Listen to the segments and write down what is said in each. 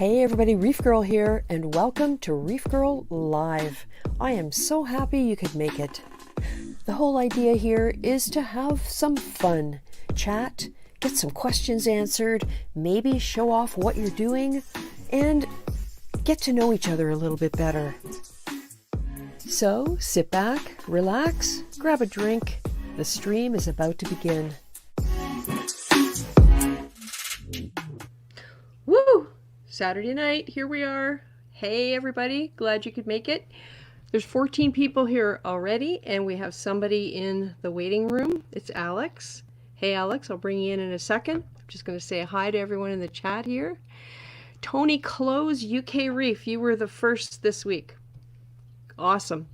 Hey everybody, ReefGrrl here, and welcome to ReefGrrl Live. I am so happy you could make it. The whole idea here is to have some fun, chat, get some questions answered, maybe show off what you're doing, and get to know each other a little bit better. So sit back, relax, grab a drink. The stream is about to begin. Woo! Saturday night, here we are. Hey everybody, glad you could make it. There's 14 people here already, and we have somebody in the waiting room. It's Alex. Hey Alex, I'll bring you in a second. I'm just going to say hi to everyone in the chat here. Tony Close, UK Reef, you were the first this week. Awesome.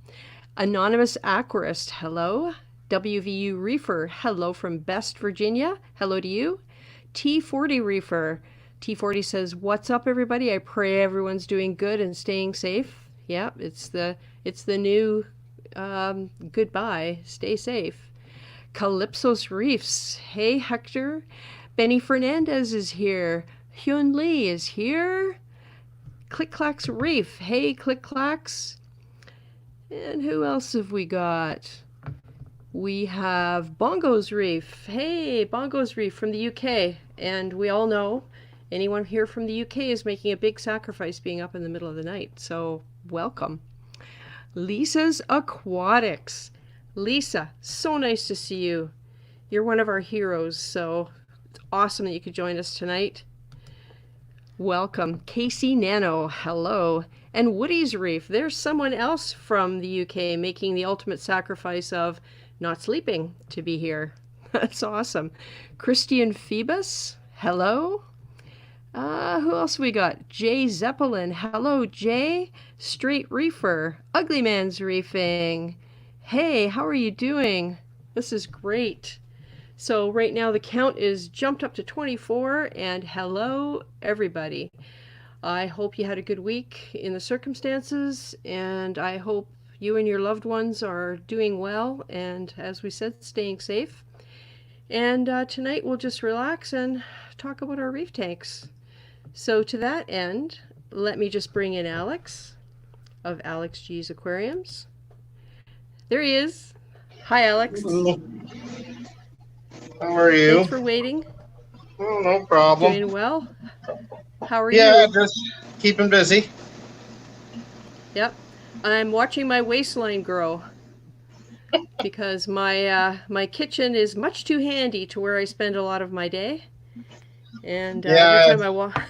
Anonymous Aquarist, hello. WVU Reefer, hello from Best Virginia. Hello to you. T40 Reefer. T40 says, what's up everybody? I pray everyone's doing good and staying safe. Yeah, it's the new goodbye. Stay safe. Calypso's Reefs. Hey Hector. Benny Fernandez is here. Hyun Lee is here. Click Clacks Reef. Hey Click Clacks. And who else have we got? We have Bongo's Reef. Hey, Bongo's Reef from the UK. And we all know anyone here from the UK is making a big sacrifice being up in the middle of the night. So welcome. Lisa's Aquatics. Lisa, so nice to see you. You're one of our heroes, so it's awesome that you could join us tonight. Welcome. Casey Nano, hello. And Woody's Reef. There's someone else from the UK making the ultimate sacrifice of not sleeping to be here. That's awesome. Christian Phoebus, hello. Who else we got? Jay Zeppelin. Hello, Jay. Straight Reefer. Ugly Man's Reefing. Hey, how are you doing? This is great. So right now the count is jumped up to 24, and hello, everybody. I hope you had a good week in the circumstances, and I hope you and your loved ones are doing well, and as we said, staying safe. And tonight we'll just relax and talk about our reef tanks. So to that end, let me just bring in Alex of Alex Gs Aquariums. There he is. Hi, Alex. Hello. How are you? Thanks for waiting. Oh, no problem. Doing well. How are you? Yeah, just keeping busy. Yep. I'm watching my waistline grow because my kitchen is much too handy to where I spend a lot of my day. And yeah, every time I walk,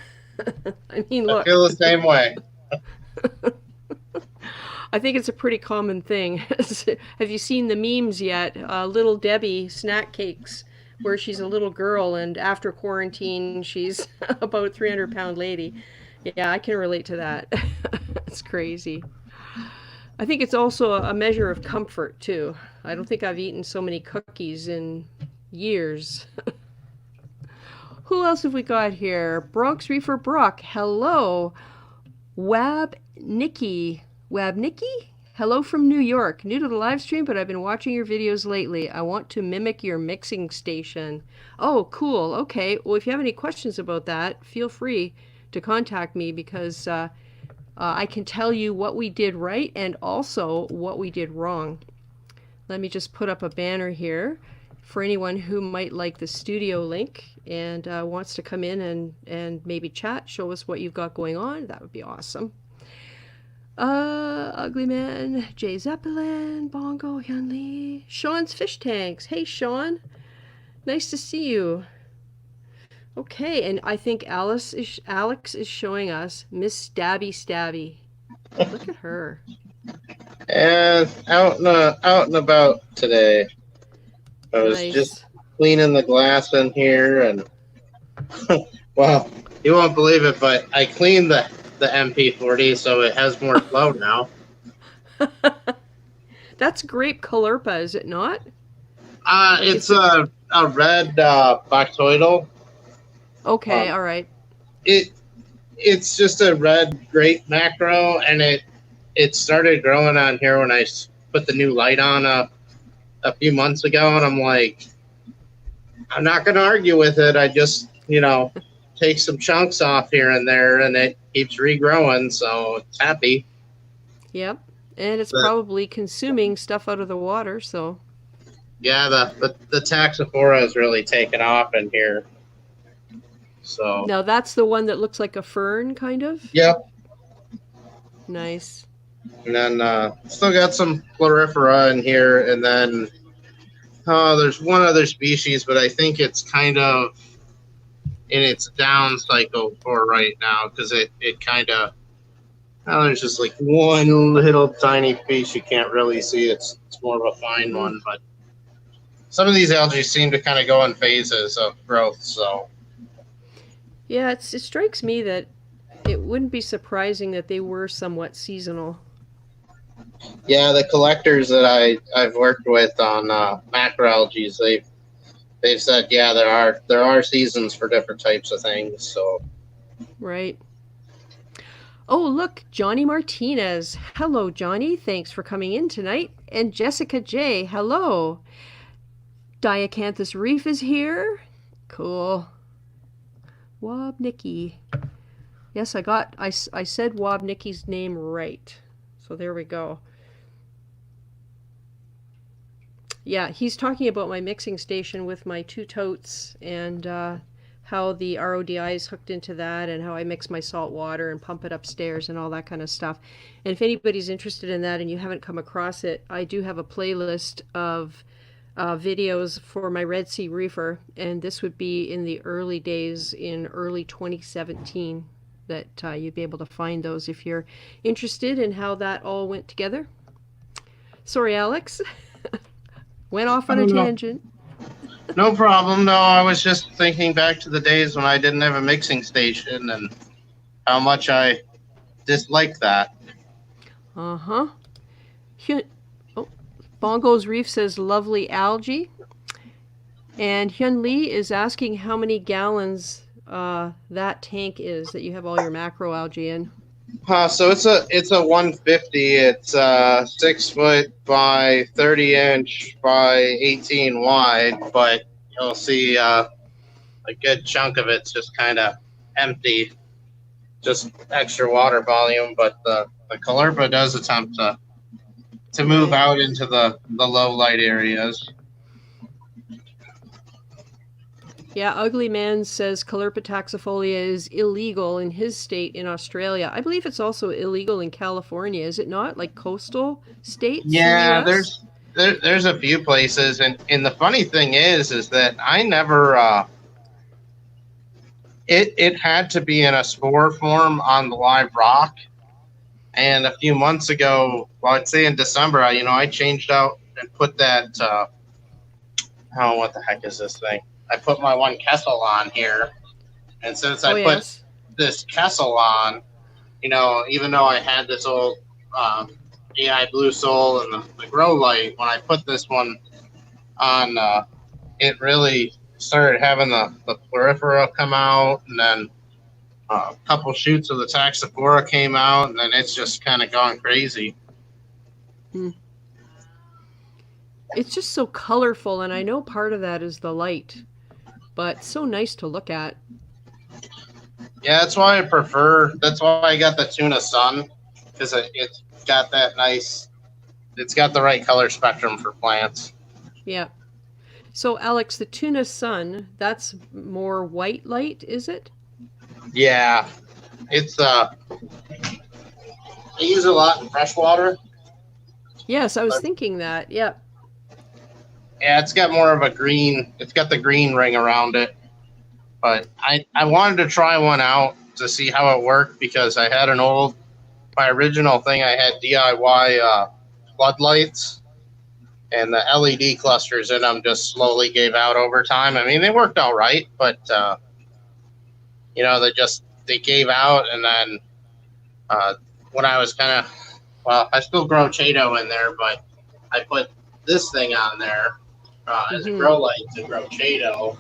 I mean, look. I feel the same way. I think it's a pretty common thing. Have you seen the memes yet? Little Debbie snack cakes, where she's a little girl, and after quarantine, she's about 300-pound lady. Yeah, I can relate to that. It's crazy. I think it's also a measure of comfort, too. I don't think I've eaten so many cookies in years. Who else have we got here? Bronx Reefer Brock. Hello. Wab Nikki. Hello from New York. New to the live stream, but I've been watching your videos lately. I want to mimic your mixing station. Oh, cool. Okay. Well, if you have any questions about that, feel free to contact me, because I can tell you what we did right and also what we did wrong. Let me just put up a banner here for anyone who might like the studio link and wants to come in and maybe chat, show us what you've got going on. That would be awesome. Ugly Man, Jay Zeppelin, Bongo, Hyun Lee, Sean's Fish Tanks. Hey, Sean. Nice to see you. Okay, and I think Alex is showing us Miss Stabby. Look at her. And out and about today. I was just cleaning the glass in here, and well, you won't believe it, but I cleaned the MP40, so it has more flow now. That's grape colourpa, is it not? It's a red boxoidal. Okay, all right. It's just a red grape macro, and it started growing on here when I put the new light on a few months ago, and I'm like, I'm not going to argue with it. I just, take some chunks off here and there, and it keeps regrowing, so it's happy. Yep. And it's probably consuming stuff out of the water, so. Yeah, the Taxophora has really taken off in here. So. Now that's the one that looks like a fern, kind of? Yep. Nice. And then still got some Florifera in here, and then there's one other species, but I think it's kind of in its down cycle for right now, because it kind of, there's just like one little tiny piece you can't really see. It's more of a fine one, but some of these algae seem to kind of go in phases of growth. So yeah, it strikes me that it wouldn't be surprising that they were somewhat seasonal. Yeah, the collectors that I've worked with on macroalgae, they've said, yeah, there are seasons for different types of things. So right. Oh, look, Johnny Martinez. Hello, Johnny. Thanks for coming in tonight. And Jessica J. Hello. Diacanthus Reef is here. Cool. Wobnicki. Yes, I said Wobnicki's name right. So there we go. Yeah, he's talking about my mixing station with my 2 totes and how the RODI is hooked into that and how I mix my salt water and pump it upstairs and all that kind of stuff. And if anybody's interested in that and you haven't come across it, I do have a playlist of videos for my Red Sea Reefer, and this would be in the early days in early 2017 that you'd be able to find those if you're interested in how that all went together. Sorry, Alex. Went off on a tangent. No problem. No, I was just thinking back to the days when I didn't have a mixing station and how much I disliked that. Uh-huh. Bongo's Reef says lovely algae. And Hyun Lee is asking how many gallons that tank is that you have all your macroalgae in. So it's a 150. It's 6 foot by 30 inch by 18 wide, but you'll see a good chunk of it's just kind of empty, just extra water volume. But the Caulerpa does attempt to move out into the low light areas. Yeah, Ugly Man says Caulerpa taxifolia is illegal in his state in Australia. I believe it's also illegal in California, is it not? Like coastal states? Yeah, there's a few places, and the funny thing is that I never it had to be in a spore form on the live rock. And a few months ago, well, I'd say in December, I changed out and put that what the heck is this thing? I put my one Kessel on here, and since I put this Kessel on, even though I had this old AI Blue Soul and the Grow Light, when I put this one on, it really started having the Florifera come out, and then a couple shoots of the Taxophora came out, and then it's just kind of gone crazy. It's just so colorful, and I know part of that is the light. But so nice to look at. Yeah, that's why I got the Tuna Sun, because it's got that nice, it's got the right color spectrum for plants. Yeah. So Alex, the Tuna Sun, that's more white light, is it? Yeah. It's I use it a lot in freshwater. Yes, I was thinking that. Yeah. Yeah, it's got more of a green. It's got the green ring around it. But I wanted to try one out to see how it worked, because I had my original thing, I had DIY floodlights, and the LED clusters in them just slowly gave out over time. I mean, they worked all right, but, they gave out. And then when I was I still grow Chato in there, but I put this thing on there as a grow light to grow Chato,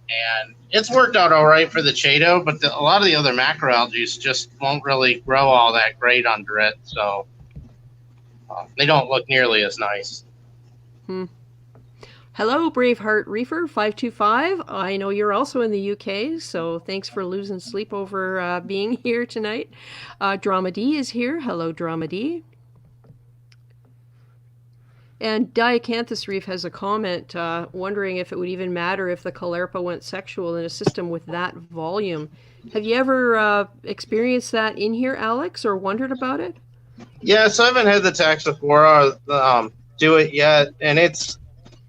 and it's worked out all right for the Chato, but a lot of the other macroalgae just won't really grow all that great under it, so they don't look nearly as nice. Hello, Braveheart Reefer 525. I know you're also in the UK, so thanks for losing sleep over being here tonight. Drama D is here. Hello, Drama D. And Diacanthus Reef has a comment wondering if it would even matter if the Caulerpa went sexual in a system with that volume. Have you ever experienced that in here, Alex, or wondered about it? Yeah, so I haven't had the Taxophora do it yet, and it's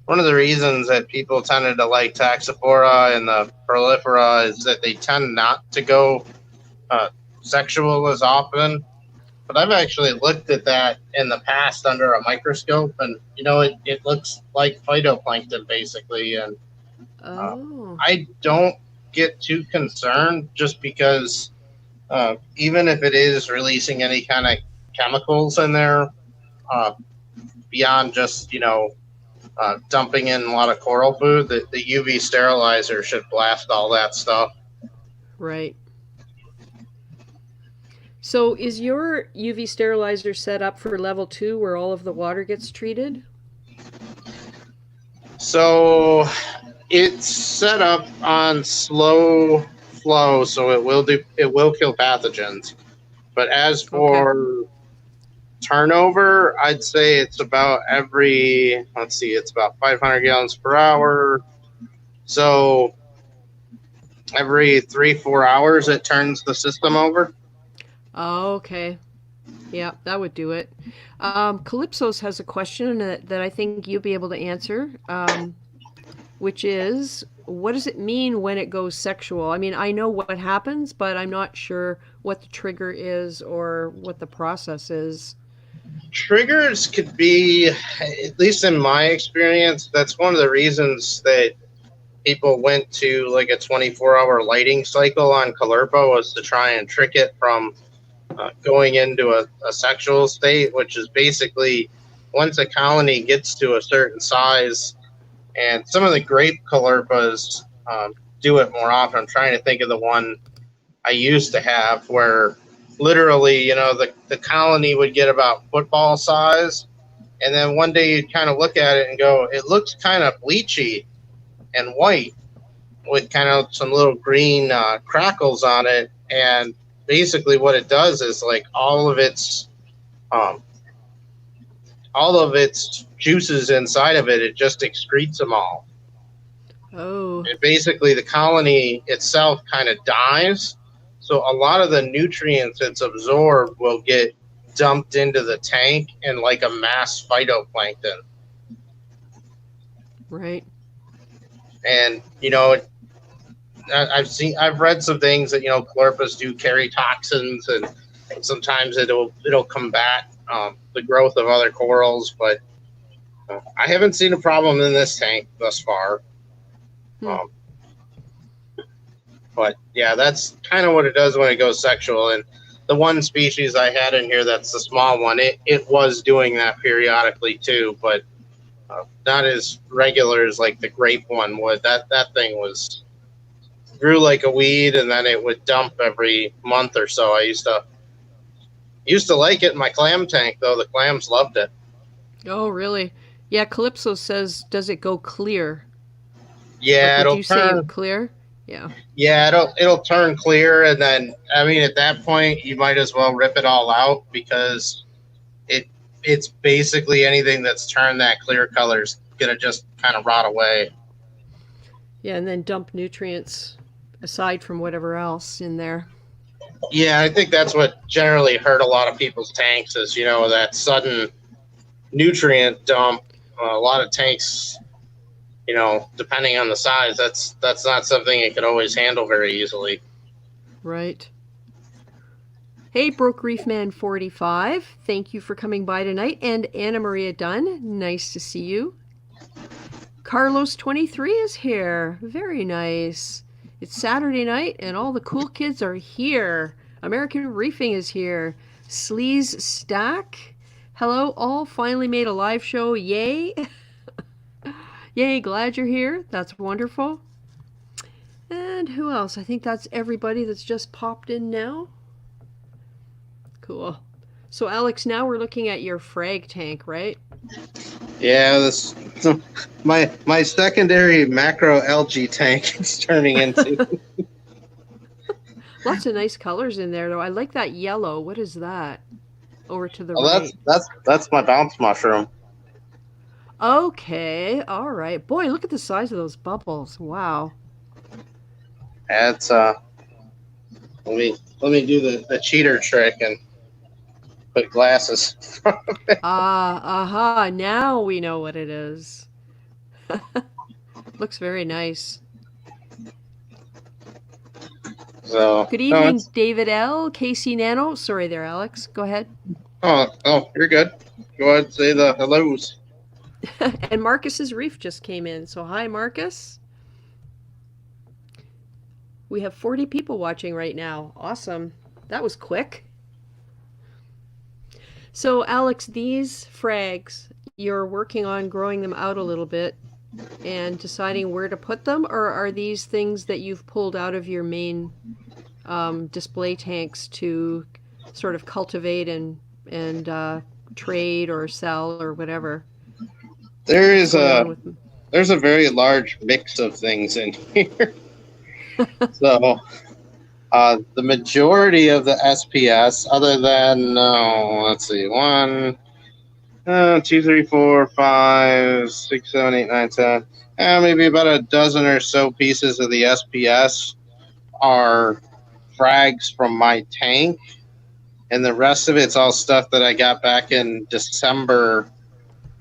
one of the reasons that people tended to like Taxophora and the Prolifera is that they tend not to go sexual as often. But I've actually looked at that in the past under a microscope, and it looks like phytoplankton basically, and I don't get too concerned just because even if it is releasing any kind of chemicals in there beyond just dumping in a lot of coral food, the UV sterilizer should blast all that stuff. Right. So is your UV sterilizer set up for level 2 where all of the water gets treated? So it's set up on slow flow, so it will kill pathogens. But as for turnover, I'd say it's about it's about 500 gallons per hour. So every 3-4 hours, it turns the system over. Oh, okay. Yeah, that would do it. Calypso's has a question that I think you'll be able to answer, which is, what does it mean when it goes sexual? I mean, I know what happens, but I'm not sure what the trigger is or what the process is. Triggers could be, at least in my experience, that's one of the reasons that people went to like a 24-hour lighting cycle on Caulerpa, was to try and trick it from going into a sexual state, which is basically once a colony gets to a certain size, and some of the grape Caulerpas do it more often. I'm trying to think of the one I used to have where literally, the colony would get about football size, and then one day you'd kind of look at it and go, it looks kind of bleachy and white with kind of some little green crackles on it, and basically what it does is like all of its juices inside of it, it just excretes them all. Oh. And basically the colony itself kind of dies, so a lot of the nutrients it's absorbed will get dumped into the tank in like a mass phytoplankton. Right. And I've read some things that Caulerpas do carry toxins, and sometimes it'll combat the growth of other corals, but I haven't seen a problem in this tank thus far. But yeah, that's kind of what it does when it goes sexual. And the one species I had in here, that's the small one, it was doing that periodically too, but not as regular as like the grape one would. That thing grew like a weed, and then it would dump every month or so. I used to like it in my clam tank, though. The clams loved it. Oh, really? Yeah, Calypso says, does it go clear? Yeah, it'll turn say clear. Yeah. Yeah, it'll turn clear, and then at that point you might as well rip it all out, because it's basically anything that's turned that clear color is gonna just kind of rot away. Yeah, and then dump nutrients aside from whatever else in there. Yeah, I think that's what generally hurt a lot of people's tanks is, that sudden nutrient dump. A lot of tanks, depending on the size, that's not something it could always handle very easily. Right. Hey, Broke Reef Man 45, thank you for coming by tonight. And Anna Maria Dunn, nice to see you. Carlos 23 is here. Very nice. It's Saturday night and all the cool kids are here. American Reefing is here. Sleaze Stack. Hello, all. Finally made a live show. Yay. Yay, glad you're here. That's wonderful. And who else? I think that's everybody that's just popped in now. Cool. So, Alex, now we're looking at your Frag tank, right? Yeah, this So my secondary macroalgae tank is turning into. Lots of nice colors in there, though. I like that yellow. What is that? Over to the Well, right. that's my bounce mushroom. Okay, all right. Boy, look at the size of those bubbles. Wow. It's let me do the cheater trick and put glasses. Aha. Now we know what it is. Looks very nice. So Good no, evening, David L. Casey Nano. Sorry there, Alex. Go ahead. you're good. Go ahead and say the hellos. And Marcus's Reef just came in. So hi, Marcus. We have 40 people watching right now. Awesome. That was quick. So Alex, these frags, you're working on growing them out a little bit and deciding where to put them, or are these things that you've pulled out of your main display tanks to sort of cultivate and trade or sell or whatever? There's a very large mix of things in here. So the majority of the SPS, other than let's see, 1, 2, 3, 4, 5, 6, 7, 8, 9, 10, maybe about a dozen or so pieces of the SPS are frags from my tank, and the rest of it's all stuff that I got back in December,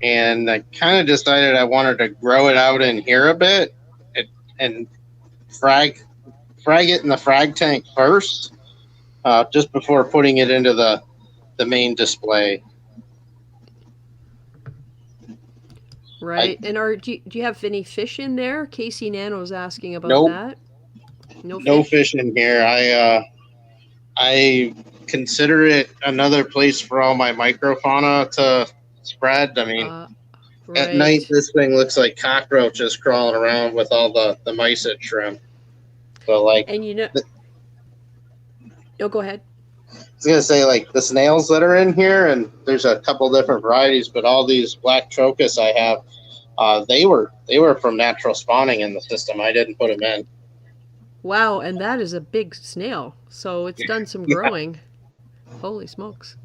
and I kind of decided I wanted to grow it out in here a bit and frag it in the frag tank first, just before putting it into the main display. Right. And do you have any fish in there? Casey Nano's asking about Nope. that. No fish in here. I consider it another place for all my microfauna to spread. I mean, right. At night this thing looks like cockroaches crawling around with all the mysid shrimp. So like, and go ahead. I was gonna say, like, the snails that are in here, and there's a couple different varieties, but all these black trochus I have, they were from natural spawning in the system. I didn't put them in. Wow, and that is a big snail. So it's done some growing. Holy smokes.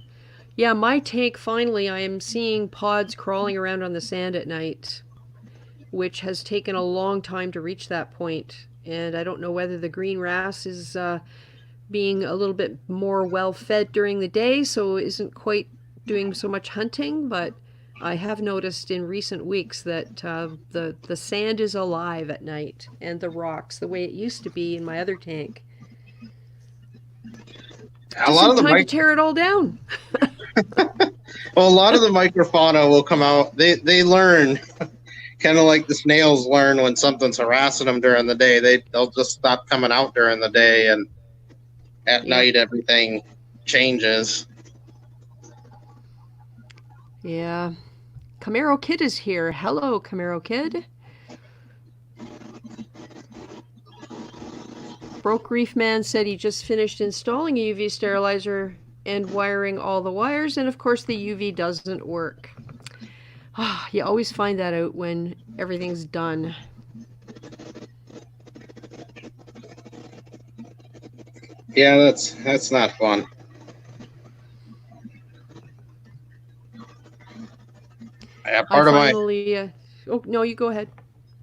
Yeah, my tank, finally, I am seeing pods crawling around on the sand at night, which has taken a long time to reach that point. And I don't know whether the green wrasse is being a little bit more well-fed during the day, so isn't quite doing so much hunting, but I have noticed in recent weeks that the sand is alive at night, and the rocks, the way it used to be in my other tank. A lot of the time to tear it all down. Well, a lot of the microfauna will come out. They learn, kind of like the snails learn when something's harassing them during the day. They'll just stop coming out during the day, and at night everything changes. Yeah. Camaro Kid is here. Hello, Camaro Kid. Broke Reef Man said he just finished installing a UV sterilizer and wiring all the wires, and of course the UV doesn't work. You always find that out when everything's done. Yeah, that's not fun. Yeah, oh no, you go ahead.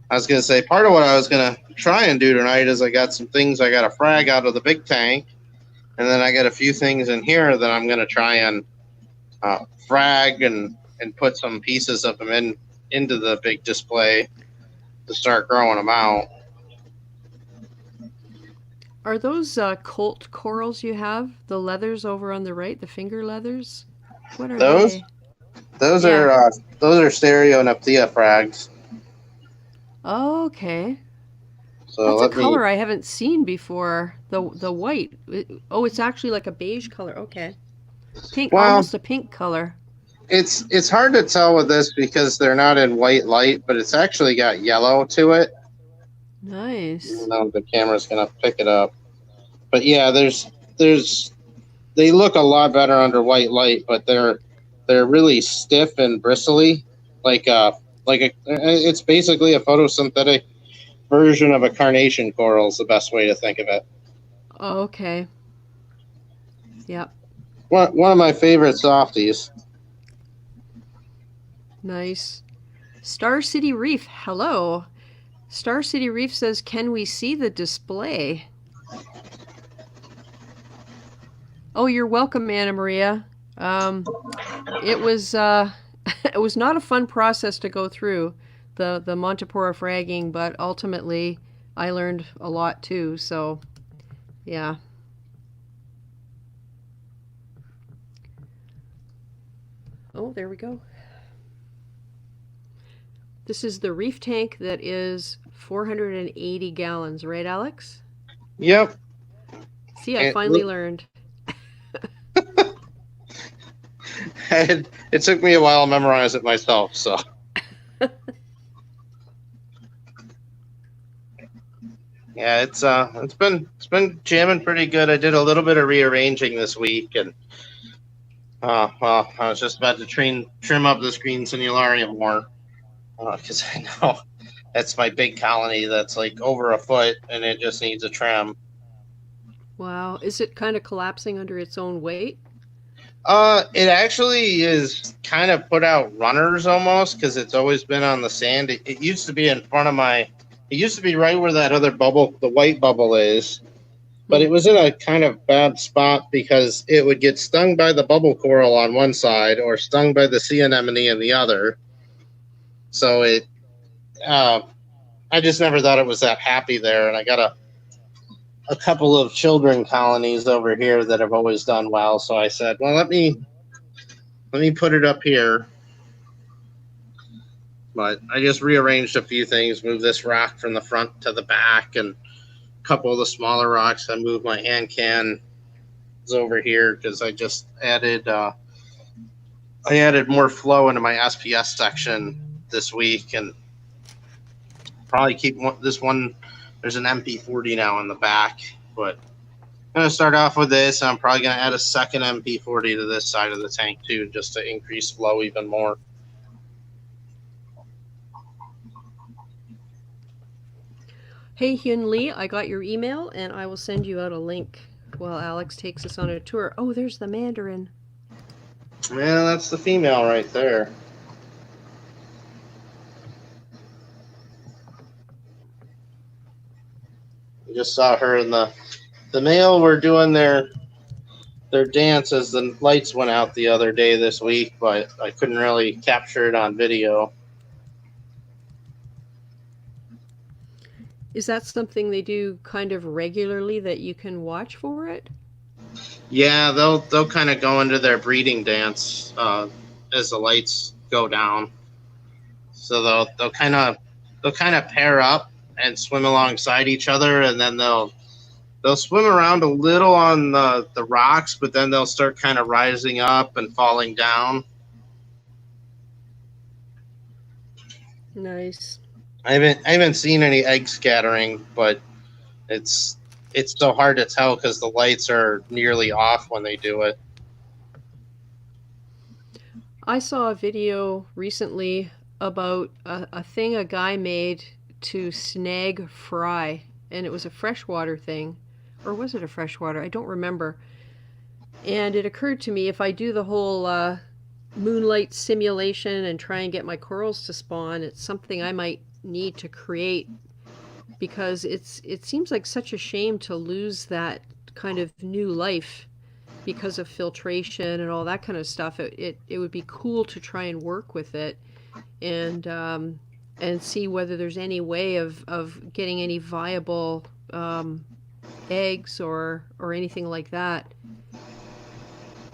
I was gonna say, part of what I was gonna try and do tonight is I got some things I got to frag out of the big tank, and then I got a few things in here that I'm gonna try and frag and put some pieces of them into the big display to start growing them out. Are those Colt corals you have? The leathers over on the right, the finger leathers? What are those? they? Those are Stereoneptia frags. Oh, okay. So that's a color I haven't seen before. The white. It's actually like a beige color. Okay. Pink, almost a pink color. It's hard to tell with this because they're not in white light, but it's actually got yellow to it. Nice. Even though the camera's gonna pick it up. But yeah, they look a lot better under white light, but they're really stiff and bristly, like it's basically a photosynthetic version of a carnation coral is the best way to think of it. Oh, okay. Yep. One of my favorite softies. Nice. Star City Reef, hello. Star City Reef says, can we see the display? Oh, you're welcome, Anna Maria. It was it was not a fun process to go through the Montipora fragging, but ultimately I learned a lot too. So, yeah. Oh, there we go. This is the reef tank that is 480 gallons, right, Alex? Yep. See, I finally learned. It took me a while to memorize it myself, so. Yeah, it's been jamming pretty good. I did a little bit of rearranging this week, and well, I was just about to trim up this green sinularium more, because I know that's my big colony that's like over a foot, and it just needs a trim. Wow, is it kind of collapsing under its own weight? It actually is kind of put out runners almost because it's always been on the sand. It used to be in front of my. It used to be right where that other bubble, the white bubble, is. But it was in a kind of bad spot because it would get stung by the bubble coral on one side or stung by the sea anemone on the other. So I just never thought it was that happy there. And I got a couple of children colonies over here that have always done well. So I said, well, let me put it up here. But I just rearranged a few things, moved this rock from the front to the back, and a couple of the smaller rocks. I moved my hand cans over here because I just added more flow into my SPS section this week, and probably keep this one. There's an MP40 now in the back, but I'm going to start off with this. I'm probably going to add a second MP40 to this side of the tank too, just to increase flow even more. Hey Hyun Lee, I got your email and I will send you out a link while Alex takes us on a tour. Oh, there's the mandarin. Yeah, that's the female right there. I just saw her and the male were doing their dance as the lights went out the other day this week, but I couldn't really capture it on video. Is that something they do kind of regularly that you can watch for it? Yeah, they'll kind of go into their breeding dance as the lights go down. So they'll kind of pair up and swim alongside each other, and then they'll swim around a little on the rocks, but then they'll start kind of rising up and falling down. Nice. I haven't seen any egg scattering, but it's so hard to tell because the lights are nearly off when they do it. I saw a video recently about a thing a guy made to snag fry, and it was a freshwater thing. Or was it a freshwater? I don't remember. And it occurred to me, if I do the whole moonlight simulation and try and get my corals to spawn, it's something I might need to create, because it seems like such a shame to lose that kind of new life because of filtration and all that kind of stuff. It would be cool to try and work with it and see whether there's any way of getting any viable eggs or anything like that.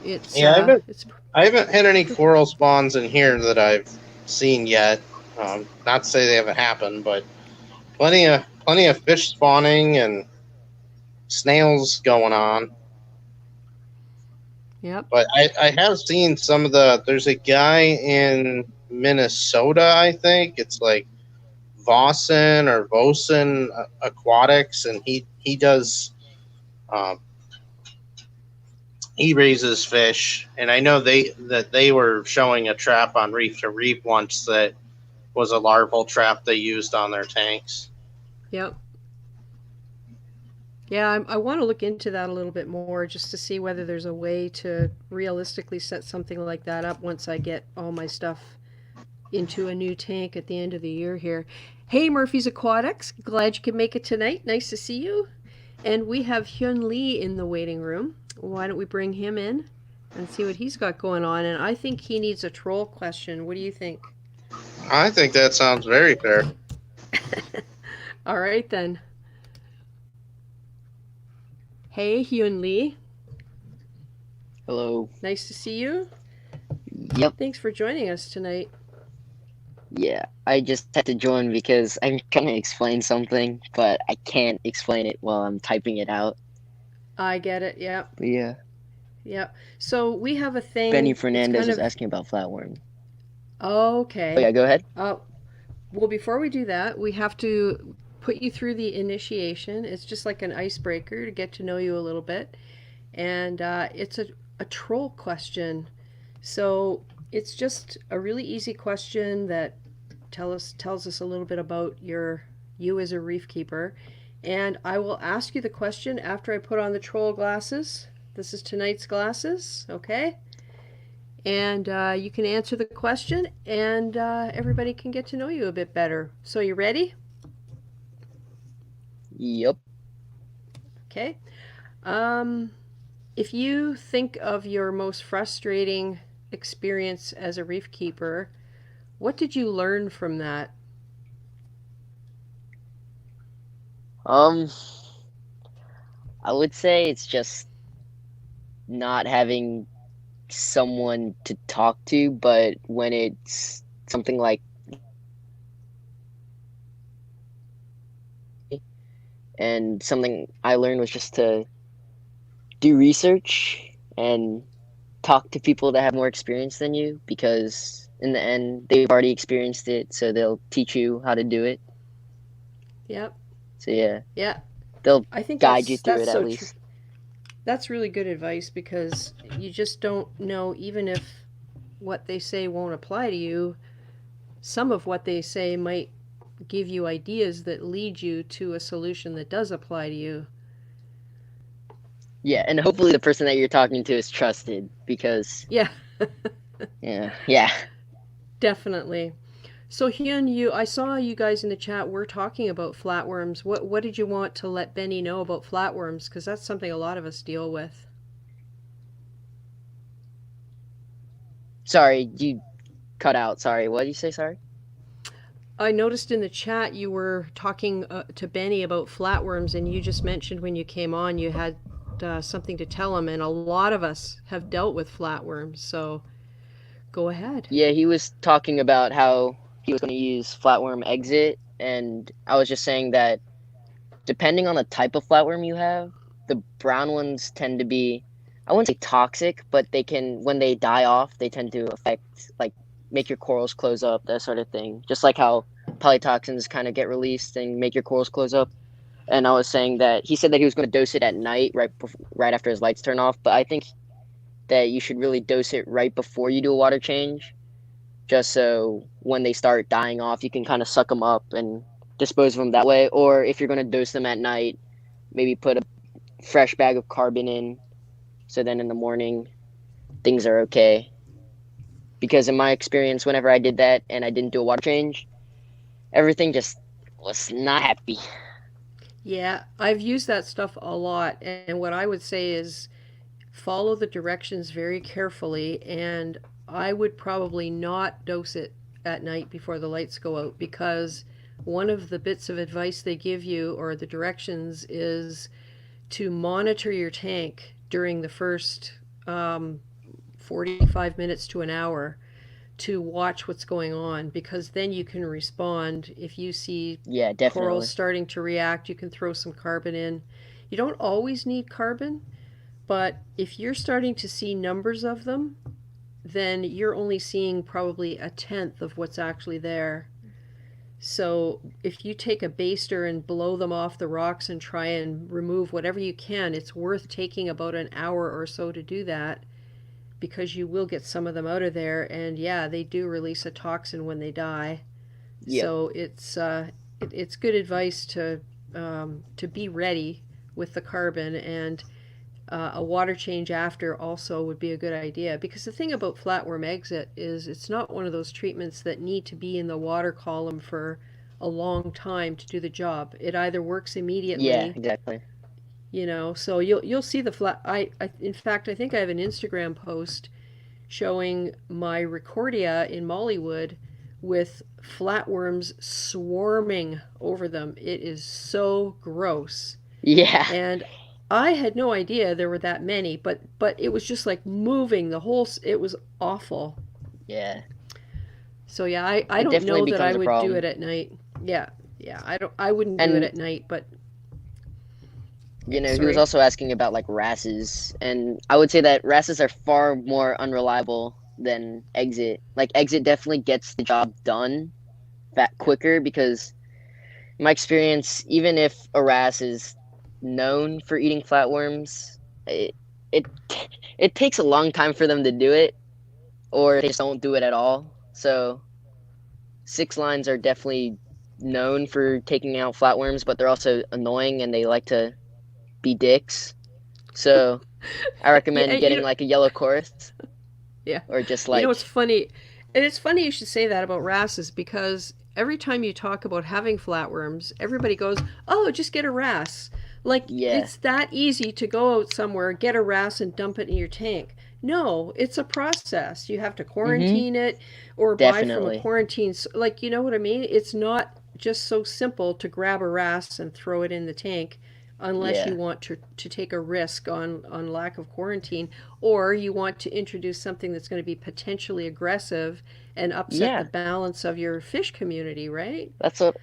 It's I haven't had any coral spawns in here that I've seen yet. Not to say they haven't happened, but plenty of fish spawning and snails going on. Yep. But I have seen some of there's a guy in Minnesota, I think it's like Vossen Aquatics, and he does he raises fish, and I know they were showing a trap on Reef to Reef once that was a larval trap they used on their tanks. Yep. Yeah, I want to look into that a little bit more just to see whether there's a way to realistically set something like that up once I get all my stuff into a new tank at the end of the year here. Hey, Murphy's Aquatics. Glad you could make it tonight. Nice to see you. And we have Hyun Lee in the waiting room. Why don't we bring him in and see what he's got going on? And I think he needs a troll question. What do you think? I think that sounds very fair. All right, then. Hey, Hyun Lee. Hello. Nice to see you. Yep. Thanks for joining us tonight. Yeah, I just had to join because I'm trying to explain something, but I can't explain it while I'm typing it out. I get it. Yeah. But yeah. Yeah. So we have a thing. Benny Fernandez is asking about Flatworm. Okay. Oh, yeah, go ahead. Well, before we do that, we have to put you through the initiation. It's just like an icebreaker to get to know you a little bit. And it's a troll question. So it's just a really easy question that tells us a little bit about you as a reef keeper. And I will ask you the question after I put on the troll glasses. This is tonight's glasses, okay? And you can answer the question, and everybody can get to know you a bit better. So you ready? Yep. Okay. If you think of your most frustrating experience as a reef keeper, what did you learn from that? I would say it's just not having someone to talk to, but when it's something like, and something I learned was just to do research and talk to people that have more experience than you, because in the end they've already experienced it, so they'll teach you how to do it. Yep. So yeah. Yeah. They'll I think guide you through that's it so at least. That's really good advice, because you just don't know, even if what they say won't apply to you, some of what they say might give you ideas that lead you to a solution that does apply to you. Yeah, and hopefully the person that you're talking to is trusted, because Yeah. yeah. Definitely. So Hyun, I saw you guys in the chat were talking about flatworms. What did you want to let Benny know about flatworms? Because that's something a lot of us deal with. Sorry, you cut out. Sorry, what did you say? Sorry. I noticed in the chat you were talking to Benny about flatworms, and you just mentioned when you came on you had something to tell him, and a lot of us have dealt with flatworms. So go ahead. Yeah, he was talking about how he was going to use flatworm exit, and I was just saying that depending on the type of flatworm you have, the brown ones tend to be, I wouldn't say toxic, but they can, when they die off, they tend to affect, like, make your corals close up, that sort of thing. Just like how polytoxins kind of get released and make your corals close up. And I was saying that he said that he was going to dose it at night, right after his lights turn off. But I think that you should really dose it right before you do a water change, just so when they start dying off, you can kind of suck them up and dispose of them that way. Or if you're going to dose them at night, maybe put a fresh bag of carbon in, so then in the morning things are okay. Because in my experience, whenever I did that and I didn't do a water change, everything just was not happy. Yeah, I've used that stuff a lot, and what I would say is follow the directions very carefully, and I would probably not dose it at night before the lights go out, because one of the bits of advice they give you, or the directions, is to monitor your tank during the first 45 minutes to an hour to watch what's going on, because then you can respond. If you see corals starting to react, you can throw some carbon in. You don't always need carbon, but if you're starting to see numbers of them, then you're only seeing probably a tenth of what's actually there. So if you take a baster and blow them off the rocks and try and remove whatever you can, it's worth taking about an hour or so to do that, because you will get some of them out of there. And yeah, they do release a toxin when they die. Yep. So it's good advice to be ready with the carbon, and a water change after also would be a good idea, because the thing about flatworm exit is it's not one of those treatments that need to be in the water column for a long time to do the job. It either works Yeah, immediately, exactly. so you'll see the flat. I in fact I think I have an Instagram post showing my Recordia in Mollywood with flatworms swarming over them. It is so gross. Yeah. And I had no idea there were that many, but it was just like moving the whole. It was awful. Yeah. So yeah, I It don't definitely know that I becomes a would do it problem. at night. Yeah, yeah, I wouldn't do it And at night. But he was sorry. also asking about like wrasses, and I would say that wrasses are far more unreliable than exit. Like exit definitely gets the job done quicker because in my experience, even if a wrasse is known for eating flatworms, it it takes a long time for them to do it, or they just don't do it at all. So six lines are definitely known for taking out flatworms, but they're also annoying and they like to be dicks. So I Yeah, recommend getting like a yellow chorus yeah. or just It's like funny. And it's funny you should say that about wrasses, because every time you talk about having flatworms, everybody goes, "Oh, just get a wrasse." Like yeah, it's that easy to go out somewhere, get a wrasse, and dump it in your tank. No, it's a process. You have to mm-hmm, quarantine it or buy from a definitely, quarantine. Like, you know what I mean? It's not just so simple to grab a wrasse and throw it in the tank, unless you yeah, want to take a risk on lack of quarantine, or you want to introduce something that's going to be potentially aggressive and upset the yeah. balance of your fish community, right?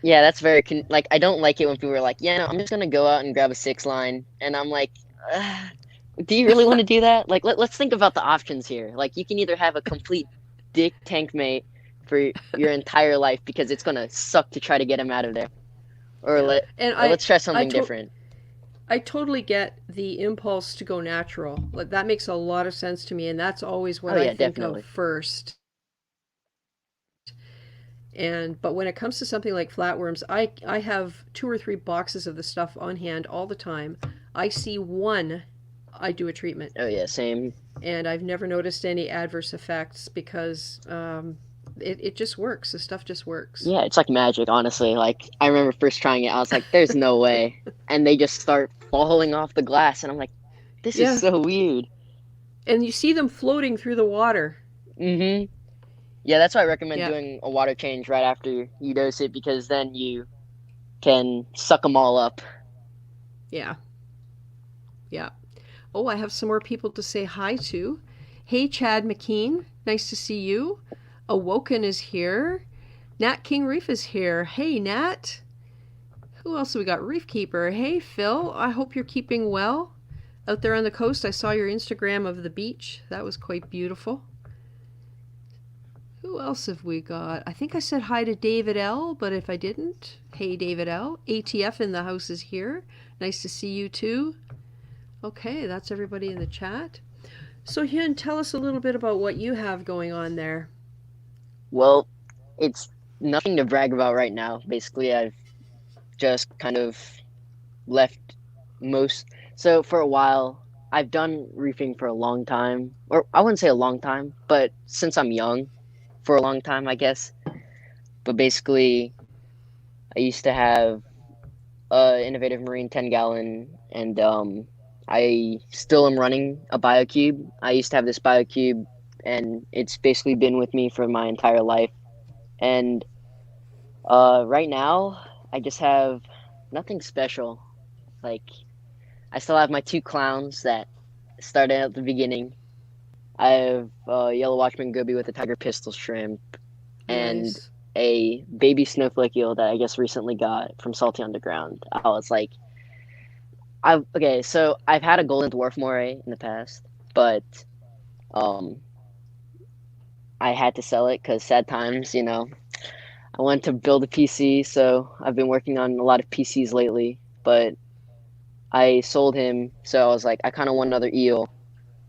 Yeah, that's very like I don't like it when people are like, yeah, no, I'm just gonna go out and grab a six line, and I'm like, "Ugh, do you really want to do that? Like, let's think about the options here. Like, you can either have a complete dick tank mate for your entire life because it's gonna suck to try to get him out of there, or Yeah. And let's try I something to, different. I totally get the impulse to go natural. Like that makes a lot of sense to me, and that's always Oh what I yeah, think of definitely. first. And but when it comes to something like flatworms, I have 2 or 3 boxes of the stuff on hand all the time. I see one, I do a treatment, Oh yeah, same. and I've never noticed any adverse effects, because it just works. The stuff just works. Yeah, it's like magic, honestly. Like I remember first trying it, I was like, "There's no way," and they just start falling off the glass, and I'm like, "This is Yeah, so weird." and you see them floating through the water. Mm-hmm. Yeah, that's why I recommend Yeah, doing a water change right after you dose it because then you can suck them all up. yeah, yeah. Oh, I have some more people to say hi to. Hey, Chad McKean, nice to see you. Awoken is here. Nat King Reef is here. Hey, Nat. Who else have we got? Reef Keeper. Hey, Phil. I hope you're keeping well out there on the coast. I saw your Instagram of the beach. That was quite beautiful. Who else have we got? I think I said hi to David L, but if I didn't, hey, David L. ATF in the house is here. Nice to see you too. Okay, that's everybody in the chat. So, Hyun, tell us a little bit about what you have going on there. Well, it's nothing to brag about right now. Basically, I've just kind of left most. So for a while, I've done reefing for a long time, or I wouldn't say a long time, but since I'm young, for a long time, I guess. But basically, I used to have Innovative Marine 10-gallon, and I still am running a BioCube. I used to have this BioCube, and it's basically been with me for my entire life. And right now, I just have nothing special. Like, I still have my two clowns that started at the beginning. I have Yellow Watchman Goby with a tiger pistol shrimp, and Nice. a baby snowflake eel that I guess recently got from Salty Underground. I was like, so I've had a golden dwarf moray in the past, but um, I had to sell it because sad times, I wanted to build a PC, so I've been working on a lot of PCs lately, but I sold him, so I was like, I kind of want another eel,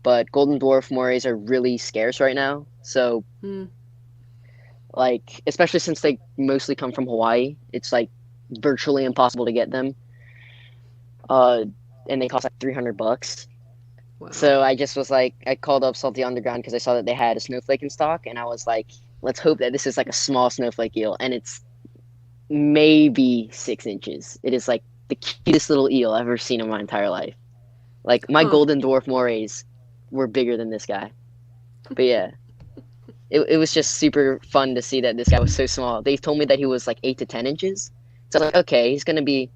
but golden dwarf morays are really scarce right now, so Hmm. Like, especially since they mostly come from Hawaii, it's like virtually impossible to get them. Uh, and they cost like $300. Wow. So I just was like, I called up Salty Underground because I saw that they had a snowflake in stock, and I was like, let's hope that this is like a small snowflake eel, and it's maybe 6 inches. It is like the cutest little eel I've ever seen in my entire life. Like my Huh. golden dwarf morays were bigger than this guy. But yeah, it was just super fun to see that this guy was so small. They told me that he was like 8 to 10 inches. So I was like, okay, he's gonna be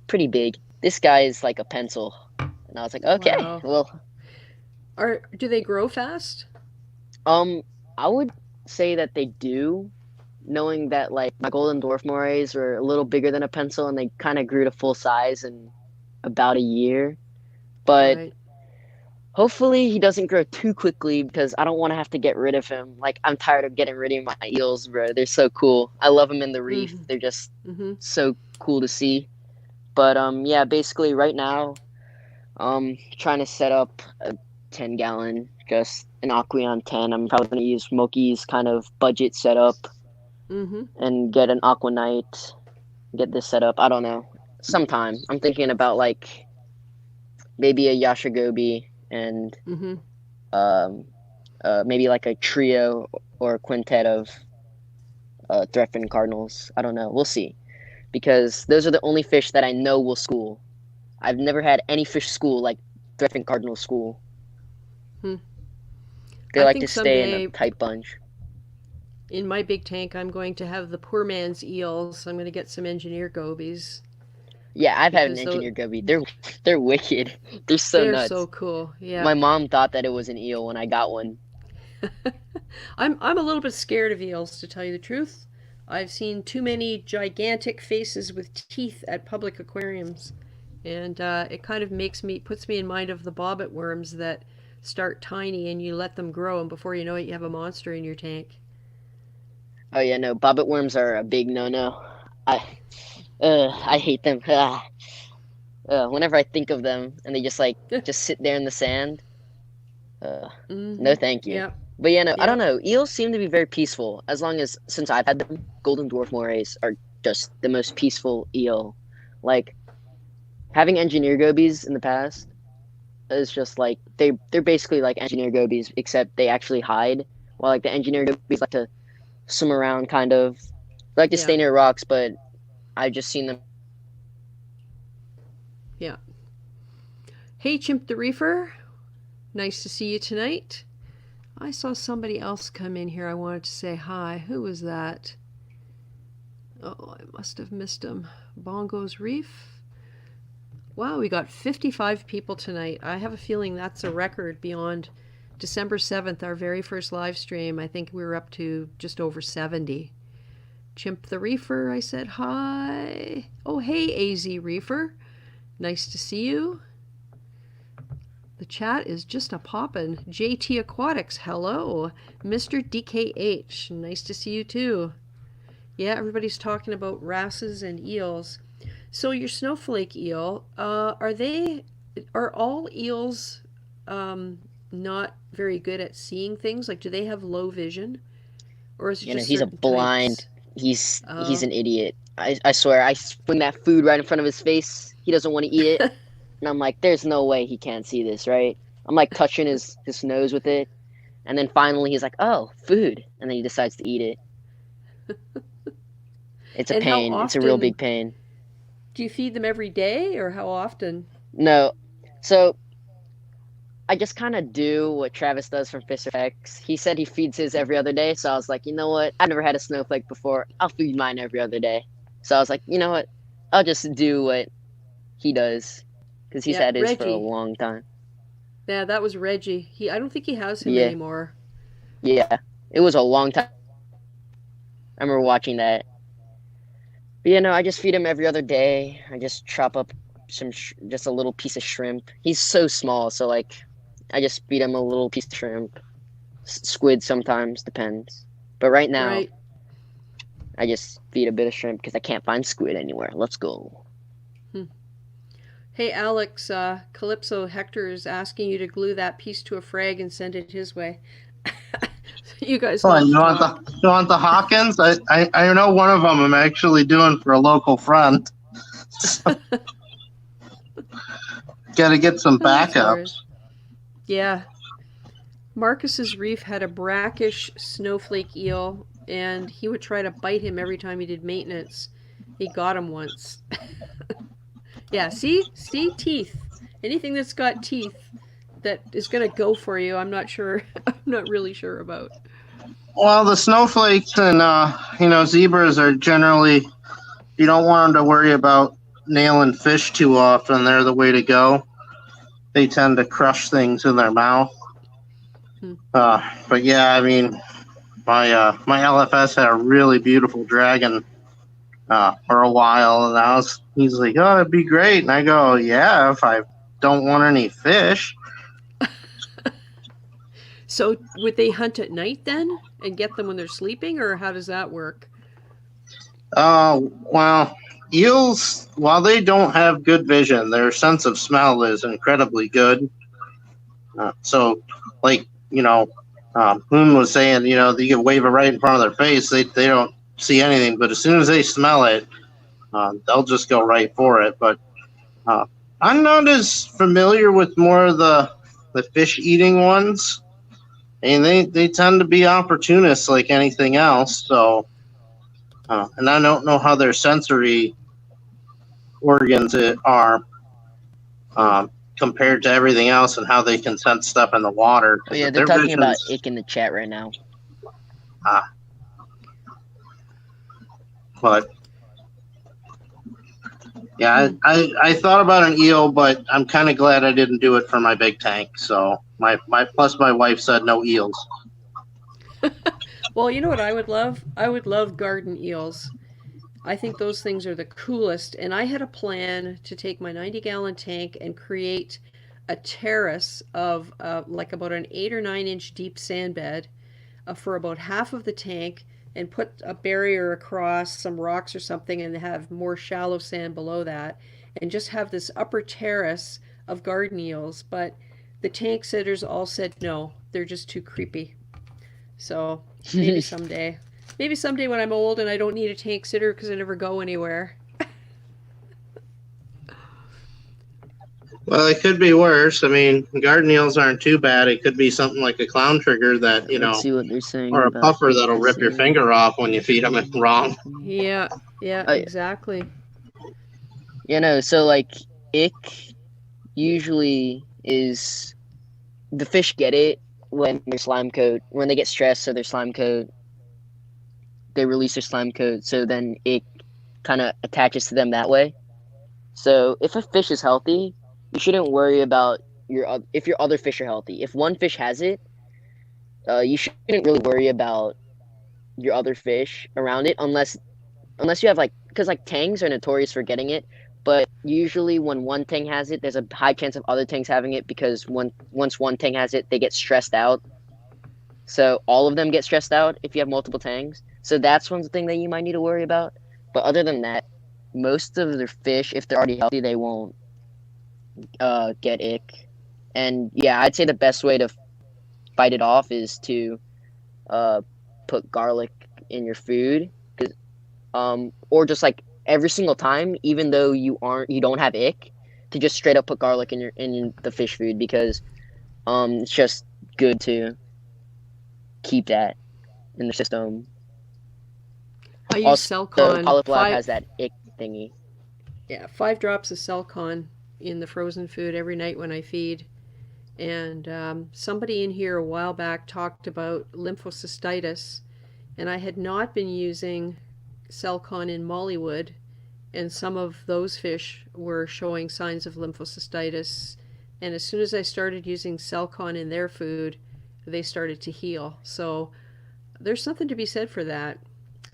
pretty big. This guy is like a pencil. And I was like, okay, Wow. well, Do they grow fast? um, I would say that they do, knowing that like my golden dwarf morays were a little bigger than a pencil and they kind of grew to full size in about a year. But Right. hopefully he doesn't grow too quickly because I don't want to have to get rid of him. Like I'm tired of getting rid of my eels, bro. They're so cool. I love them in the reef. Mm-hmm. They're just Mm-hmm. so cool to see. But yeah, basically right now, trying to set up a 10-gallon, just an Aqueon 10. I'm probably gonna use Moki's kind of budget setup Mm-hmm. and get an Aquanite, get this set up. I don't know. Sometime. I'm thinking about like maybe a Yashigobi and Mm-hmm. um maybe like a trio or a quintet of threadfin cardinals. I don't know. We'll see. Because those are the only fish that I know will school. I've never had any fish school like threadfin cardinal school. Hmm. They I like to think stay in a someday tight bunch. in my big tank, I'm going to have the poor man's eels. I'm going to get some engineer gobies Yeah, I've had an because though engineer goby. They're wicked. They're so they're nuts. so cool. Yeah. My mom thought that it was an eel when I got one. I'm a little bit scared of eels, to tell you the truth. I've seen too many gigantic faces with teeth at public aquariums, and it kind of puts me in mind of the bobbit worms that start tiny and you let them grow, and before you know it, you have a monster in your tank. Oh yeah, no, bobbit worms are a big no-no. I hate them. Whenever I think of them and they just sit there in the sand. Mm-hmm. No, thank you. Yep. But yeah, no, I don't Yep. know. Eels seem to be very peaceful. As long as since I've had them, golden dwarf morays are just the most peaceful eel. Like having engineer gobies in the past is just like they're basically like engineer gobies, except they actually hide. While like the engineer gobies like to swim around, kind of they like to Yeah. stay near rocks, but I've just seen them. Yeah. Hey, Chimp the Reefer. Nice to see you tonight. I saw somebody else come in here. I wanted to say hi. Who was that? Oh, I must have missed him. Bongo's Reef. Wow, we got 55 people tonight. I have a feeling that's a record beyond December 7th, our very first live stream. I think we were up to just over 70. Chimp the Reefer, I said hi. Oh, hey, AZReefer. Nice to see you. The chat is just a poppin'. JT Aquatics, hello. Mr. DKH, nice to see you too. Yeah, everybody's talking about wrasses and eels. So your snowflake eel, are all eels not very good at seeing things? Like, do they have low vision, or is it You know, just he's a certain blind. types? He's Oh, an idiot. I swear. I swing that food right in front of his face. He doesn't want to eat it. And I'm like, there's no way he can't see this, right? I'm like touching his nose with it. And then finally he's like, oh, food. And then he decides to eat it. It's a and how pain. It's a real often big pain. do you feed them every day, or how often? No. So I just kind of do what Travis does from Fish Effects. He said he feeds his every other day. So I was like, you know what? I've never had a snowflake before. I'll feed mine every other day. So I was like, you know what? I'll just do what he does. Because he's Yeah, had his for a Reggie. long time. Yeah, that was Reggie. I don't think he has him Yeah. anymore. Yeah. It was a long time. I remember watching that. But you know, I just feed him every other day. I just chop up just a little piece of shrimp. He's so small, so like, I just feed him a little piece of shrimp. Squid sometimes, depends. But right now, Right. I just feed a bit of shrimp because I can't find squid anywhere. Let's go. Hey, Alex, Calypso Hector is asking you to glue that piece to a frag and send it his way. You guys Oh, love to you want talk. you want the Hawkins? I know one of them I'm actually doing for a local friend. Got to get some Oh, that's hilarious. backups. Yeah. Marcus's reef had a brackish snowflake eel, and he would try to bite him every time he did maintenance. He got him once. Yeah, see, teeth. Anything that's got teeth that is going to go for you, I'm not sure. I'm not really sure about. Well, the snowflakes and zebras are generally, you don't want them to worry about nailing fish too often. They're the way to go. They tend to crush things in their mouth. Hmm. But yeah, I mean, my LFS had a really beautiful dragon for a while, and he's like, "Oh, it'd be great," and I go, "Yeah, if I don't want any fish." So would they hunt at night then and get them when they're sleeping, or how does that work? Well, eels, while they don't have good vision, their sense of smell is incredibly good. So, like, Hoon was saying, you can wave it right in front of their face. They don't see anything, but as soon as they smell it, they'll just go right for it. But I'm not as familiar with more of the fish eating ones. I mean, they tend to be opportunists like anything else. So, and I don't know how their sensory organs are compared to everything else and how they can sense stuff in the water. Oh yeah, they're talking about ick in the chat right now. But yeah, I thought about an eel, but I'm kind of glad I didn't do it for my big tank. So my wife said no eels. Well, you know what I would love? I would love garden eels. I think those things are the coolest. And I had a plan to take my 90-gallon tank and create a terrace of like about an 8 or 9 inch deep sand bed for about half of the tank, and put a barrier across some rocks or something and have more shallow sand below that, and just have this upper terrace of garden eels. But the tank sitters all said no, they're just too creepy. So maybe someday. Maybe someday when I'm old and I don't need a tank sitter because I never go anywhere. Well, it could be worse. I mean, garden eels aren't too bad. It could be something like a clown trigger that, Let's see what they're saying or a about puffer that'll rip your finger off when you feed them wrong. Yeah, exactly. So like ick usually is the fish get it when their slime coat, when they get stressed, so their slime coat, they release their slime coat, so then it kind of attaches to them that way. So if a fish is healthy, you shouldn't worry about if your other fish are healthy. If one fish has it, you shouldn't really worry about your other fish around it unless you have because tangs are notorious for getting it. But usually when one tang has it, there's a high chance of other tangs having it, because once one tang has it, they get stressed out. So all of them get stressed out if you have multiple tangs. So that's one thing that you might need to worry about. But other than that, most of their fish, if they're already healthy, they won't get ick. And yeah, I'd say the best way to fight it off is to put garlic in your food, or just like every single time, even though you don't have ick, to just straight up put garlic in the fish food, because it's just good to keep that in the system. I use Also, Celcon. cauliflower has that ick thingy. Yeah, 5 drops of Celcon in the frozen food every night when I feed. And somebody in here a while back talked about lymphocystitis, and I had not been using Celcon in Mollywood, and some of those fish were showing signs of lymphocystitis. And as soon as I started using Celcon in their food, they started to heal. So there's something to be said for that.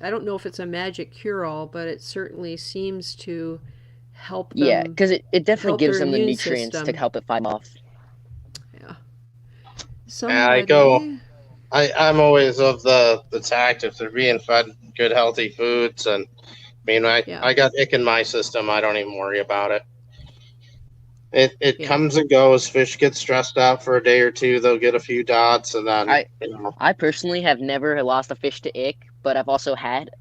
I don't know if it's a magic cure-all, but it certainly seems to help them. Yeah, because it definitely gives them the immune nutrients system to help it fight off. Yeah. I'm always of the tact if they're being fed good, healthy foods. And I mean, I got ick in my system. I don't even worry about it. It Yeah. comes and goes. Fish get stressed out for a day or two. They'll get a few dots, and then I personally have never lost a fish to ick, but I've also had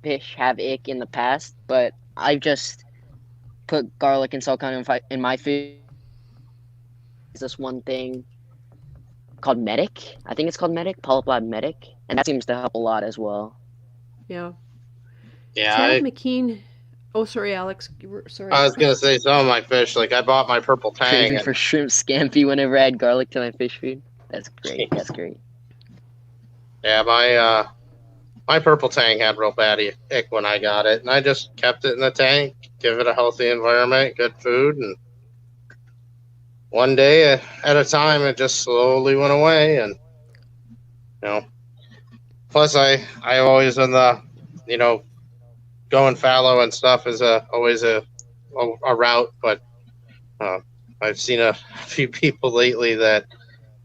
fish have ick in the past. But I've just put garlic and salt in my food. It's this one thing called Medic. I think it's called Medic, Polyplod Medic, and that seems to help a lot as well. Yeah. yeah. Chad McKean. Oh, sorry, Alex. Sorry. I was gonna say some of my fish. Like I bought my purple tang, Craving and for shrimp scampi whenever I add garlic to my fish food. That's great. That's great. yeah, my purple tang had real bad ick when I got it, and I just kept it in the tank, give it a healthy environment, good food, and one day at a time, it just slowly went away. And plus I always in the going fallow and stuff is always a route, but I've seen a few people lately that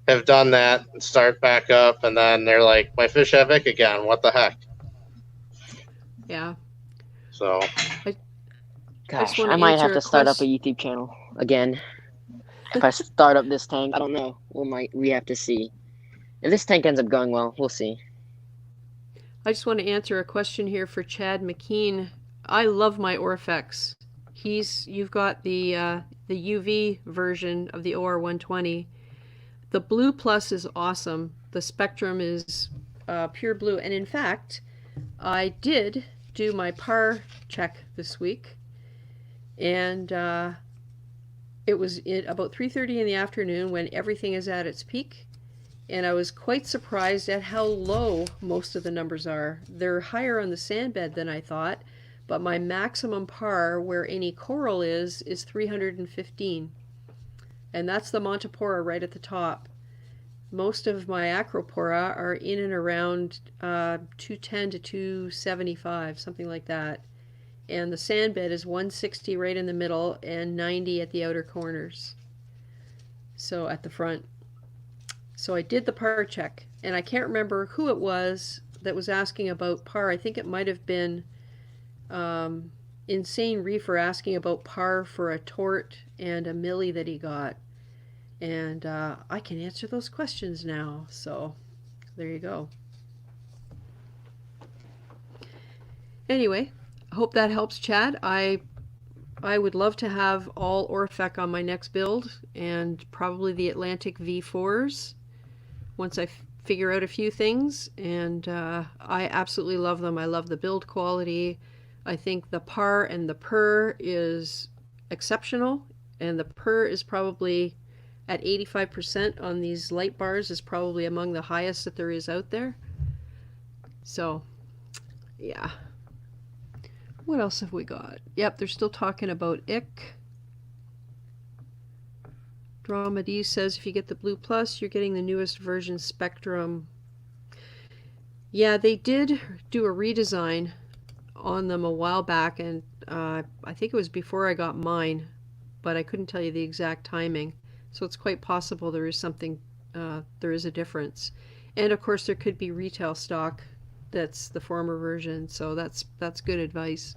have done that and start back up, and then they're like, my fish have ick again. What the heck? Yeah. So, Gosh, I might have to start up a YouTube channel again. If I start up this tank, I don't know. We have to see. If this tank ends up going well, we'll see. I just want to answer a question here for Chad McKean. I love my Orfex. You've got the UV version of the OR120. The Blue Plus is awesome. The Spectrum is pure blue. And in fact, I did do my PAR check this week. And it was about 3:30 in the afternoon when everything is at its peak. And I was quite surprised at how low most of the numbers are. They're higher on the sandbed than I thought, but my maximum PAR where any coral is 315. And that's the Montipora right at the top. Most of my Acropora are in and around 210 to 275, something like that. And the sandbed is 160 right in the middle and 90 at the outer corners. So at the front. So I did the PAR check, and I can't remember who it was that was asking about PAR. I think it might have been Insane Reefer asking about PAR for a tort and a millie that he got. And I can answer those questions now. So there you go. Anyway, I hope that helps, Chad. I would love to have all Orfec on my next build, and probably the Atlantic V4s once I figure out a few things. And I absolutely love them. I love the build quality. I think the PAR and the PER is exceptional, and the PER is probably at 85% on these light bars, is probably among the highest that there is out there. So yeah. What else have we got? Yep, they're still talking about ick. Dramedy says if you get the Blue Plus, you're getting the newest version Spectrum. Yeah, they did do a redesign on them a while back, and I think it was before I got mine, but I couldn't tell you the exact timing. So it's quite possible there is something, there is a difference. And of course there could be retail stock that's the former version, so that's good advice.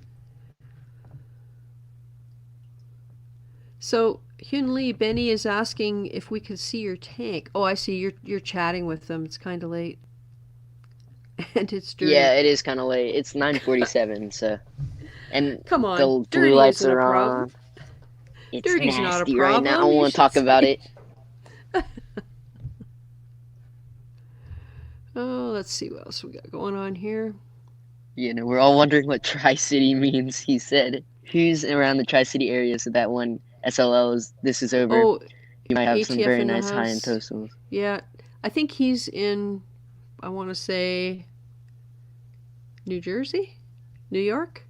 So Hyun Lee, Benny is asking if we could see your tank. Oh, I see, you're chatting with them. It's kind of late. And it's dirty. Yeah, it is kind of late. It's 9:47, so. And come on, the dirty blue lights isn't are a problem. on. It's Dirty's nasty not a right problem. now. I don't want to talk about it. Oh, let's see what else we got going on here. You know, we're all wondering what Tri-City means. He said, who's around the Tri-City area so that when SLL this is over, Oh, you might have ATF some very in the nice high-end house. toastals. Yeah, I think he's in, I want to say, New Jersey? New York?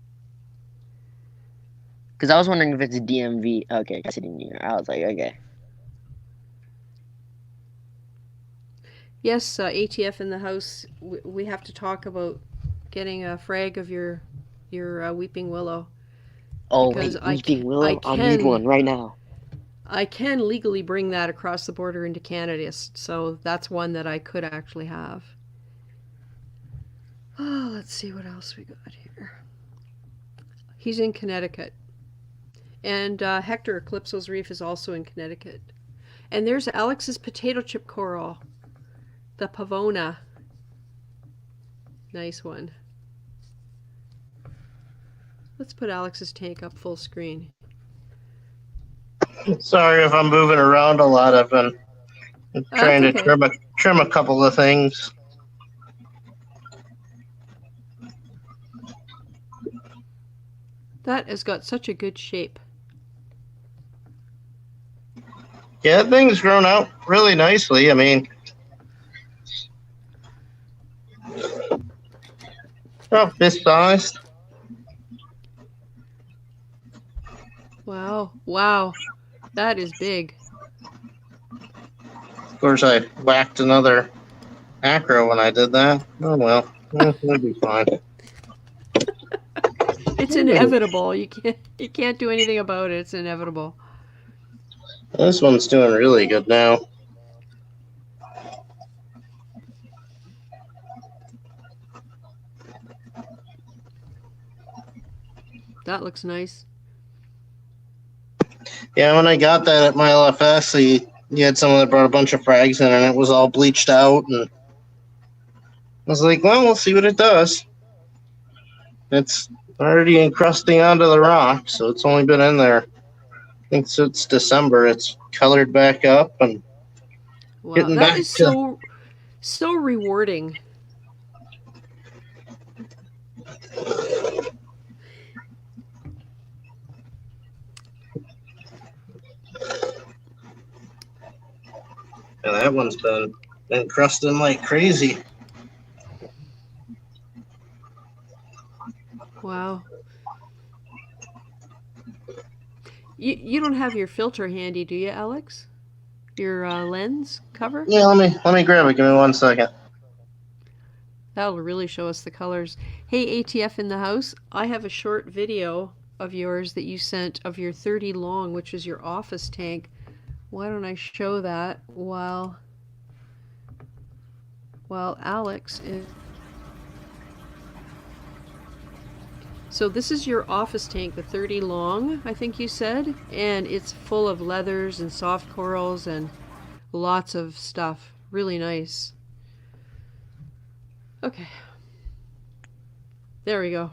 Because I was wondering if it's DMV. Okay, Tri-City, New York. I was like, okay. Yes, ATF in the house. We have to talk about getting a frag of your Weeping Willow. Oh, because wait, Weeping Willow? I need one right now. I can legally bring that across the border into Canada, so that's one that I could actually have. Oh, let's see what else we got here. He's in Connecticut. And Hector Eclipso's Reef is also in Connecticut. And there's Alex's potato chip coral, the Pavona. Nice one. Let's put Alex's tank up full screen. Sorry if I'm moving around a lot. I've been trying to trim a couple of things. That has got such a good shape. Yeah, that thing's grown out really nicely. I mean, about this sized. Wow, wow, that is big. Of course, I whacked another acro when I did that. Oh well, that'd be fine. It's inevitable. You can't do anything about it. It's inevitable. This one's doing really good now. That looks nice. Yeah, when I got that at my LFS, he had someone that brought a bunch of frags in, and it was all bleached out. And I was like, well, we'll see what it does. It's already encrusting onto the rock, so it's only been in there. I think since December, it's colored back up and getting that back is to... so rewarding. Yeah, that one's been encrusting like crazy. Wow. You don't have your filter handy, do you, Alex? Your lens cover? Yeah, let me grab it. Give me 1 second. That'll really show us the colors. Hey, ATF in the house, I have a short video of yours that you sent of your 30 long, which is your office tank. Why don't I show that while Alex is... So this is your office tank, the 30 long, I think you said, and it's full of leathers and soft corals and lots of stuff. Really nice. Okay. There we go.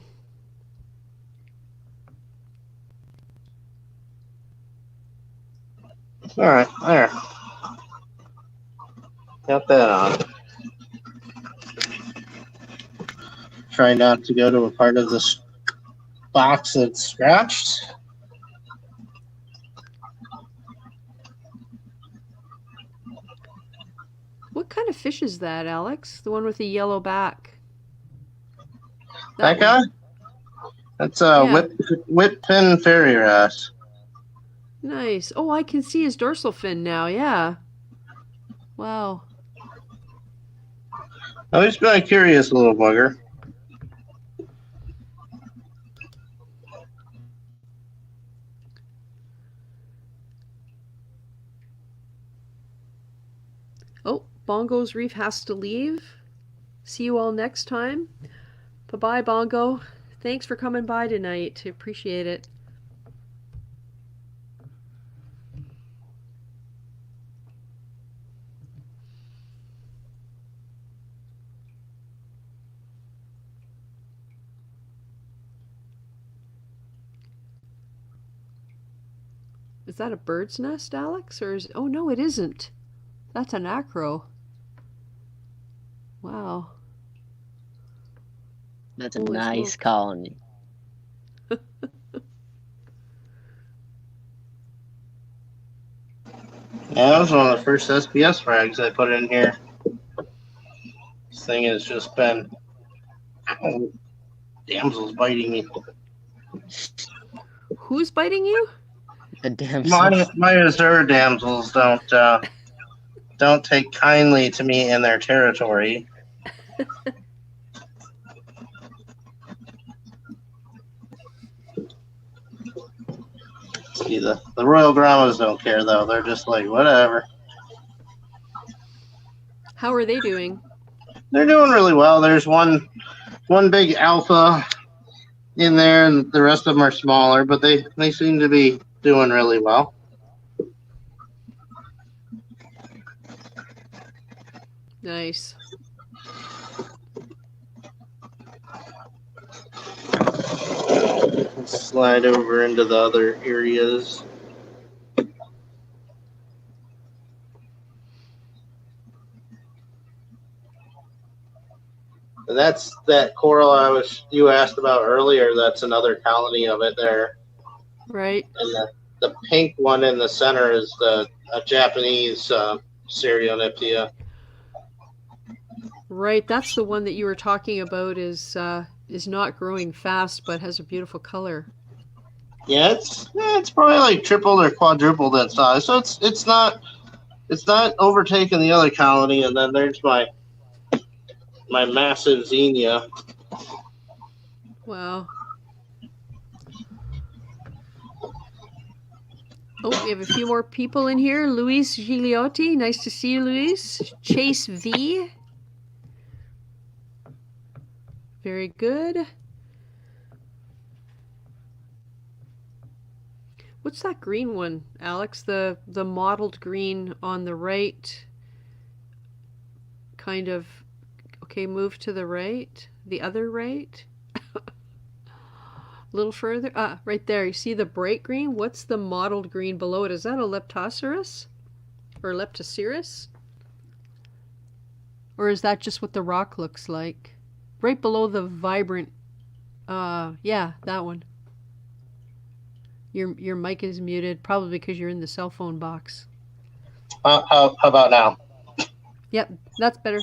All right, there. Got that on. Try not to go to a part of this box that's scratched. What kind of fish is that, Alex? The one with the yellow back? That guy? That's a whip fin fairy wrasse. Nice. Oh, I can see his dorsal fin now. Yeah. Wow. Oh, he's been a curious little bugger. Oh, Bongo's Reef has to leave. See you all next time. Bye-bye, Bongo. Thanks for coming by tonight. Appreciate it. Is that a bird's nest, Alex? Or is... Oh, no, it isn't. That's an acro. Wow. That's a nice colony. Yeah, that was one of the first SPS frags I put in here. This thing has just been... Ow, damsel's biting me. Who's biting you? The damsel. My Azure damsels don't take kindly to me in their territory. See, the Royal Brahmas don't care, though. They're just like, whatever. How are they doing? They're doing really well. There's one big alpha in there, and the rest of them are smaller, but they seem to be doing really well. Nice. Let's slide over into the other areas. And that's that coral you asked about earlier. That's another colony of it there. Right. And the pink one in the center is a Japanese Cereoniptia. Right, that's the one that you were talking about is not growing fast but has a beautiful color. Yeah, it's probably like tripled or quadrupled in size. So it's not overtaking the other colony. And then there's my massive Xenia. Wow. Oh, we have a few more people in here. Luis Gigliotti, nice to see you, Luis. ChaseV. Very good. What's that green one, Alex? The mottled green on the right. Kind of, okay, move to the right. The other right. A little further. Right there. You see the bright green? What's the mottled green below it? Is that a Leptocerus? Or Leptocerus? Or is that just what the rock looks like? Right below the vibrant, yeah, that one. Your mic is muted, probably because you're in the cell phone box. How about now? Yep, that's better.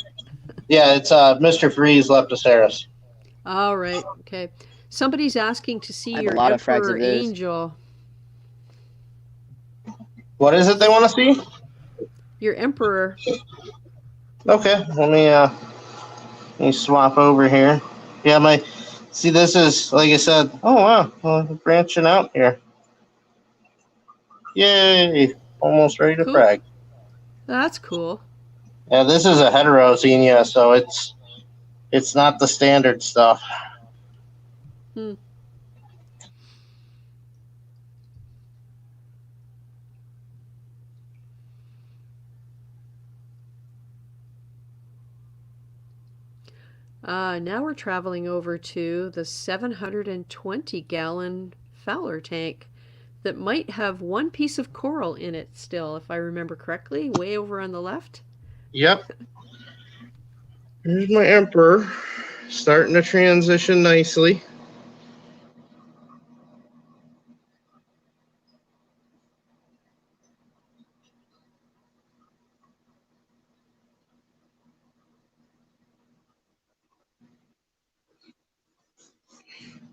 Yeah, it's Mr. Freeze Leptocerus. All right, okay. Somebody's asking to see your a lot of frags Emperor of those. Angel. What is it they want to see? Your Emperor. Okay, let me swap over here. Yeah, see, this is, like I said, oh wow, branching out here. Yay, almost ready to Cool. frag. That's cool. Yeah, this is a heteroxenia, so it's not the standard stuff. Now we're traveling over to the 720-gallon Fowler tank that might have one piece of coral in it still, if I remember correctly, way over on the left. Yep. Here's my Emperor, starting to transition nicely.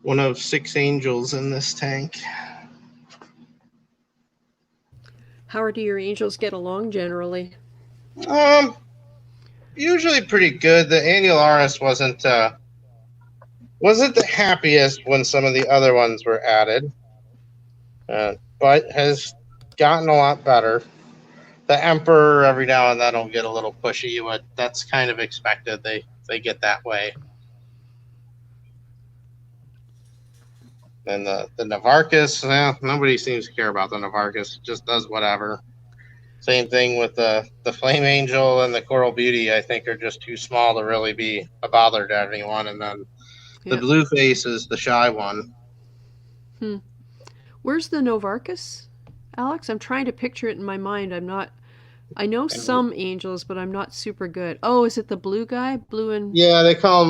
One of 6 angels in this tank. How do your angels get along generally? Usually pretty good. The annularis wasn't the happiest when some of the other ones were added, but has gotten a lot better. The Emperor every now and then will get a little pushy, but that's kind of expected. They get that way. And the Navarcus, nobody seems to care about the Navarcus. It just does whatever. Same thing with the Flame Angel and the Coral Beauty. I think are just too small to really be a bother to anyone. And then the Blue Face is the shy one. Where's the Novarcus, Alex? I'm trying to picture it in my mind. I know some angels, but I'm not super good. Oh, is it the blue guy? Blue and... Yeah,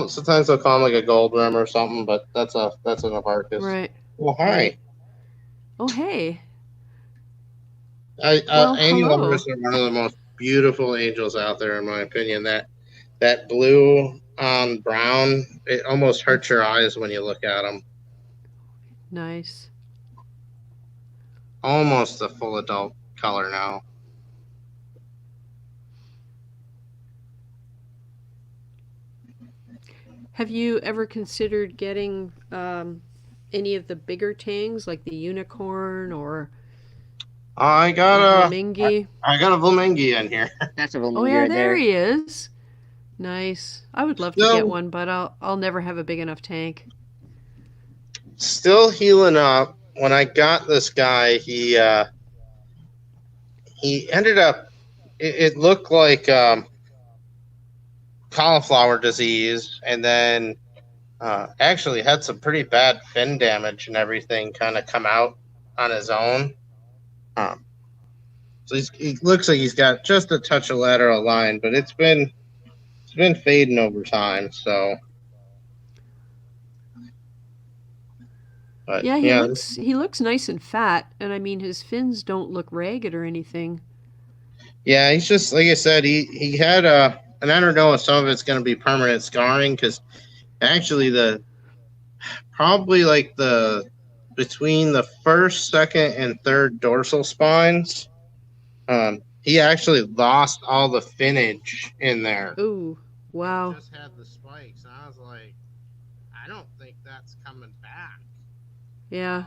sometimes they'll call him like a gold rim or something, but that's a Navarcus. Right. Well, hi. Right. Oh, hey. Annularis are one of the most beautiful angels out there, in my opinion. That blue on brown, it almost hurts your eyes when you look at them. Nice. Almost a full adult color now. Have you ever considered getting any of the bigger tangs, like the unicorn or... I got a Vlamingi? I got a Vlamingi in here. That's a Vlamingi. Oh yeah, right there he is. Nice. I would love to get one, but I'll never have a big enough tank. Still healing up. When I got this guy, he ended up. It looked like cauliflower disease, and then actually had some pretty bad fin damage and everything kind of come out on his own. So he looks like he's got just a touch of lateral line, but it's been fading over time. So, but, Yeah, he looks nice and fat, and I mean his fins don't look ragged or anything. Yeah, he's just like I said. He had and I don't know if some of it's going to be permanent scarring because actually probably like between the first, second, and third dorsal spines, he actually lost all the finnage in there. Ooh, wow. He just had the spikes, and I was like, I don't think that's coming back. Yeah.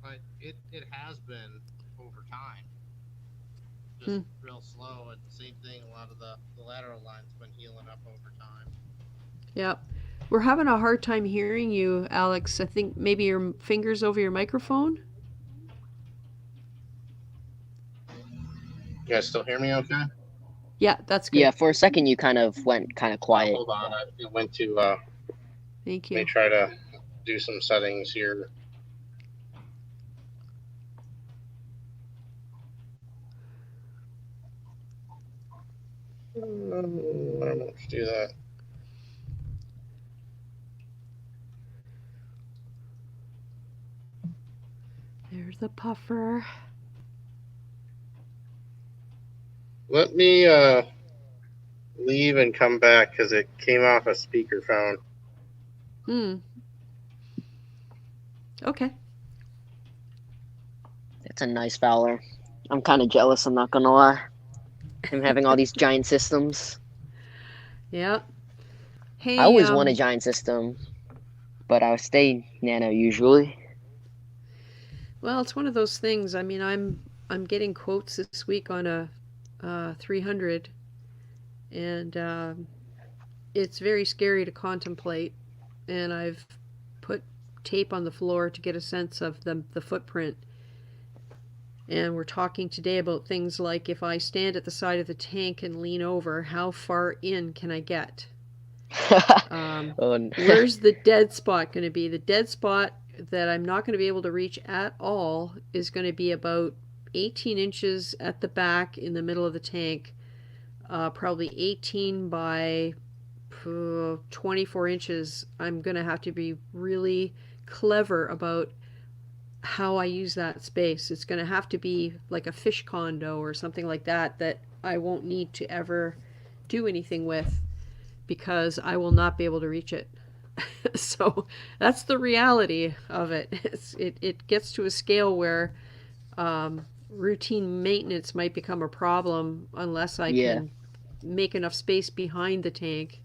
But it has been over time. Just real slow, and same thing, a lot of the lateral line's been healing up over time. Yep. We're having a hard time hearing you, Alex. I think maybe your finger's over your microphone. You guys still hear me okay? Yeah, that's good. Yeah, for a second you kind of went kind of quiet. Hold on, I went to Thank you. let me try to do some settings here. I don't know if to do that. There's the puffer. Let me leave and come back because it came off a speakerphone. Okay. It's a nice Fowler. I'm kind of jealous, I'm not gonna lie. Him having all these giant systems. Yeah. Hey, I always want a giant system, but I stay nano usually. Well, it's one of those things. I mean, I'm getting quotes this week on a 300, and it's very scary to contemplate. And I've put tape on the floor to get a sense of the footprint. And we're talking today about things like if I stand at the side of the tank and lean over, how far in can I get? Where's the dead spot going to be? The dead spot that I'm not going to be able to reach at all is going to be about 18 inches at the back in the middle of the tank, probably 18 by 24 inches. I'm going to have to be really clever about how I use that space. It's going to have to be like a fish condo or something like that I won't need to ever do anything with because I will not be able to reach it. So that's the reality of it. It gets to a scale where routine maintenance might become a problem unless I can make enough space behind the tank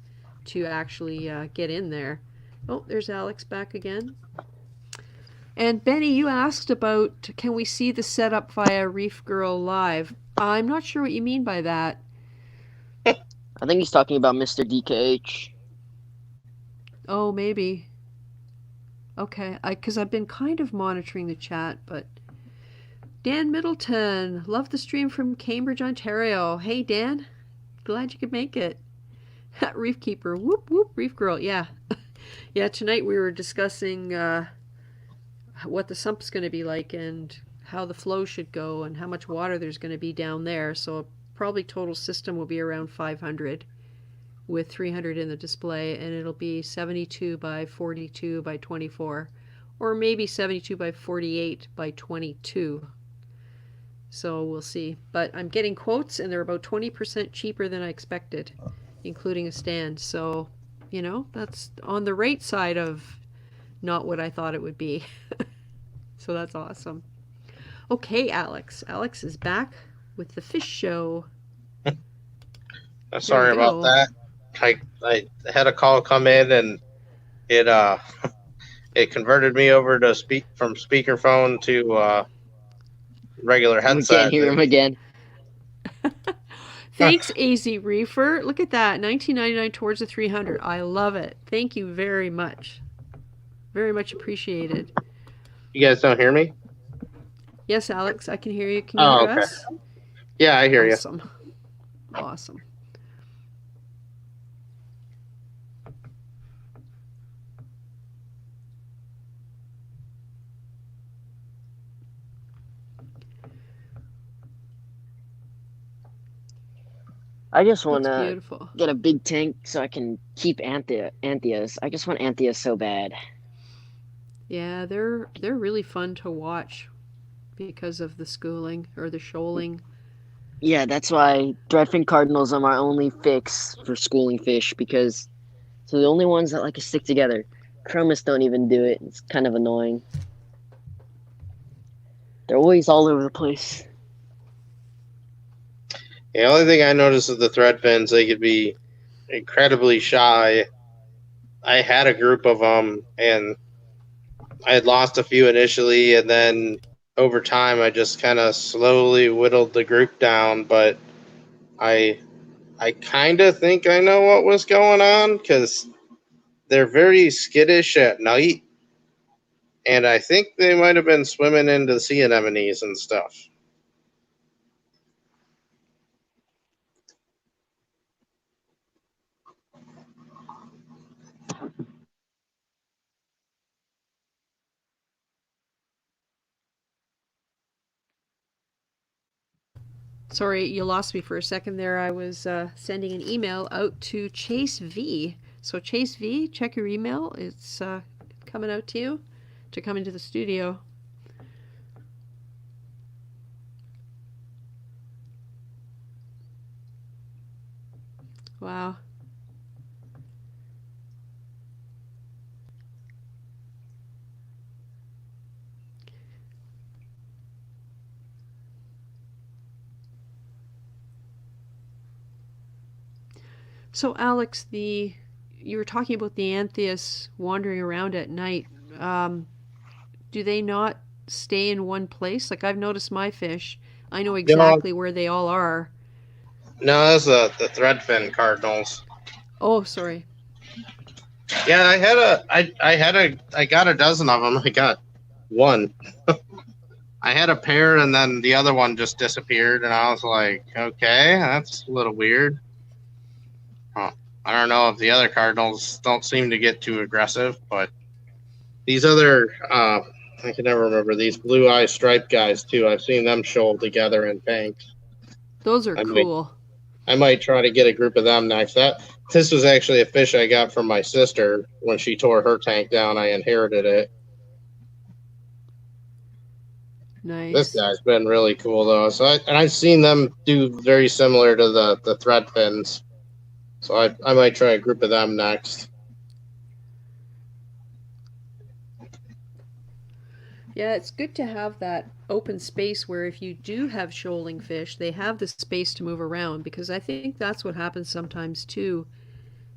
to actually get in there. Oh, there's Alex back again. And Benny, you asked about, can we see the setup via ReefGrrl Live? I'm not sure what you mean by that. I think he's talking about Mr. DKH. Oh, maybe. Okay, because I've been kind of monitoring the chat, but... Dan Middleton, love the stream from Cambridge, Ontario. Hey, Dan. Glad you could make it. Reef Keeper, whoop, whoop, ReefGrrl, yeah. Yeah, tonight we were discussing... what the sump's going to be like and how the flow should go and how much water there's going to be down there. So probably total system will be around 500 with 300 in the display, and it'll be 72 by 42 by 24, or maybe 72 by 48 by 22. So we'll see. But I'm getting quotes, and they're about 20% cheaper than I expected, including a stand. So, you know, that's on the right side of not what I thought it would be. So that's awesome. Okay, Alex. Alex is back with the fish show. Sorry about that. I had a call come in and it it converted me over to from speakerphone to regular headset. We can't hear him again. Thanks, AZReefer. Look at that, $19.99 towards the 300. I love it. Thank you very much. Very much appreciated. You guys don't hear me? Yes, Alex, I can hear you. Can you Oh, hear okay. us? Yeah, I hear you. Awesome. Awesome. I just want Looks to beautiful. get a big tank so I can keep Antheas. I just want Antheas so bad. Yeah, they're really fun to watch because of the schooling or the shoaling. Yeah, that's why threadfin cardinals are my only fix for schooling fish because they're the only ones that like to stick together. Chromis don't even do it. It's kind of annoying. They're always all over the place. The only thing I noticed with the thread fins, they could be incredibly shy. I had a group of them, and I had lost a few initially, and then over time, I just kind of slowly whittled the group down. But I, I kind of think I know what was going on because they're very skittish at night, and I think they might have been swimming into sea anemones and stuff. Sorry, you lost me for a second there. I was sending an email out to ChaseV. So ChaseV, check your email. It's coming out to you to come into the studio. Wow. So Alex, you were talking about the Antheus wandering around at night. Do they not stay in one place? Like I've noticed my fish. I know No, exactly where they all are. no, that's the threadfin cardinals. Oh, sorry. Yeah, I got a dozen of them. I got one. I had a pair, and then the other one just disappeared, and I was like, okay, that's a little weird. Huh. I don't know if the other cardinals don't seem to get too aggressive, but these other, I can never remember, these blue eye striped guys too. I've seen them shoal together in tanks. Those are I might, cool. I might try to get a group of them next. This was actually a fish I got from my sister when she tore her tank down. I inherited it. This Nice. guy's been really cool though. And I've seen them do very similar to the thread fins. So I might try a group of them next. Yeah, it's good to have that open space where if you do have shoaling fish, they have the space to move around because I think that's what happens sometimes too,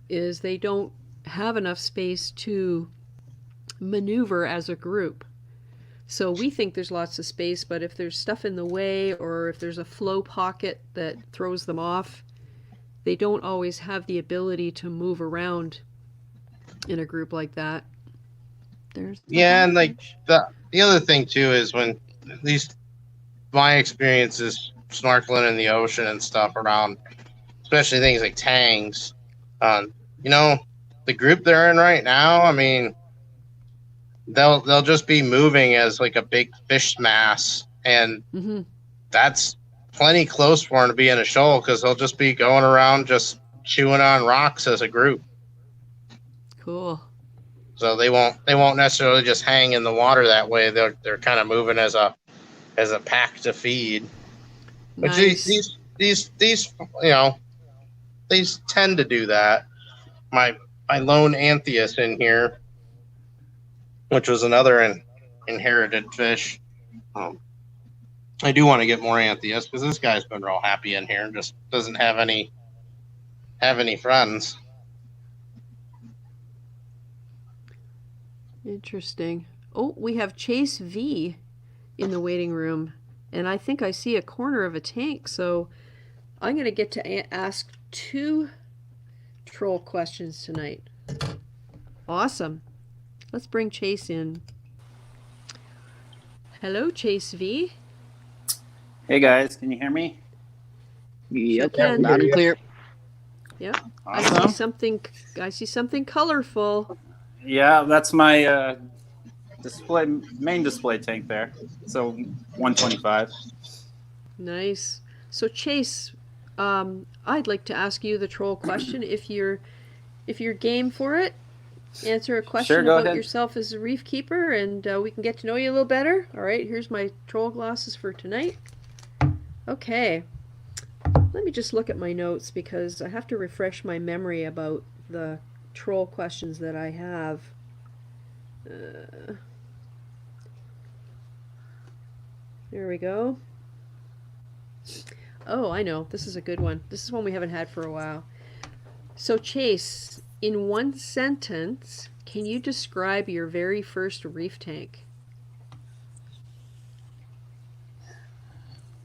is they don't have enough space to maneuver as a group. So we think there's lots of space, but if there's stuff in the way or if there's a flow pocket that throws them off, they don't always have the ability to move around in a group like that. There's Yeah, and like the other thing too is when at least my experience is snorkeling in the ocean and stuff around, especially things like tangs. Um, you know, the group they're in right now. I mean, they'll just be moving as like a big fish mass, and mm-hmm. that's plenty close for them to be in a shoal because they'll just be going around just chewing on rocks as a group. Cool. So they won't necessarily just hang in the water that way. They're kind of moving as a pack to feed. But Nice. these you know, these tend to do that. My lone Antheus in here, which was another inherited fish. I do want to get more Antheus because this guy's been real happy in here and just doesn't have any friends. Interesting. Oh, we have ChaseV in the waiting room, and I think I see a corner of a tank, so I'm going to get to ask 2 troll questions tonight. Awesome. Let's bring Chase in. Hello, ChaseV. Hey guys, can you hear me? Yep, can. loud and clear. Yep. Awesome. I see something colorful. Yeah, that's my main display tank there. So 125. Nice. So Chase, I'd like to ask you the troll question if you're game for it. Answer a question Sure, go about ahead. yourself as a reef keeper, and we can get to know you a little better. All right, here's my troll glasses for tonight. Okay. Let me just look at my notes because I have to refresh my memory about the troll questions that I have. There we go. Oh, I know. This is a good one. This is one we haven't had for a while. So, Chase, in one sentence, can you describe your very first reef tank?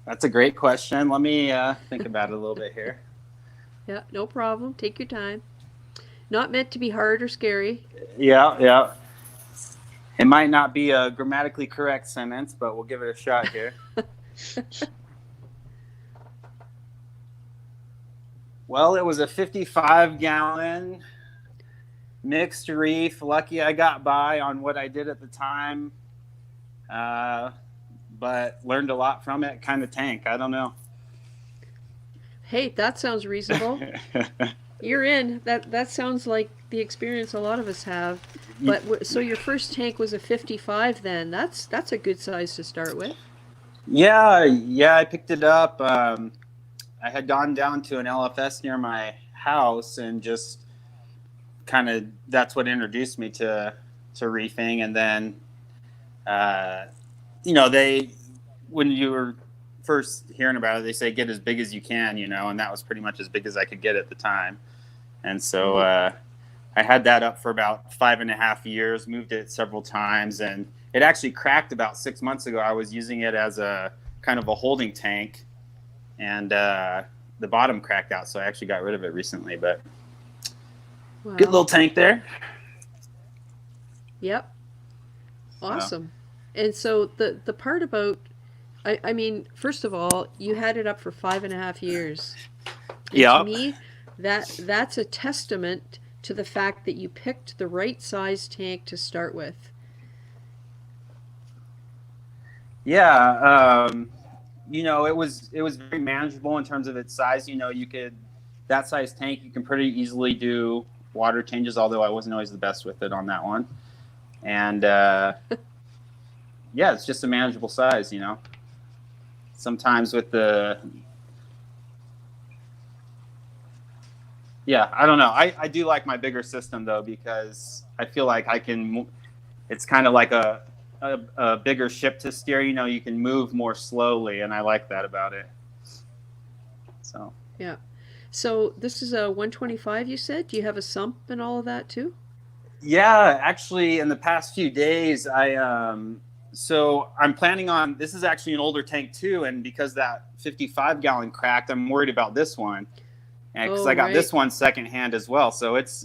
That's a great question. Let me think about it a little bit here. Yeah, no problem. Take your time. Not meant to be hard or scary. Yeah. It might not be a grammatically correct sentence, but we'll give it a shot here. Well, it was a 55-gallon mixed reef. Lucky I got by on what I did at the time, but learned a lot from it. Kind of tank. I don't know. Hey, that sounds reasonable. You're in. That sounds like the experience a lot of us have. But so your first tank was a 55 then. That's a good size to start with. Yeah, I picked it up. I had gone down to an LFS near my house and just kind of, that's what introduced me to reefing. And then, when you were first hearing about it, they say get as big as you can, and that was pretty much as big as I could get at the time. And so I had that up for about 5.5 years, moved it several times, and it actually cracked about 6 months ago. I was using it as a kind of a holding tank, and the bottom cracked out, so I actually got rid of it recently. But Wow. good little tank there. Yep. Awesome. And so the part about, I mean, first of all, you had it up for 5.5 years. And Yeah. to me, that's a testament to the fact that you picked the right size tank to start with. Yeah, it was very manageable in terms of its size. That size tank, you can pretty easily do water changes, although I wasn't always the best with it on that one. And yeah, it's just a manageable size, Sometimes with yeah, I don't know. I do like my bigger system though, because I feel like it's kind of like a bigger ship to steer. You can move more slowly, and I like that about it. So Yeah. So this is a 125, you said? Do you have a sump and all of that too? yeah, actually, in the past few days, so I'm planning on, this is actually an older tank too, and because that 55-gallon cracked, I'm worried about this one, because I got this one secondhand as well. So it's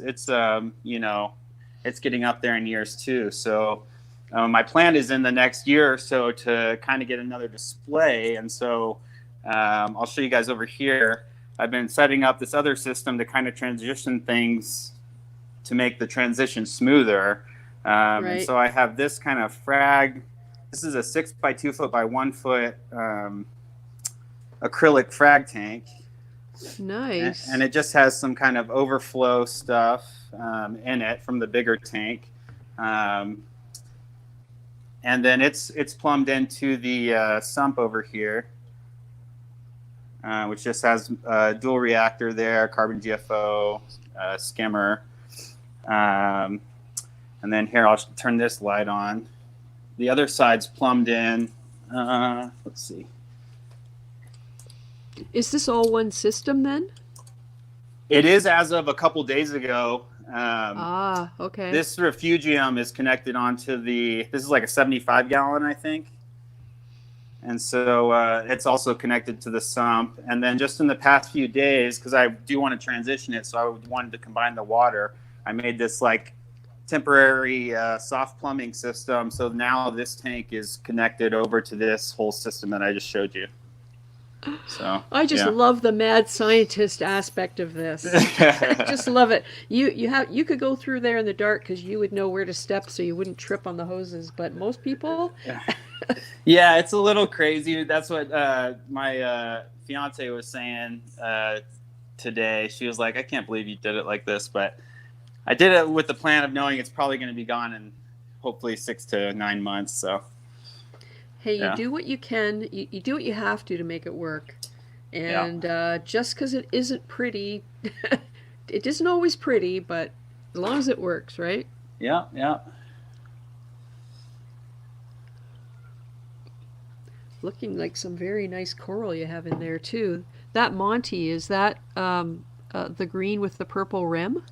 getting up there in years too. So my plan is in the next year or so to kind of get another display, and so I'll show you guys over here. I've been setting up this other system to kind of transition things to make the transition smoother. And so I have this kind of Frag. This is a 6 by 2 foot by 1 foot acrylic Frag tank. Nice. And it just has some kind of overflow stuff in it from the bigger tank. And then it's plumbed into the sump over here, which just has a dual reactor there, carbon GFO, skimmer. And then here, I'll turn this light on. The other side's plumbed in. Let's see. Is this all one system then? It is as of a couple days ago. Okay. This refugium is connected onto this is like a 75-gallon, I think. And so it's also connected to the sump. And then just in the past few days, because I do want to transition it, so I wanted to combine the water, I made this like temporary soft plumbing system. So now this tank is connected over to this whole system that I just showed you. So I just love the mad scientist aspect of this. Just love it. You could go through there in the dark because you would know where to step so you wouldn't trip on the hoses. But most people, yeah, it's a little crazy. That's what my fiance was saying today. She was like, "I can't believe you did it like this," but I did it with the plan of knowing it's probably going to be gone in hopefully 6 to 9 months. So. Hey, you do what you can. You do what you have to make it work. And just because it isn't pretty, it isn't always pretty, but as long as it works, right? Yeah, yeah. Looking like some very nice coral you have in there, too. That Monty, is that the green with the purple rim?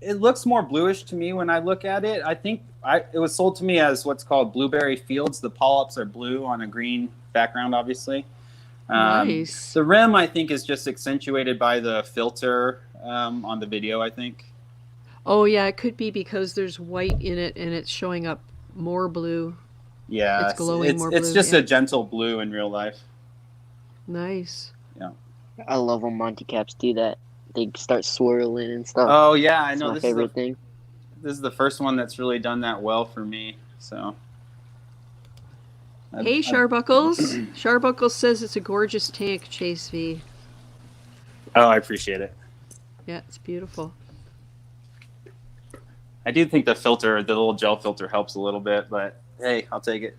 It looks more bluish to me when I look at it. I think it was sold to me as what's called blueberry fields. The polyps are blue on a green background, obviously. Nice. The rim, I think, is just accentuated by the filter on the video, I think. Oh, yeah, it could be because there's white in it and it's showing up more blue. Yeah, it's glowing more blue. It's just a gentle blue in real life. Nice. Yeah. I love when Monty caps do that. They start swirling and stuff. Oh, yeah, I know. It's my favorite thing. This is the first one that's really done that well for me. So. Hey, Sharbuckles. Sharbuckles says it's a gorgeous tank, ChaseV. Oh, I appreciate it. Yeah, it's beautiful. I do think the little gel filter helps a little bit, but hey, I'll take it.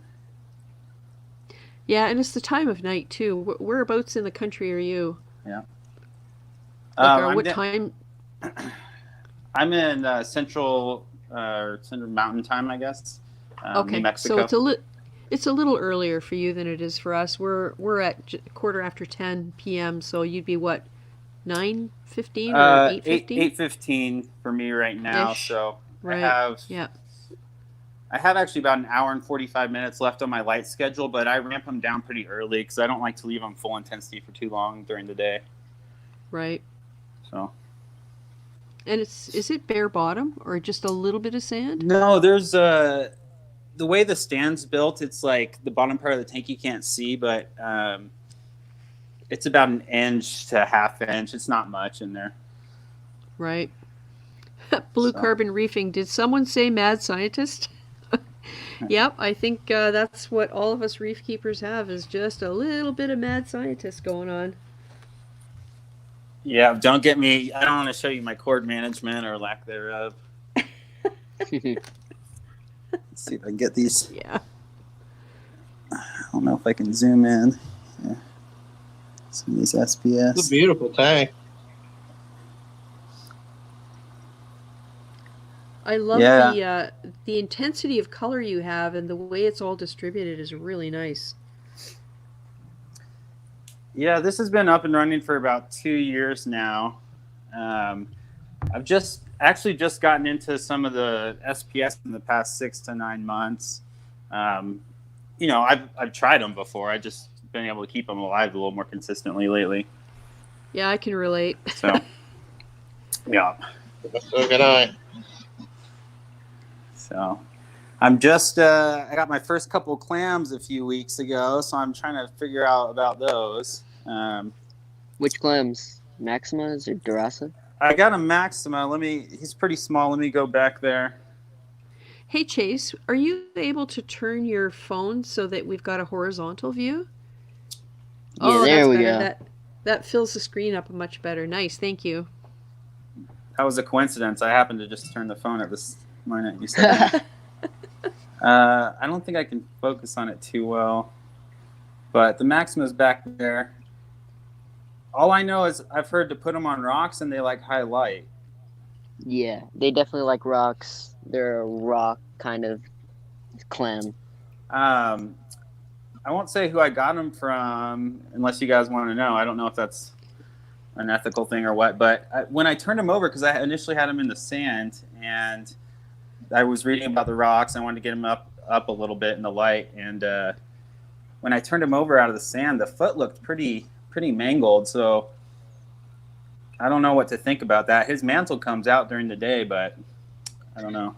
Yeah, and it's the time of night, too. Whereabouts in the country are you? Yeah. What time? I'm in Central Mountain Time, I guess. Okay, New Mexico. So it's a little earlier for you than it is for us. We're at 10:15 p.m. So you'd be what, 9:15 or 8:15? 8:15 for me right now. Ish. So right. I have actually about an hour and 45 minutes left on my light schedule, but I ramp them down pretty early because I don't like to leave them full intensity for too long during the day. Right. So. And is it bare bottom or just a little bit of sand? No, there's the way the stand's built, it's like the bottom part of the tank you can't see, but it's about 1 inch to 1/2 inch. It's not much in there. Right. Blue carbon reefing. Did someone say mad scientist? Yep, I think that's what all of us reef keepers have, is just a little bit of mad scientist going on. Yeah, don't get me. I don't want to show you my cord management or lack thereof. Let's see if I can get these. Yeah. I don't know if I can zoom in. Yeah. Some of these SPS. It's a beautiful tank. I love the intensity of color you have, and the way it's all distributed is really nice. Yeah, this has been up and running for about 2 years now. I've just gotten into some of the SPS in the past 6 to 9 months. I've tried them before. I've just been able to keep them alive a little more consistently lately. Yeah, I can relate. So, yeah. So can I. So, I'm just, I got my first couple clams a few weeks ago, so I'm trying to figure out about those. Which clams? Maximas or Durasa? I got a Maxima. He's pretty small. Let me go back there. Hey, Chase, are you able to turn your phone so that we've got a horizontal view? Yeah, there we go. That fills the screen up much better. Nice, thank you. That was a coincidence. I happened to just turn the phone at this moment you said. I don't think I can focus on it too well, but the Maxima's back there. All I know is I've heard to put them on rocks and they like high light. Yeah, they definitely like rocks. They're a rock kind of clam. I won't say who I got them from unless you guys want to know. I don't know if that's an ethical thing or what, but when I turned them over, because I initially had them in the sand and I was reading about the rocks, I wanted to get them up a little bit in the light, and when I turned them over out of the sand, the foot looked pretty mangled. So I don't know what to think about that. His mantle comes out during the day, but I don't know.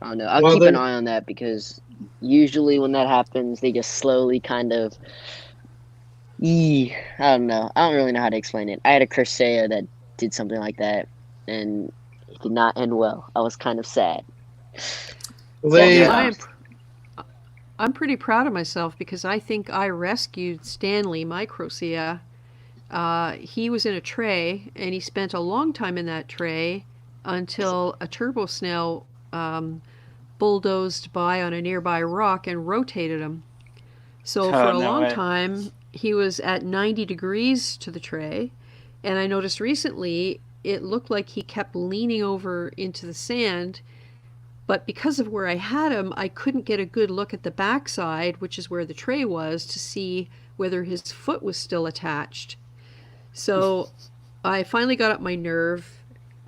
I don't know. I'll Well, keep then- an eye on that because usually when that happens, they just slowly kind of. I don't know. I don't really know how to explain it. I had a Crusea that did something like that, and it did not end well. I was kind of sad. They, Yeah. I'm pretty proud of myself because I think I rescued Stanley, my Crocea. He was in a tray, and he spent a long time in that tray until a turbo snail bulldozed by on a nearby rock and rotated him. So for a No long way. time, he was at 90 degrees to the tray, and I noticed recently it looked like he kept leaning over into the sand, but because of where I had him, I couldn't get a good look at the backside, which is where the tray was, to see whether his foot was still attached. So I finally got up my nerve,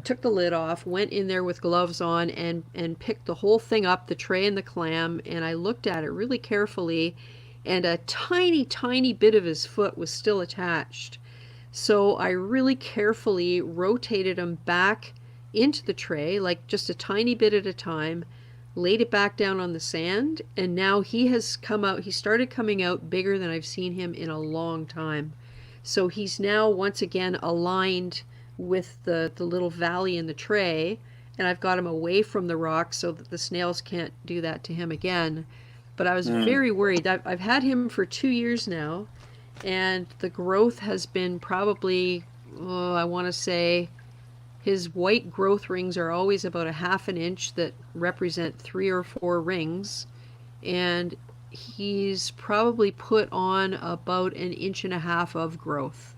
took the lid off, went in there with gloves on, and picked the whole thing up, the tray and the clam, and I looked at it really carefully, and a tiny, tiny bit of his foot was still attached. So I really carefully rotated him back into the tray, like just a tiny bit at a time, laid it back down on the sand, and now he has come out. He started coming out bigger than I've seen him in a long time. So he's now once again aligned with the little valley in the tray, and I've got him away from the rocks so that the snails can't do that to him again. But I was very worried. I've had him for 2 years now, and the growth has been probably, I want to say, his white growth rings are always about a half an inch that represent 3 or 4 rings, and he's probably put on about 1.5 inches of growth.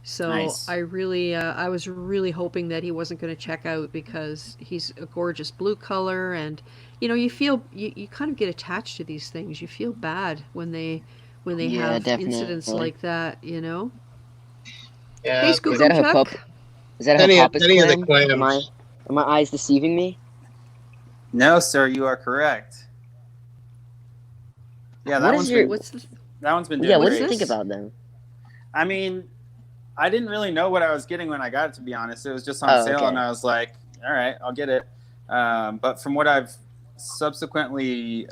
So Nice. I was really hoping that he wasn't going to check out because he's a gorgeous blue color, and you kind of get attached to these things. You feel bad when they Yeah, have definitely. incidents like that, yeah, Hey, Scoop Is that a Chuck. Is that a Any of Hoppus the clam? clams. Are my eyes deceiving me? No, sir, you are correct. Yeah, What is your- that one's been doing Yeah, what do great. you think about them? I mean, I didn't really know what I was getting when I got it, to be honest. It was just on Oh, sale, okay. and I was like, all right, I'll get it. But from what I've subsequently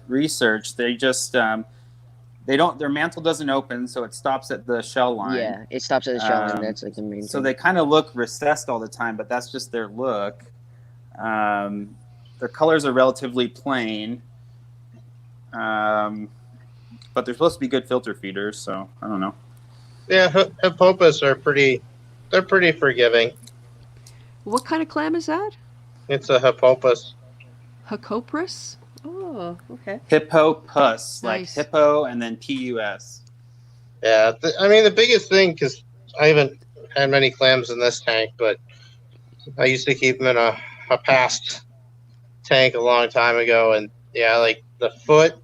researched, they just their mantle doesn't open, so it stops at the shell line. Yeah, it stops at the shell line. That's like the main So thing. they kind of look recessed all the time, but that's just their look. Their colors are relatively plain, but they're supposed to be good filter feeders, so I don't know. Yeah, Hippopus are pretty forgiving. What kind of clam is that? It's a Hippopus. Hacopris? Oh, okay. Hippopus, like Nice. hippo and then Pus. Yeah, I mean the biggest thing, because I haven't had many clams in this tank, but I used to keep them in a past tank a long time ago, and yeah, like the foot,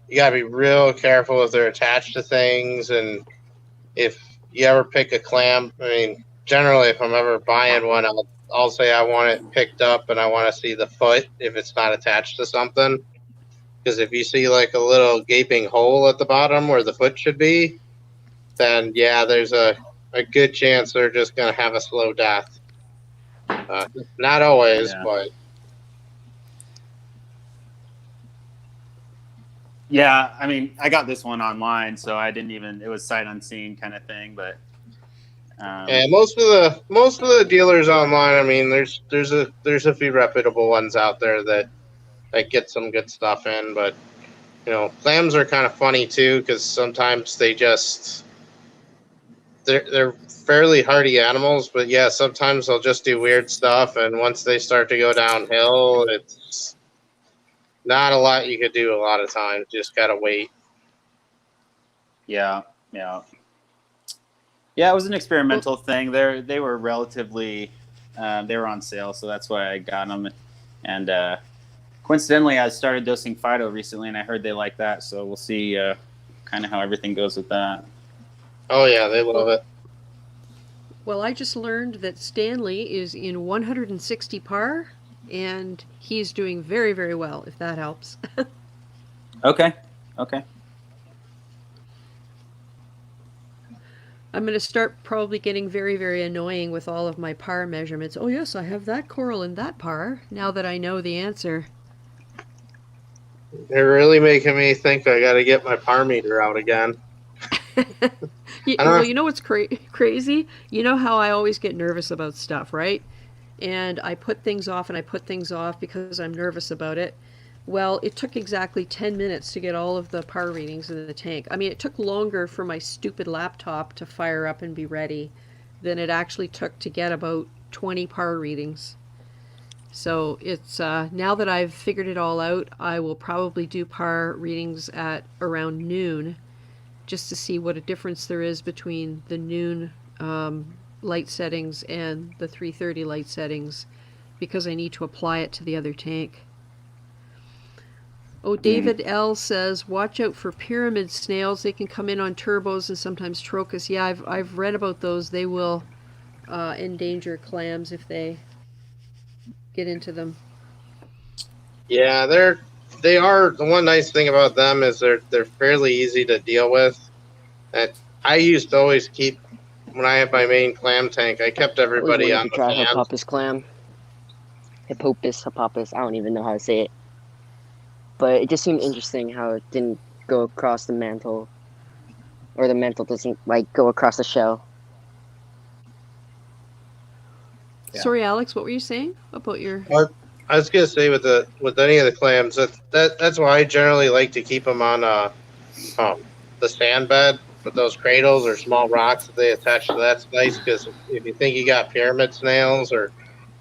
you gotta be real careful if they're attached to things, and if you ever pick a clam, I mean, generally if I'm ever buying one, I'll say I want it picked up and I want to see the foot if it's not attached to something. Because if you see like a little gaping hole at the bottom where the foot should be, then yeah, there's a good chance they're just going to have a slow death. Not always, Yeah. but Yeah, I mean, I got this one online, so I didn't even. It was sight unseen kind of thing, but. and most of the dealers online, I mean, there's a few reputable ones out there that get some good stuff in, but clams are kind of funny too because sometimes they're fairly hardy animals, but yeah, sometimes they'll just do weird stuff, and once they start to go downhill, it's not a lot you could do a lot of times. Just gotta wait. Yeah. It was an experimental thing. They were relatively, they were on sale, so that's why I got them. And coincidentally, I started dosing Fido recently, and I heard they like that. So we'll see kind of how everything goes with that. Oh yeah, they love it. Well, I just learned that Stanley is in 160 par, and he's doing very, very well, if that helps. Okay. I'm going to start probably getting very, very annoying with all of my par measurements. Oh yes, I have that coral in that par, now that I know the answer. They're really making me think I got to get my par meter out again. Well, you know what's crazy? You know how I always get nervous about stuff, right? And I put things off and I put things off because I'm nervous about it. Well, it took exactly 10 minutes to get all of the par readings in the tank. I mean, it took longer for my stupid laptop to fire up and be ready than it actually took to get about 20 par readings. So it's now that I've figured it all out, I will probably do par readings at around noon just to see what a difference there is between the noon light settings and the 3:30 light settings, because I need to apply it to the other tank. Oh, David L says, watch out for pyramid snails. They can come in on turbos and sometimes trochus. Yeah, I've read about those. They will endanger clams if they get into them. Yeah, they are. The one nice thing about them is they're fairly easy to deal with. And I used to always keep, when I had my main clam tank, I kept everybody on the try fan. Hippopus clam. Hippopus. I don't even know how to say it. But it just seemed interesting how it didn't go across the mantle, or the mantle doesn't like go across the shell. Yeah. Sorry, Alex, what were you saying about your? I was gonna say with any of the clams that's why I generally like to keep them on the sand bed with those cradles or small rocks that they attach to. That's nice because if you think you got pyramid snails or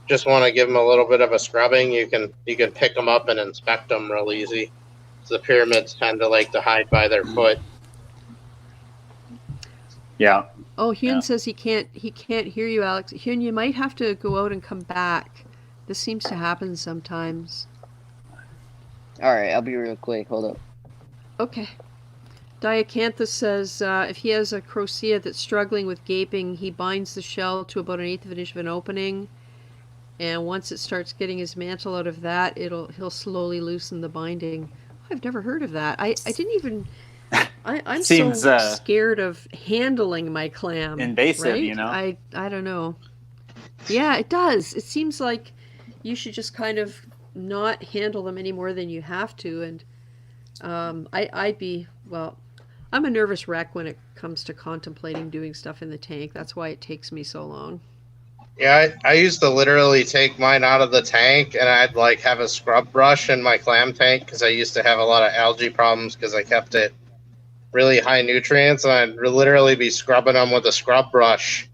just want to give them a little bit of a scrubbing, you can pick them up and inspect them real easy. So the pyramids tend to like to hide by their foot. Yeah. Oh, Hyun says he can't hear you, Alex. Hyun, you might have to go out and come back. This seems to happen sometimes. All right, I'll be real quick. Hold up. Okay. Diacanthus says if he has a crocea that's struggling with gaping, he binds the shell to about 1/8 of an inch of an opening, and once it starts getting his mantle out of that, he'll slowly loosen the binding. I've never heard of that. I didn't even. I'm Seems, so scared of handling my clam. Invasive, right? you know. I don't know. Yeah, it does. It seems like you should just kind of not handle them any more than you have to, and I'd be, well, I'm a nervous wreck when it comes to contemplating doing stuff in the tank. That's why it takes me so long. Yeah, I used to literally take mine out of the tank and I'd like have a scrub brush in my clam tank because I used to have a lot of algae problems because I kept it really high nutrients, and I'd literally be scrubbing them with a scrub brush.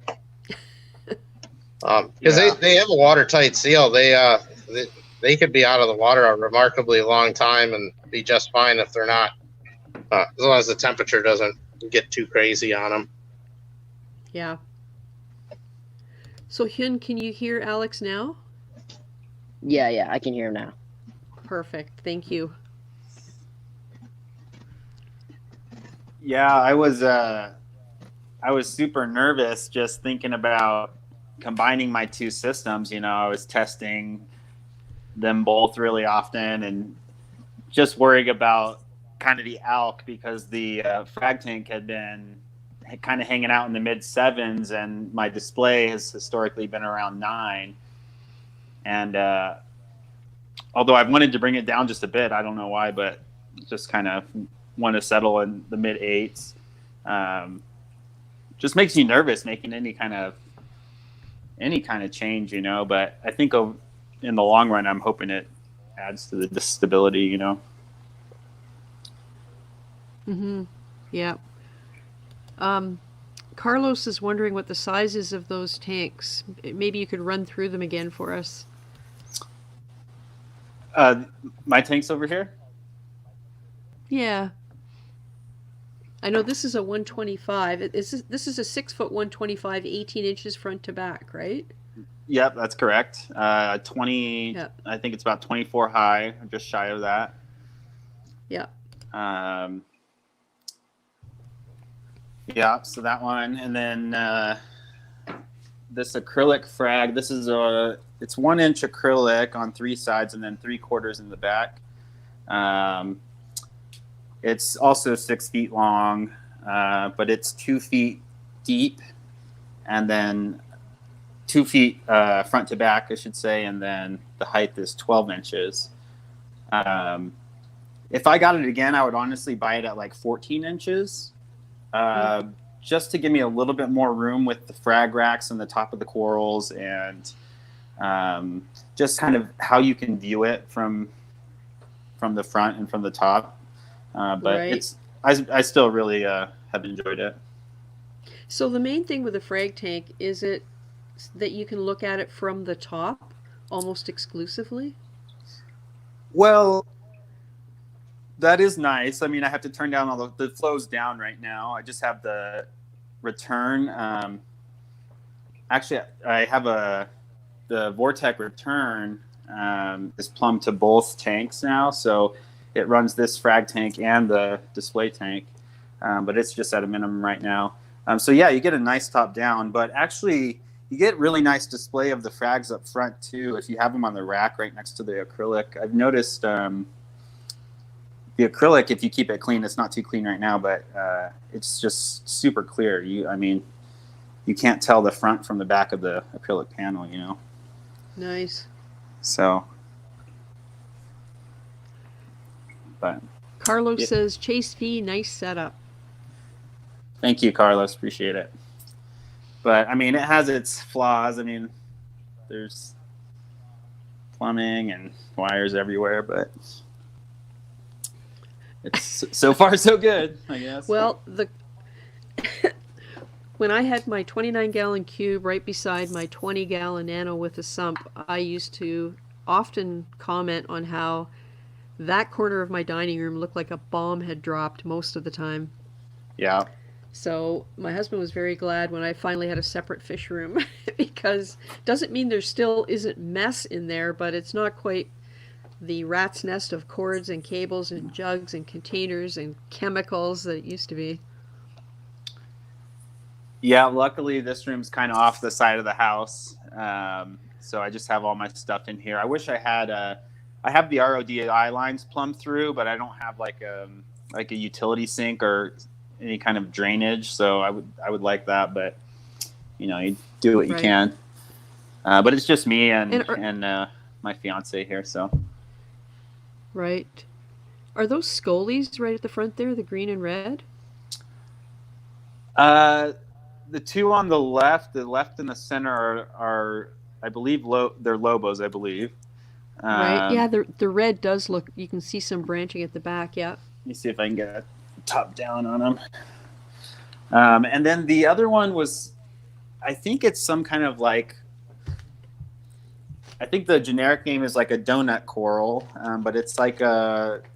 Because they have a watertight seal. They could be out of the water a remarkably long time and be just fine if they're not, as long as the temperature doesn't get too crazy on them. Yeah. So Hyun, can you hear Alex now? Yeah, I can hear him now. Perfect. Thank you. Yeah, I was super nervous just thinking about combining my two systems. You know, I was testing them both really often and just worrying about kind of the alk because the frag tank had been kind of hanging out in the mid-7s and my display has historically been around 9. And although I've wanted to bring it down just a bit, I don't know why, but just kind of want to settle in the mid-8s. Just makes you nervous making any kind of change, you know. But I think in the long run, I'm hoping it adds to the stability, you know. Yeah. Carlos is wondering what the size is of those tanks. Maybe you could run through them again for us. My tank's over here? Yeah. I know this is a 125. This is a 6-foot 125, 18 inches front to back, right? Yep, that's correct. 20. Yep. I think it's about 24 high, just shy of that. Yeah. Yeah, so that one, and then this acrylic frag. This is it's 1 inch acrylic on 3 sides and then 3/4 in the back. It's also 6 feet long, but it's 2 feet deep, and then 2 feet front to back, I should say, and then the height is 12 inches. If I got it again, I would honestly buy it at like 14 inches, just to give me a little bit more room with the frag racks on the top of the corals, and just kind of how you can view it from the front and from the top. But Right. I still really have enjoyed it. So the main thing with the frag tank, is it that you can look at it from the top almost exclusively? Well, that is nice. I mean, I have to turn down all the flow's down right now. I just have the return. Actually, I have the Vortec return is plumbed to both tanks now, so it runs this frag tank and the display tank, but it's just at a minimum right now. So yeah, you get a nice top down, but actually you get really nice display of the frags up front too if you have them on the rack right next to the acrylic. I've noticed the acrylic, if you keep it clean, it's not too clean right now, but it's just super clear. I mean, you can't tell the front from the back of the acrylic panel, you know. Nice. So, but Carlos says, ChaseV, nice setup. Thank you, Carlos. Appreciate it. But I mean, it has its flaws. I mean, there's plumbing and wires everywhere, but it's so far so good, I guess. Well, when I had my 29-gallon cube right beside my 20-gallon Nano with a sump, I used to often comment on how that corner of my dining room looked like a bomb had dropped most of the time. Yeah. So my husband was very glad when I finally had a separate fish room, because it doesn't mean there still isn't mess in there, but it's not quite the rat's nest of cords and cables and jugs and containers and chemicals that it used to be. Yeah, luckily this room's kind of off the side of the house, so I just have all my stuff in here. I wish I had I have the RODI lines plumbed through, but I don't have like a utility sink or any kind of drainage, so I would like that, but you know, you do what you can. But it's just me and my fiance here, so. Right. Are those scolies right at the front there, the green and red? The two on the left and the center are I believe they're Lobos, I believe. Right. Yeah, the red does look. You can see some branching at the back. Yeah. Let me see if I can get a top down on them. And then the other one was, I think it's some kind of like, I think the generic name is like a donut coral, but it's like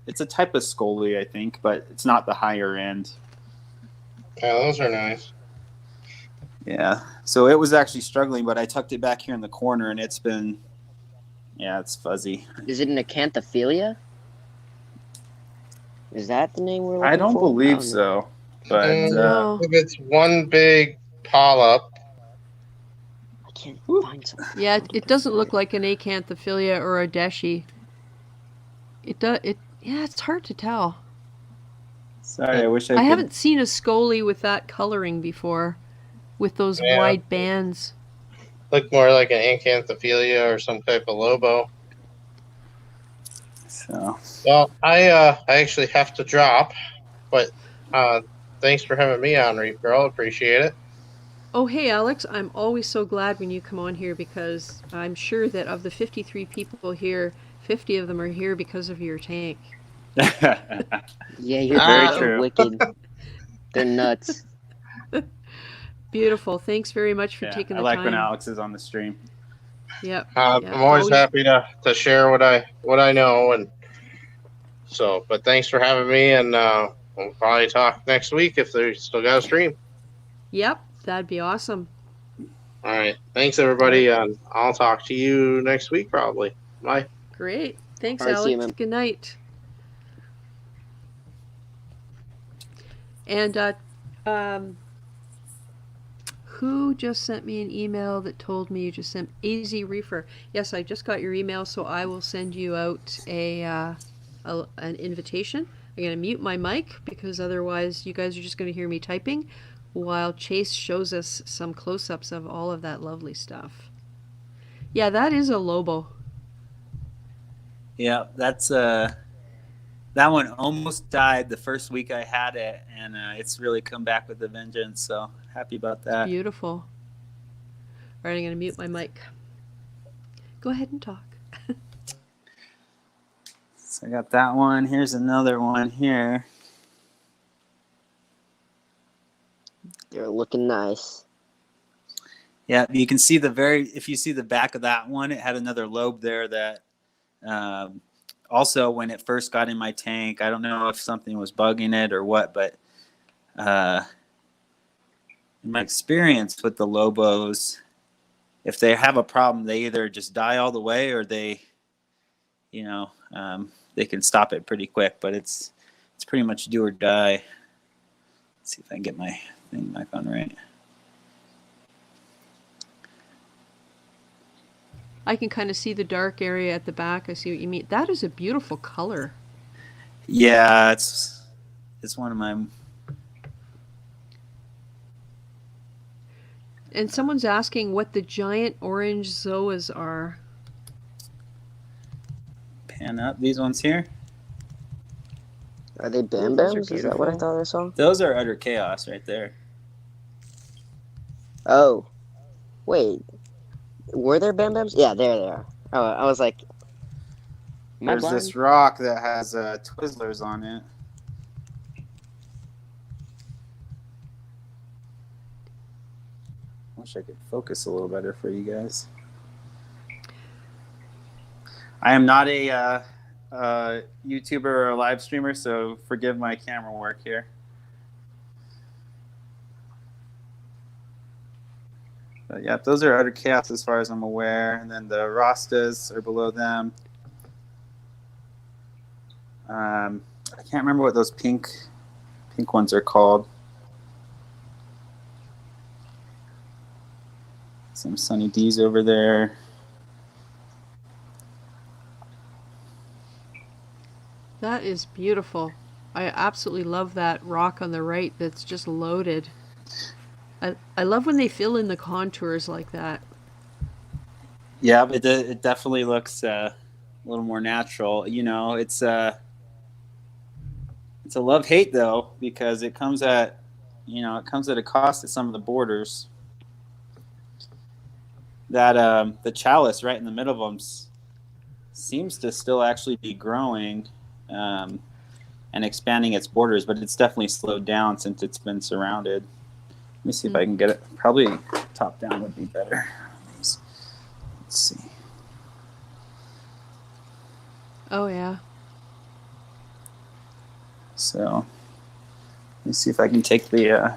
it's a type of scolie, I think, but it's not the higher end. Yeah, those are nice. Yeah. So it was actually struggling, but I tucked it back here in the corner, and it's been, yeah, it's fuzzy. Is it an acanthophilia? Is that the name we're looking for? I don't believe so. But if it's one big polyp. I can't find something. Yeah, it doesn't look like an acanthophilia or a deshi. Yeah, it's hard to tell. Sorry, I wish I haven't seen a scolie with that coloring before, with those wide bands. Look more like an acanthophilia or some type of lobo. So. Well, I actually have to drop, but thanks for having me on, ReefGrrl. Appreciate it. Oh, hey, Alex. I'm always so glad when you come on here, because I'm sure that of the 53 people here, 50 of them are here because of your tank. Yeah, you're very wicked. They're nuts. Beautiful. Thanks very much for taking the time. I like when Alex is on the stream. Yep. I'm always happy to share what I know, and so. But thanks for having me, and we'll probably talk next week if they still got a stream. Yep, that'd be awesome. All right. Thanks, everybody. I'll talk to you next week, probably. Bye. Great. Thanks, All right, Alex. see you, man. Good night. And who just sent me an email that told me you just sent AZReefer? Yes, I just got your email, so I will send you out an invitation. I'm going to mute my mic because otherwise you guys are just going to hear me typing. while Chase shows us some close-ups of all of that lovely stuff. Yeah, that is a Lobo. Yeah, that's that one almost died the first week I had it, and it's really come back with a vengeance, so happy about that. It's beautiful. All right, I'm going to mute my mic. Go ahead and talk. So I got that one. Here's another one here. They're looking nice. Yeah, you can see if you see the back of that one, it had another lobe there that also when it first got in my tank, I don't know if something was bugging it or what, but in my experience with the Lobos, if they have a problem, they either just die all the way or they can stop it pretty quick, but it's pretty much do or die. Let's see if I can get my thing back on right. I can kind of see the dark area at the back. I see what you mean. That is a beautiful color. Yeah, it's one of my... And someone's asking what the giant orange zoas are. Pan up these ones here. Are they Those are Bam-Bams? Is that what I beautiful. thought I saw? Those are utter chaos right there. Oh. Wait. Were there Bam-Bams? Yeah, there they are. Oh, I was like... Am I There's blind? this rock that has Twizzlers on it. Wish I could focus a little better for you guys. I am not a YouTuber or a live streamer, so forgive my camera work here. But yeah, those are utter chaos as far as I'm aware. And then the Rastas are below them. I can't remember what those pink ones are called. Some Sunny D's over there. That is beautiful. I absolutely love that rock on the right that's just loaded. I love when they fill in the contours like that. Yeah, but it definitely looks a little more natural. You know, it's a love-hate though, because it comes at a cost at some of the borders. That the chalice right in the middle of them seems to still actually be growing and expanding its borders, but it's definitely slowed down since it's been surrounded. Let me see if I can get it. Probably top down would be better. Let's see. Oh, yeah. So let me see if I can take the yeah,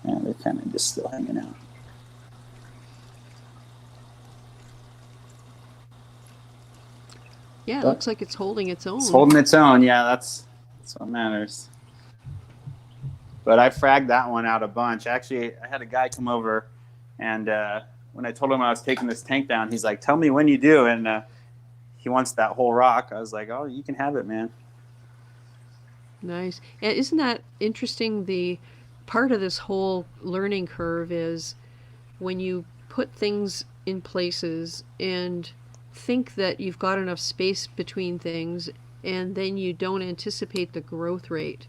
they're kind of just still hanging out. Yeah, it looks like it's holding its own. It's holding its own. Yeah, that's what matters. But I fragged that one out a bunch. Actually, I had a guy come over, and when I told him I was taking this tank down, he's like, "Tell me when you do." And he wants that whole rock. I was like, "Oh, you can have it, man." Nice. And isn't that interesting? The part of this whole learning curve is when you put things in places and think that you've got enough space between things, and then you don't anticipate the growth rate.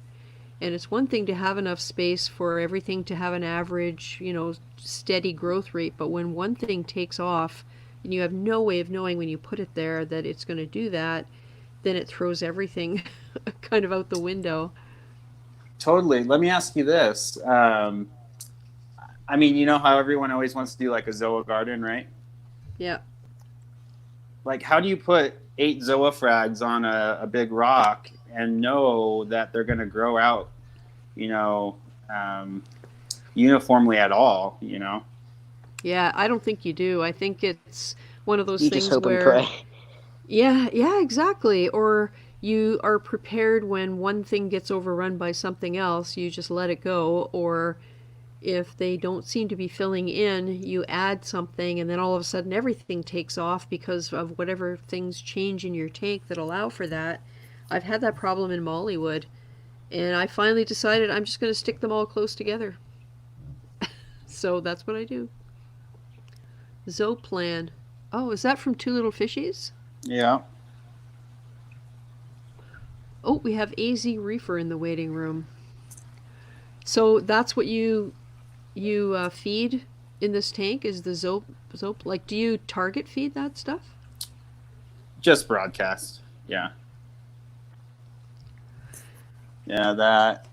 And it's one thing to have enough space for everything to have an average, steady growth rate, but when one thing takes off and you have no way of knowing when you put it there that it's going to do that, then it throws everything kind of out the window. Totally. Let me ask you this. I mean, you know how everyone always wants to do like a Zoa garden, right? Yeah. Like, how do you put 8 Zoa frags on a big rock and know that they're going to grow out, uniformly at all, Yeah, I don't think you do. I think it's one of those You things just hope where... and pray. Yeah, exactly. Or you are prepared when one thing gets overrun by something else, you just let it go, or if they don't seem to be filling in, you add something and then all of a sudden everything takes off because of whatever things change in your tank that allow for that. I've had that problem in Mollywood, and I finally decided I'm just going to stick them all close together. So that's what I do. Zoplan. Oh, is that from Two Little Fishies? Yeah. Oh, we have AZReefer in the waiting room. So that's what you feed in this tank, is the Zope. Like, do you target feed that stuff? Just broadcast. Yeah. Yeah, that.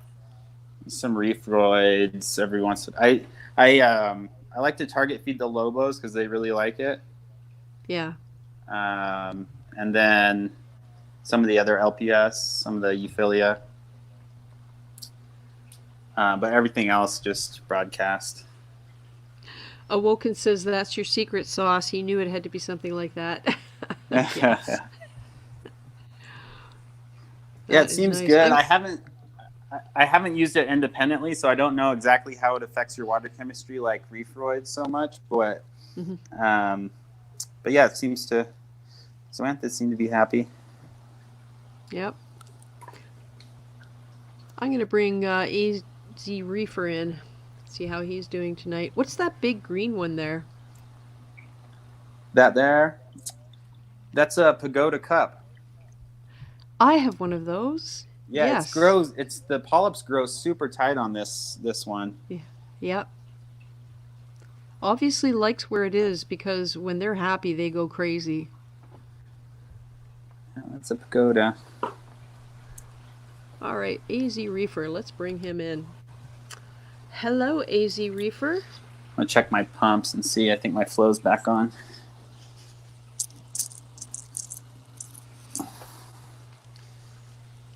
Some ReefGrrl every once. I like to target feed the Lobos because they really like it. Yeah. And then some of the other LPS, some of the Euphilia. But everything else just broadcast. Awoken says that's your secret sauce. He knew it had to be something like that. Yes. Yeah, it seems nice. good. I haven't used it independently, so I don't know exactly how it affects your water chemistry like ReefGrrl so much. But but yeah, it seems to. Samantha seemed to be happy. Yep. I'm gonna bring AZReefer in. See how he's doing tonight. What's that big green one there? That there, that's a pagoda cup. I have one of those. Yeah, yes. It grows. It's the polyps grow super tight on this one. Yeah. Yep. Obviously likes where it is because when they're happy, they go crazy. Oh, that's a pagoda. All right, AZReefer. Let's bring him in. Hello, AZReefer. I'm gonna check my pumps and see. I think my flow's back on.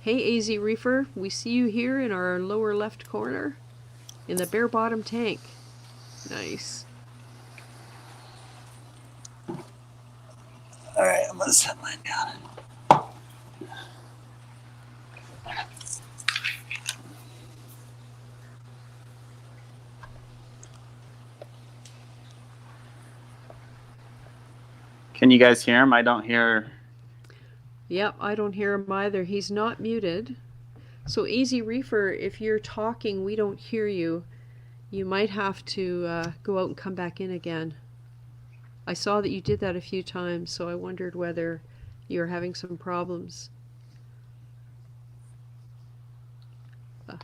Hey, AZReefer. We see you here in our lower left corner in the bare bottom tank. Nice. All right, I'm gonna set mine down. Can you guys hear him? I don't hear. Yep, I don't hear him either. He's not muted. So AZReefer, if you're talking, we don't hear you. You might have to go out and come back in again. I saw that you did that a few times, so I wondered whether you're having some problems.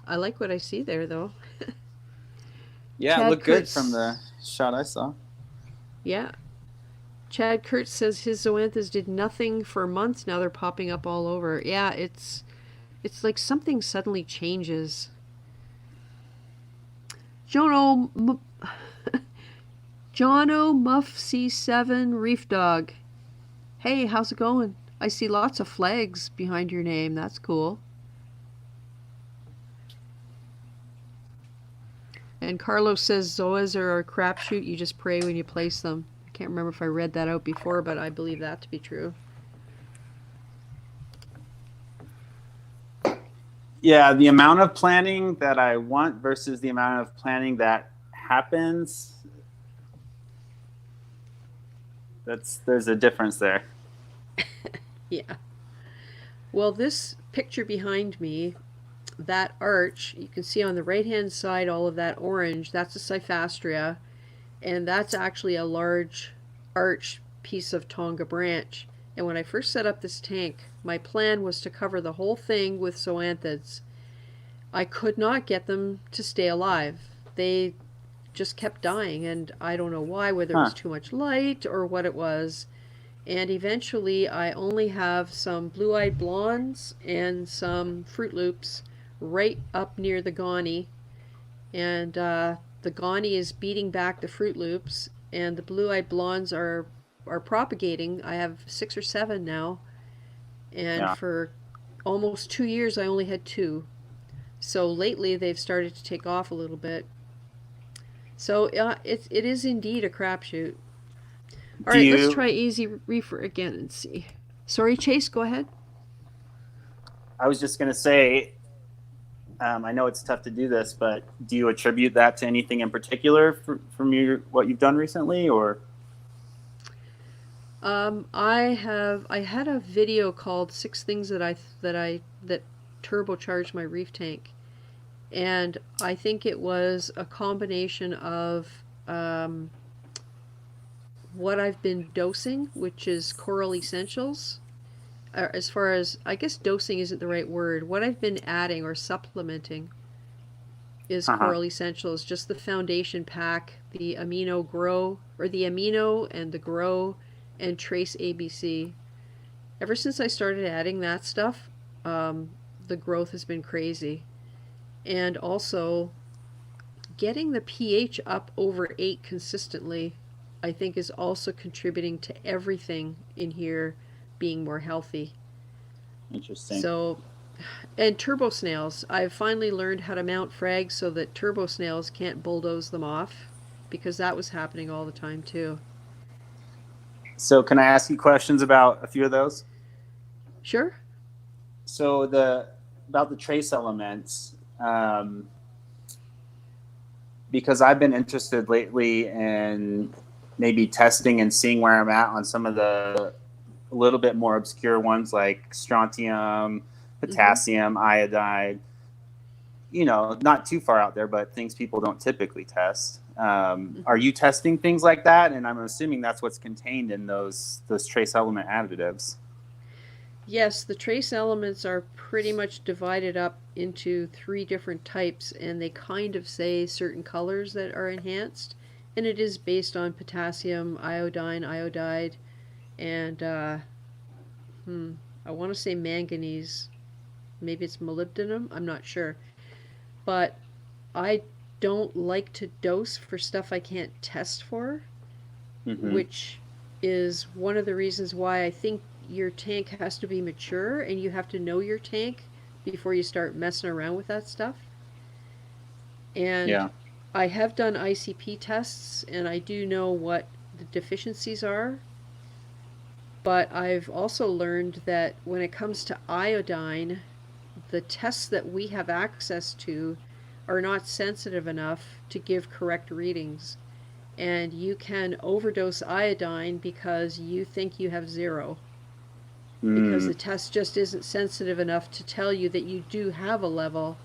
I like what I see there, though. Yeah, Chad it looked good Kurtz. from the shot I saw. Yeah. Chad Kurtz says his zoanthus did nothing for months. Now they're popping up all over. Yeah, it's like something suddenly changes. Jono Muff C7 Reef Dog. Hey, how's it going? I see lots of flags behind your name. That's cool. And Carlos says zoas are a crapshoot. You just pray when you place them. I can't remember if I read that out before, but I believe that to be true. Yeah, the amount of planning that I want versus the amount of planning that happens, there's a difference there. Yeah. Well, this picture behind me, that arch, you can see on the right-hand side all of that orange, that's a Cyphastria, and that's actually a large arch piece of Tonga branch. And when I first set up this tank, my plan was to cover the whole thing with zoanthids. I could not get them to stay alive. They just kept dying, and I don't know why, whether it was too much light or what it was. And eventually I only have some blue-eyed blondes and some Fruit Loops right up near the Ghani. And the Ghani is beating back the Fruit Loops, and the blue-eyed blondes are propagating. I have 6 or 7 now, and for almost 2 years I only had 2. So lately they've started to take off a little bit. So it is indeed a crapshoot. All right, let's try AZReefer again and see. Sorry, Chase, go ahead. I was just going to say, I know it's tough to do this, but do you attribute that to anything in particular from what you've done recently, or? I had a video called 6 Things that turbocharged my reef tank, and I think it was a combination of what I've been dosing, which is Coral Essentials. As far as, I guess dosing isn't the right word. What I've been adding or supplementing is Coral Essentials, just the foundation pack, the Amino Grow, or the Amino and the Grow and Trace ABC. Ever since I started adding that stuff, the growth has been crazy. And also, getting the pH up over 8 consistently, I think, is also contributing to everything in here being more healthy. Interesting. So, and turbo snails. I've finally learned how to mount frags so that turbo snails can't bulldoze them off, because that was happening all the time too. So can I ask you questions about a few of those? Sure. So about the trace elements, because I've been interested lately in maybe testing and seeing where I'm at on some of the a little bit more obscure ones like strontium, potassium, iodide, not too far out there, but things people don't typically test. Are you testing things like that? And I'm assuming that's what's contained in those trace element additives. Yes, the trace elements are pretty much divided up into 3 different types, and they kind of say certain colors that are enhanced, and it is based on potassium, iodine, iodide, and I want to say manganese. Maybe it's molybdenum, I'm not sure. But I don't like to dose for stuff I can't test for, which is one of the reasons why I think your tank has to be mature, and you have to know your tank before you start messing around with that stuff. And I have done ICP tests, and I do know what the deficiencies are. But I've also learned that when it comes to iodine, the tests that we have access to are not sensitive enough to give correct readings. And you can overdose iodine because you think you have 0. Because the test just isn't sensitive enough to tell you that you do have a level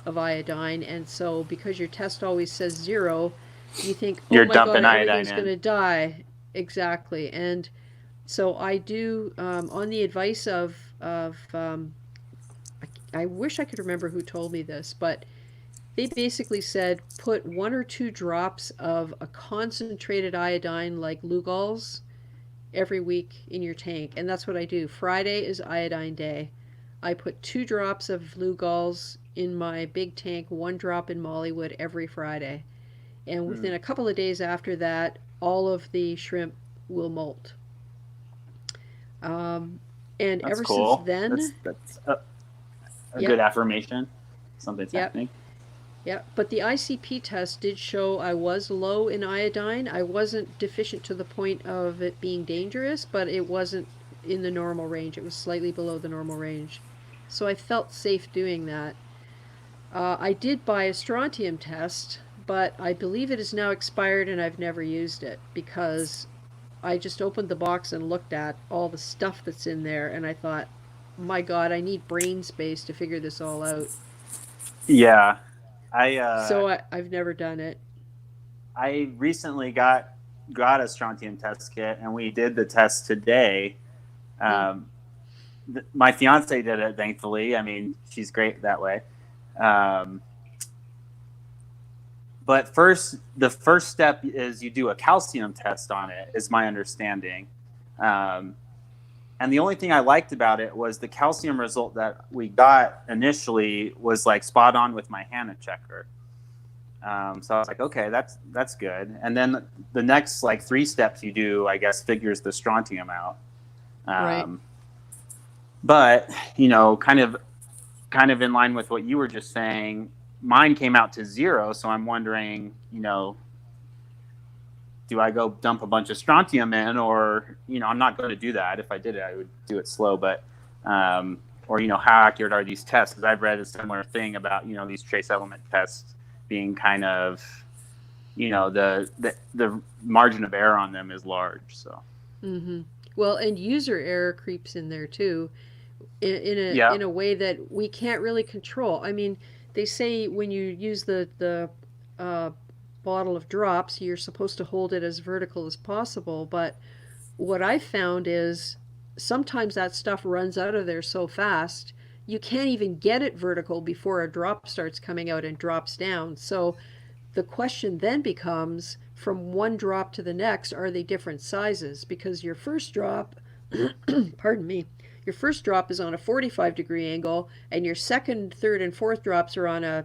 of iodine. And so because your test always says 0, you think, oh my God, everything's going to die. Exactly. And so I do, on the advice of I wish I could remember who told me this, but they basically said put 1 or 2 drops of a concentrated iodine like Lugol's every week in your tank. And that's what I do. Friday is iodine day. I put 2 drops of Lugol's in my big tank, 1 drop in Mollywood every Friday. And within a couple of days after that, all of the shrimp will molt. And that's ever cool. since then, that's a good affirmation. Something's happening. Yeah, but the ICP test did show I was low in iodine. I wasn't deficient to the point of it being dangerous, but it wasn't in the normal range. It was slightly below the normal range. So I felt safe doing that. I did buy a strontium test, but I believe it is now expired and I've never used it because I just opened the box and looked at all the stuff that's in there, and I thought, my God, I need brain space to figure this all out. Yeah. So I've never done it. I recently got a strontium test kit, and we did the test today. My fiance did it, thankfully. I mean, she's great that way. But the first step is you do a calcium test on it, is my understanding. And the only thing I liked about it was the calcium result that we got initially was like spot on with my Hanna checker. So I was like, okay, that's good. And then the next like 3 steps you do, I guess, figures the strontium out. Right. But kind of in line with what you were just saying, mine came out to 0. So I'm wondering, do I go dump a bunch of strontium in, or I'm not going to do that. If I did it, I would do it slow. But or how accurate are these tests? Because I've read a similar thing about these trace element tests being kind of the margin of error on them is large. So Well, and user error creeps in there too, in a way that we can't really control. I mean, they say when you use the bottle of drops, you're supposed to hold it as vertical as possible. But what I found is sometimes that stuff runs out of there so fast you can't even get it vertical before a drop starts coming out and drops down. So the question then becomes, from one drop to the next, are they different sizes? Because your first drop, pardon me, your first drop is on a 45-degree angle, and your second, third, and fourth drops are on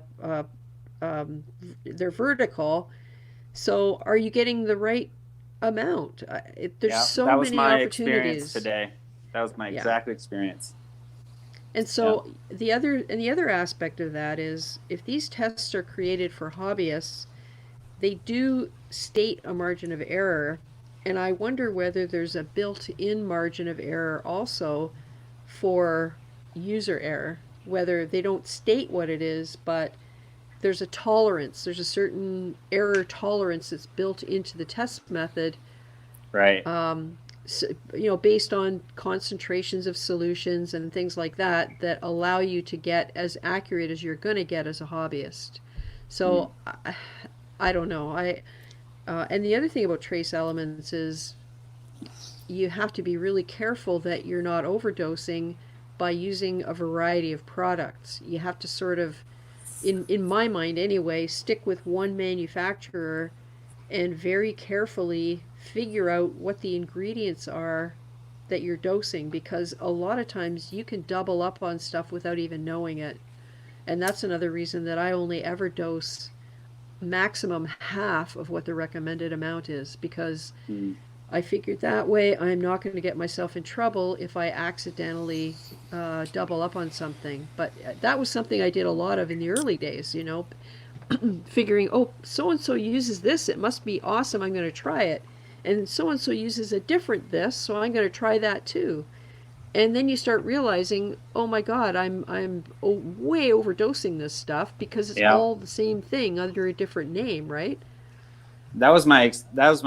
they're vertical. So are you getting the right amount? There's so that was many my opportunities experience today. That was my exact experience. And so the other aspect of that is, if these tests are created for hobbyists, they do state a margin of error, and I wonder whether there's a built-in margin of error also for user error, whether they don't state what it is, but there's a tolerance, there's a certain error tolerance that's built into the test method, right? So, based on concentrations of solutions and things like that, that allow you to get as accurate as you're going to get as a hobbyist. So I don't know. And the other thing about trace elements is you have to be really careful that you're not overdosing by using a variety of products. You have to sort of, in my mind anyway, stick with one manufacturer and very carefully figure out what the ingredients are that you're dosing, because a lot of times you can double up on stuff without even knowing it. And that's another reason that I only ever dose maximum half of what the recommended amount is, because I figured that way I'm not going to get myself in trouble if I accidentally double up on something. But that was something I did a lot of in the early days, figuring, oh, so-and-so uses this, it must be awesome, I'm going to try it. And so-and-so uses a different this, so I'm going to try that too. And then you start realizing, oh my God, I'm way overdosing this stuff, because it's all the same thing under a different name, right? That was my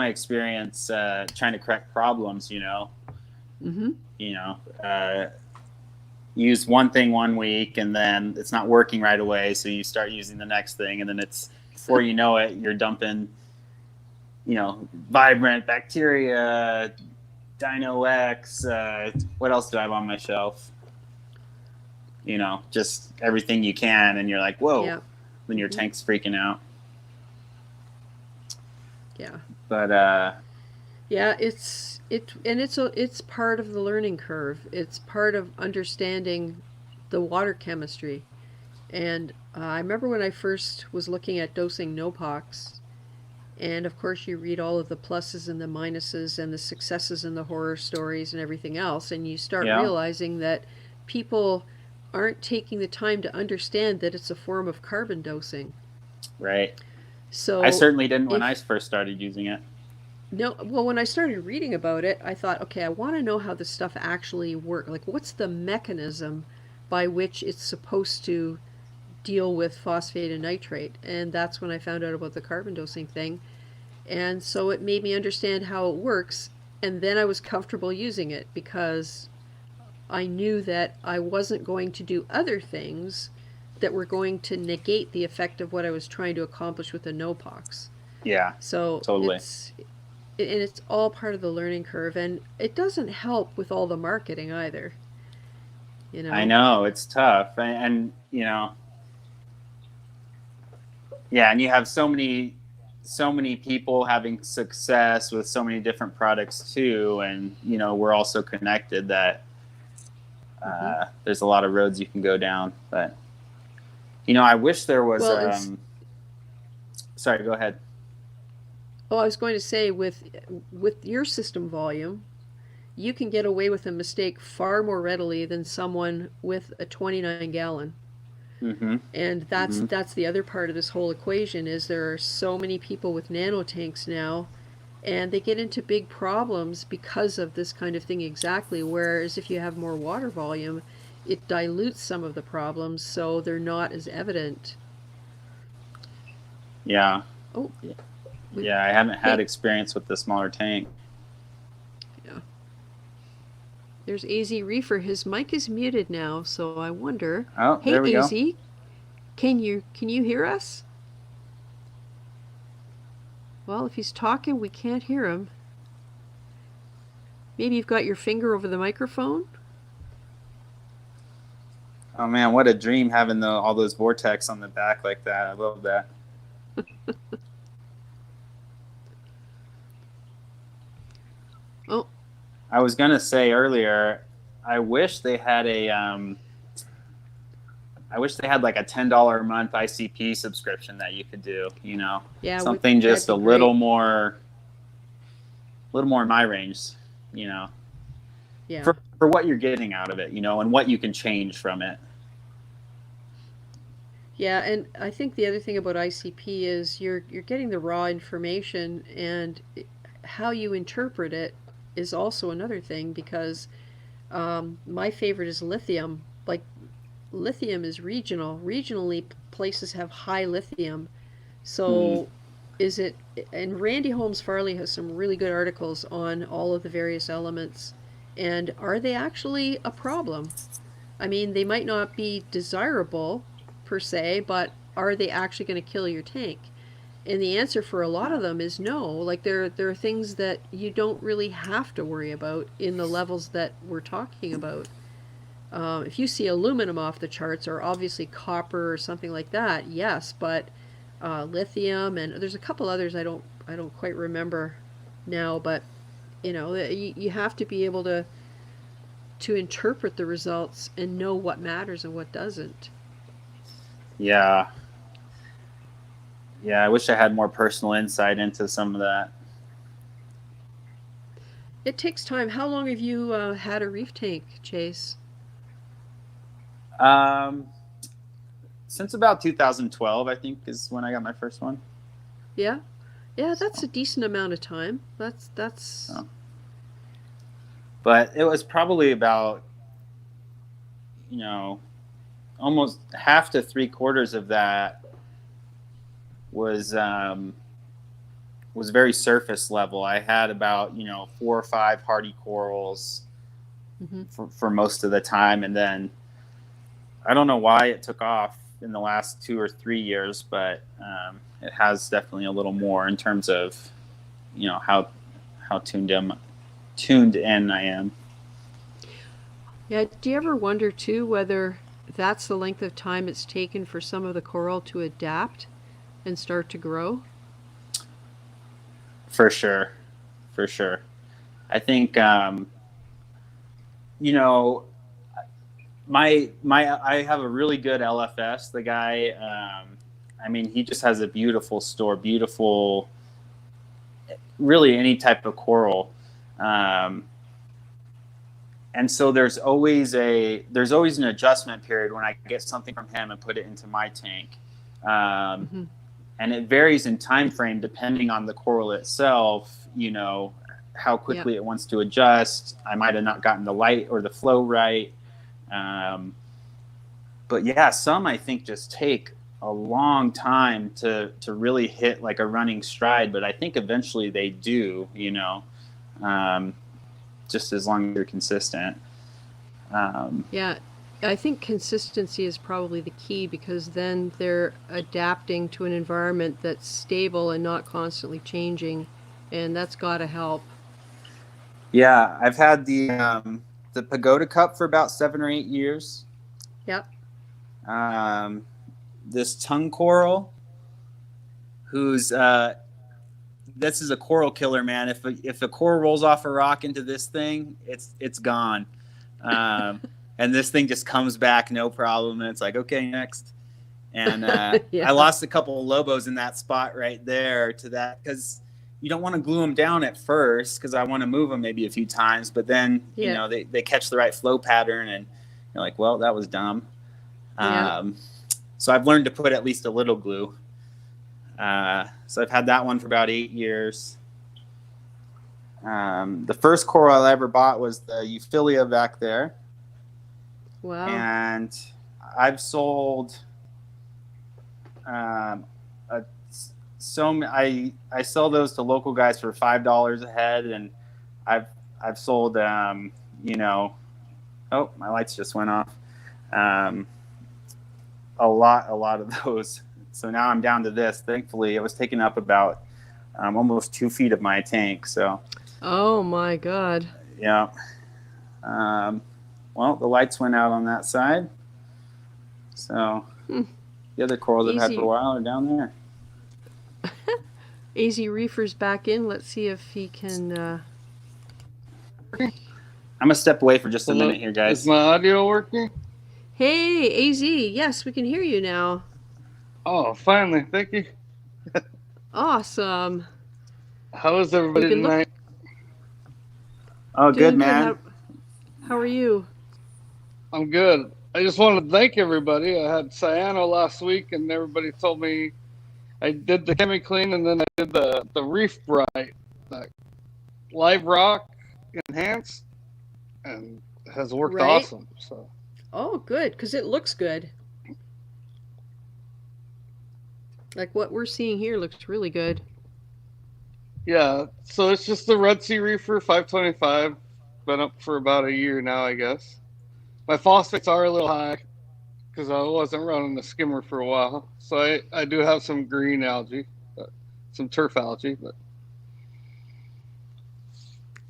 experience trying to correct problems. Use one thing one week, and then it's not working right away, so you start using the next thing, and then it's, before you know it, you're dumping vibrant bacteria, Dino X, what else do I have on my shelf? Just everything you can, and you're like, whoa, then your tank's freaking out. Yeah. But it's part of the learning curve. It's part of understanding the water chemistry. And I remember when I first was looking at dosing Nopox, and of course you read all of the pluses and the minuses and the successes and the horror stories and everything else, and you start realizing that people aren't taking the time to understand that it's a form of carbon dosing. Right. So I certainly didn't when I first started using it. No, well, when I started reading about it, I thought, okay, I want to know how this stuff actually works. Like, what's the mechanism by which it's supposed to deal with phosphate and nitrate? And that's when I found out about the carbon dosing thing. And so it made me understand how it works. And then I was comfortable using it, because I knew that I wasn't going to do other things that were going to negate the effect of what I was trying to accomplish with the Nopox. Yeah, so totally. It's all part of the learning curve, and it doesn't help with all the marketing either. I know, it's tough, and and you have so many people having success with so many different products too, and we're also connected that there's a lot of roads you can go down. But I wish there was. Sorry, go ahead. Oh, I was going to say, with your system volume, you can get away with a mistake far more readily than someone with a 29-gallon. And that's the other part of this whole equation, is there are so many people with nano tanks now, and they get into big problems because of this kind of thing exactly. Whereas if you have more water volume, it dilutes some of the problems, so they're not as evident. Yeah. Oh. Yeah, I haven't had experience with the smaller tank. Yeah. There's AZReefer. His mic is muted now, so I wonder. Oh, hey, there we AZ, go. can you hear us? Well, if he's talking, we can't hear him. Maybe you've got your finger over the microphone? Oh man, what a dream having all those vortex on the back like that. I love that. Oh. I was gonna say earlier, I wish they had like a $10 a month ICP subscription that you could do. You know, Yeah, something just a little great. more in my range. You know, yeah. For what you're getting out of it, you know, and what you can change from it. Yeah, and I think the other thing about ICP is you're getting the raw information, and how you interpret it is also another thing, because my favorite is lithium. Like, lithium is regional. Regionally, places have high lithium. So is it, and Randy Holmes Farley has some really good articles on all of the various elements, and are they actually a problem? I mean, they might not be desirable per se, but are they actually going to kill your tank? And the answer for a lot of them is no. Like, there are things that you don't really have to worry about in the levels that we're talking about. If you see aluminum off the charts, or obviously copper or something like that, yes, but lithium, and there's a couple others I don't quite remember now, but you know, you have to be able to interpret the results and know what matters and what doesn't. Yeah. Yeah, I wish I had more personal insight into some of that. It takes time. How long have you had a reef tank, Chase? Since about 2012, I think, is when I got my first one. Yeah, that's a decent amount of time. That's. Oh. But it was probably about, you know, almost half to 3/4 of that was very surface level. I had about 4 or 5 hardy corals for most of the time, and then I don't know why it took off in the last 2 or 3 years, but it has definitely a little more in terms of how tuned in I am. Yeah. Do you ever wonder too whether that's the length of time it's taken for some of the coral to adapt and start to grow? For sure. I think I have a really good LFS. The guy, I mean, he just has a beautiful store, really any type of coral. And so there's always an adjustment period when I get something from him and put it into my tank. And it varies in time frame depending on the coral itself, how quickly it wants to adjust. I might have not gotten the light or the flow right. But yeah, some I think just take a long time to really hit like a running stride, but I think eventually they do, just as long as you're consistent. Yeah, I think consistency is probably the key, because then they're adapting to an environment that's stable and not constantly changing, and that's got to help. Yeah, I've had the Pagoda Cup for about 7 or 8 years. Yep. This tongue coral, who's this is a coral killer, man. If a coral rolls off a rock into this thing, it's gone. And this thing just comes back no problem, and it's like, okay, next. And I lost a couple of Lobos in that spot right there to that, because you don't want to glue them down at first, because I want to move them maybe a few times, but then they catch the right flow pattern, and you're like, well, that was dumb. So I've learned to put at least a little glue. So I've had that one for about 8 years. The first coral I ever bought was the Euphilia back there, Wow. And I've sold I sell those to local guys for $5 a head, and I've sold you know, oh, my lights just went off. A lot of those. So now I'm down to this. Thankfully, it was taking up about almost 2 feet of my tank. So. Oh my God. Yeah. Well, the lights went out on that side. So the other corals I've had for a while are down there. AZReefer's back in. Let's see if he can. I'm gonna step away for just a minute here, guys. Is my audio working? Hey, AZ. Yes, we can hear you now. Oh, finally. Thank you. Awesome. How is everybody tonight? Oh, good, man. How are you? I'm good. I just wanted to thank everybody. I had cyano last week, and everybody told me I did the chemi clean, and then I did the reef bright, like live rock enhanced, and it has worked awesome. So. Oh, good, because it looks good. Like what we're seeing here looks really good. Yeah, so it's just the Red Sea Reefer 525. Been up for about a year now, I guess. My phosphates are a little high because I wasn't running the skimmer for a while. So I do have some green algae, some turf algae. But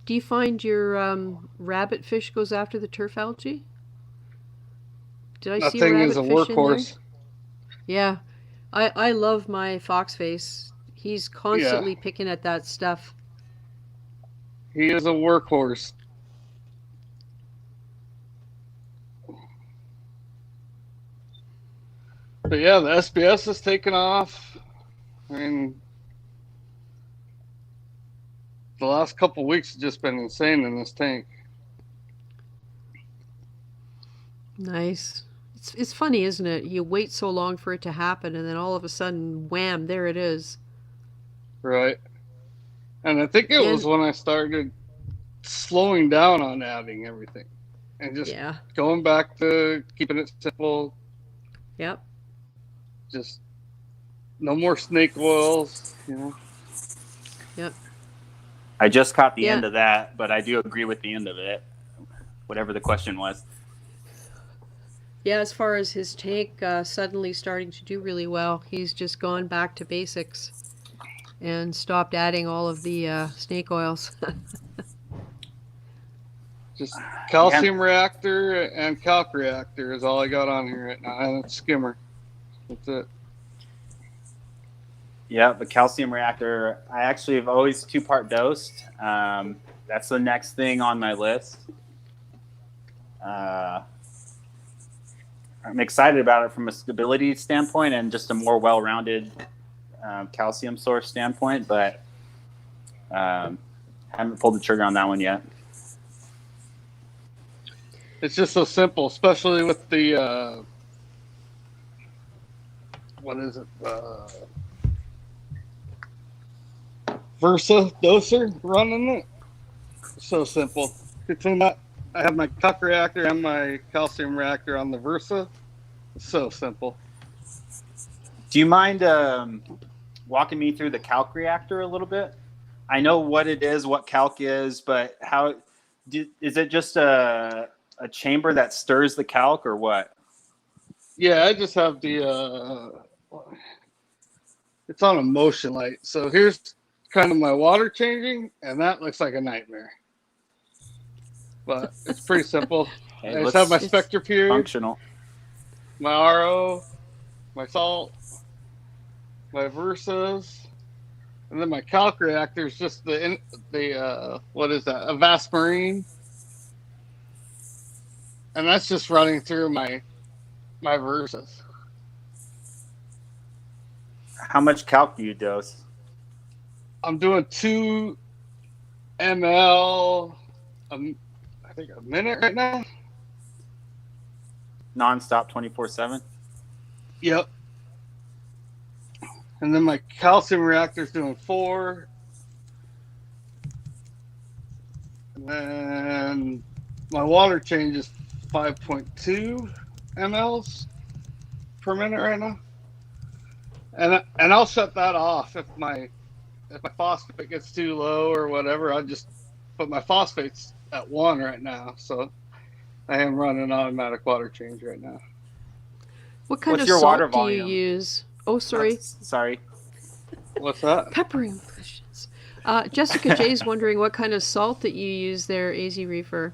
do you find your rabbit fish goes after the turf algae? Did I see a rabbit is a fish workhorse. in there? Yeah, I love my foxface. He's constantly picking at that stuff. He is a workhorse. But yeah, the SBS is taking off. I mean, the last couple of weeks have just been insane in this tank. Nice. It's funny, isn't it? You wait so long for it to happen, and then all of a sudden, wham, there it is. Right. And I think it was when I started slowing down on adding everything and just going back to keeping it simple. Yep. Just no more snake oils, you know. Yep. I just caught the end of that, but I do agree with the end of it, whatever the question was. Yeah, as far as his tank suddenly starting to do really well, he's just gone back to basics and stopped adding all of the snake oils. Just calcium reactor and calc reactor is all I got on here right now, and it's skimmer. That's it. Yeah, the calcium reactor, I actually have always 2-part dosed. That's the next thing on my list. I'm excited about it from a stability standpoint and just a more well-rounded calcium source standpoint, but haven't pulled the trigger on that one yet. It's just so simple, especially with the what is it? Versa doser running it. So simple. Between that, I have my calc reactor and my calcium reactor on the Versa. It's so simple. Do you mind walking me through the calc reactor a little bit? I know what it is, what calc is, but is it just a chamber that stirs the calc or what? Yeah, I just have the it's on a motion light. So here's kind of my water changing, and that looks like a nightmare. But it's pretty simple. I just have my SpectraPure, functional, my RO, my salt, my Versas, and then my calc reactor is just the what is that? A Vast Marine, and that's just running through my Versas. How much calc do you dose? I'm doing 2 ml. I think a minute right now. Non-stop 24/7? Yep. And then my calcium reactor's doing 4. And then my water change is 5.2 mLs per minute right now, and I'll shut that off if my phosphate gets too low or whatever. I just put my phosphates at 1 right now, so I am running automatic water change right now. What kind What's of your salt water do volume? you use? Oh, sorry. Sorry. What's that? Peppering with questions. Jessica J is wondering what kind of salt that you use there, AZReefer.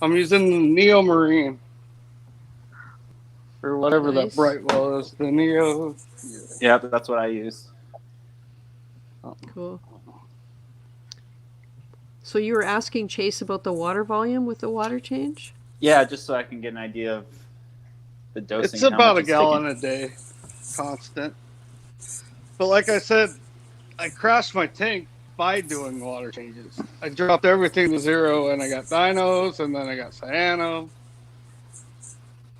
I'm using the Neo Marine or whatever that Nice. Brightwell is. The Neo. Yeah, that's what I use. Cool. So you were asking Chase about the water volume with the water change? Yeah, just so I can get an idea of the dosing. It's how about much a it's gallon taking. a day, constant. But like I said, I crashed my tank by doing water changes. I dropped everything to 0, and I got dinos, and then I got cyano.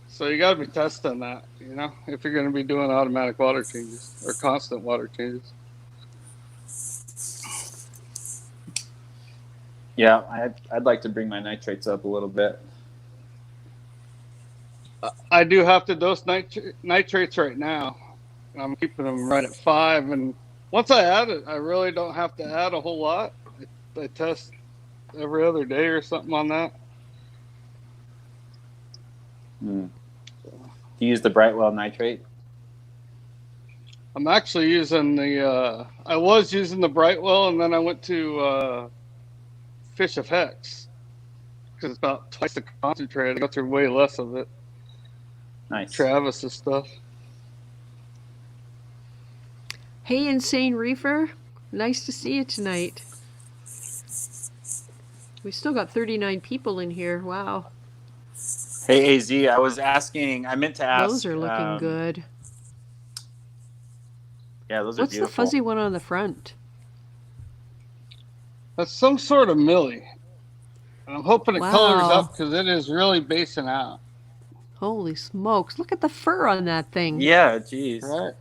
So you got to be testing that, you know, if you're going to be doing automatic water changes or constant water changes. Yeah, I'd like to bring my nitrates up a little bit. I do have to dose nitrates right now. I'm keeping them right at 5, and once I add it, I really don't have to add a whole lot. I test every other day or something on that. Do you use the Brightwell nitrate? I'm actually using the, I was using the Brightwell, and then I went to Fish of Hex, because it's about twice the concentrate. I go through way less of it. Nice. Travis's stuff. Hey, Insane Reefer. Nice to see you tonight. We still got 39 people in here. Wow. Hey, AZ, I meant to ask. Those are looking good. Yeah, those are What's beautiful. the fuzzy one on the front? That's some sort of millie. And I'm hoping it colors Wow. up because it is really basing out. Holy smokes. Look at the fur on that thing. Yeah, geez. Right?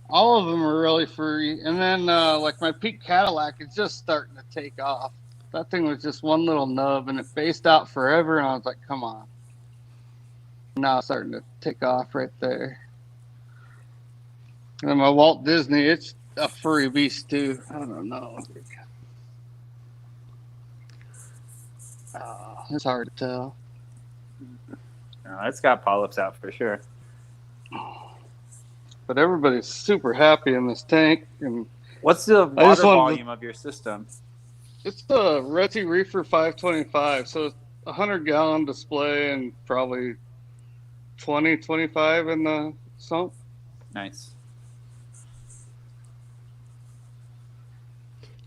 All of them are really furry. And then, like my Peak Cadillac, it's just starting to take off. That thing was just one little nub, and it based out forever, and I was like, come on. Now it's starting to take off right there. And then my Walt Disney, it's a furry beast, too. I don't know. It's hard to tell. No, it's got polyps out for sure. But everybody's super happy in this tank. And What's the I just water wanted volume of your system? it's the ReefGrrl 525, so it's a 100-gallon display and probably 20, 25 in the sump. Nice.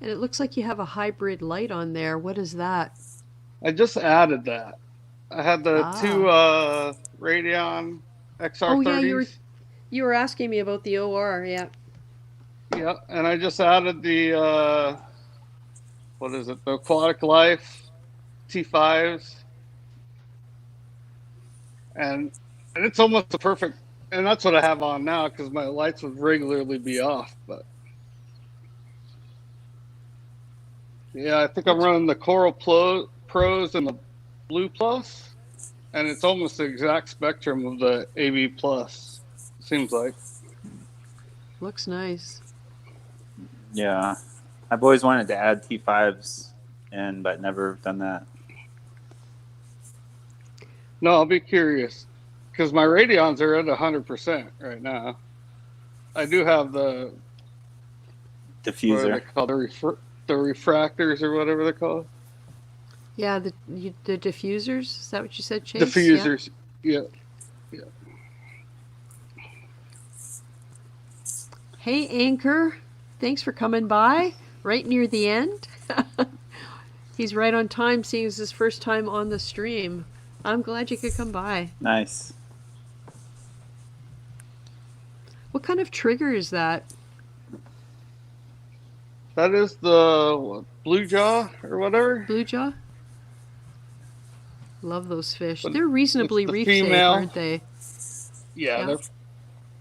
And it looks like you have a hybrid light on there. What is that? I just added that. I had the two Radeon XR30s. Oh, yeah, you were asking me about the OR, yeah. Yeah, and I just added the, what is it, the Aquatic Life T5s. And it's almost a perfect, and that's what I have on now because my lights would regularly be off. But yeah, I think I'm running the Coral Pros and the Blue Plus, and it's almost the exact spectrum of the AB Plus, seems like. Looks nice. Yeah. I've always wanted to add T5s in, but never done that. No, I'll be curious because my Radeons are at 100% right now. I do have the Diffuser. What are they called? The refractors or whatever they're called. Yeah, the diffusers. Is that what you said, Chase? Diffusers. Yeah. Hey, Anchor. Thanks for coming by. Right near the end. He's right on time, seeing it's his first time on the stream. I'm glad you could come by. Nice. What kind of trigger is that? That is the Blue Jaw or whatever. Blue Jaw? Love those fish. But They're reasonably it's the reef safe, female. aren't they? Yeah.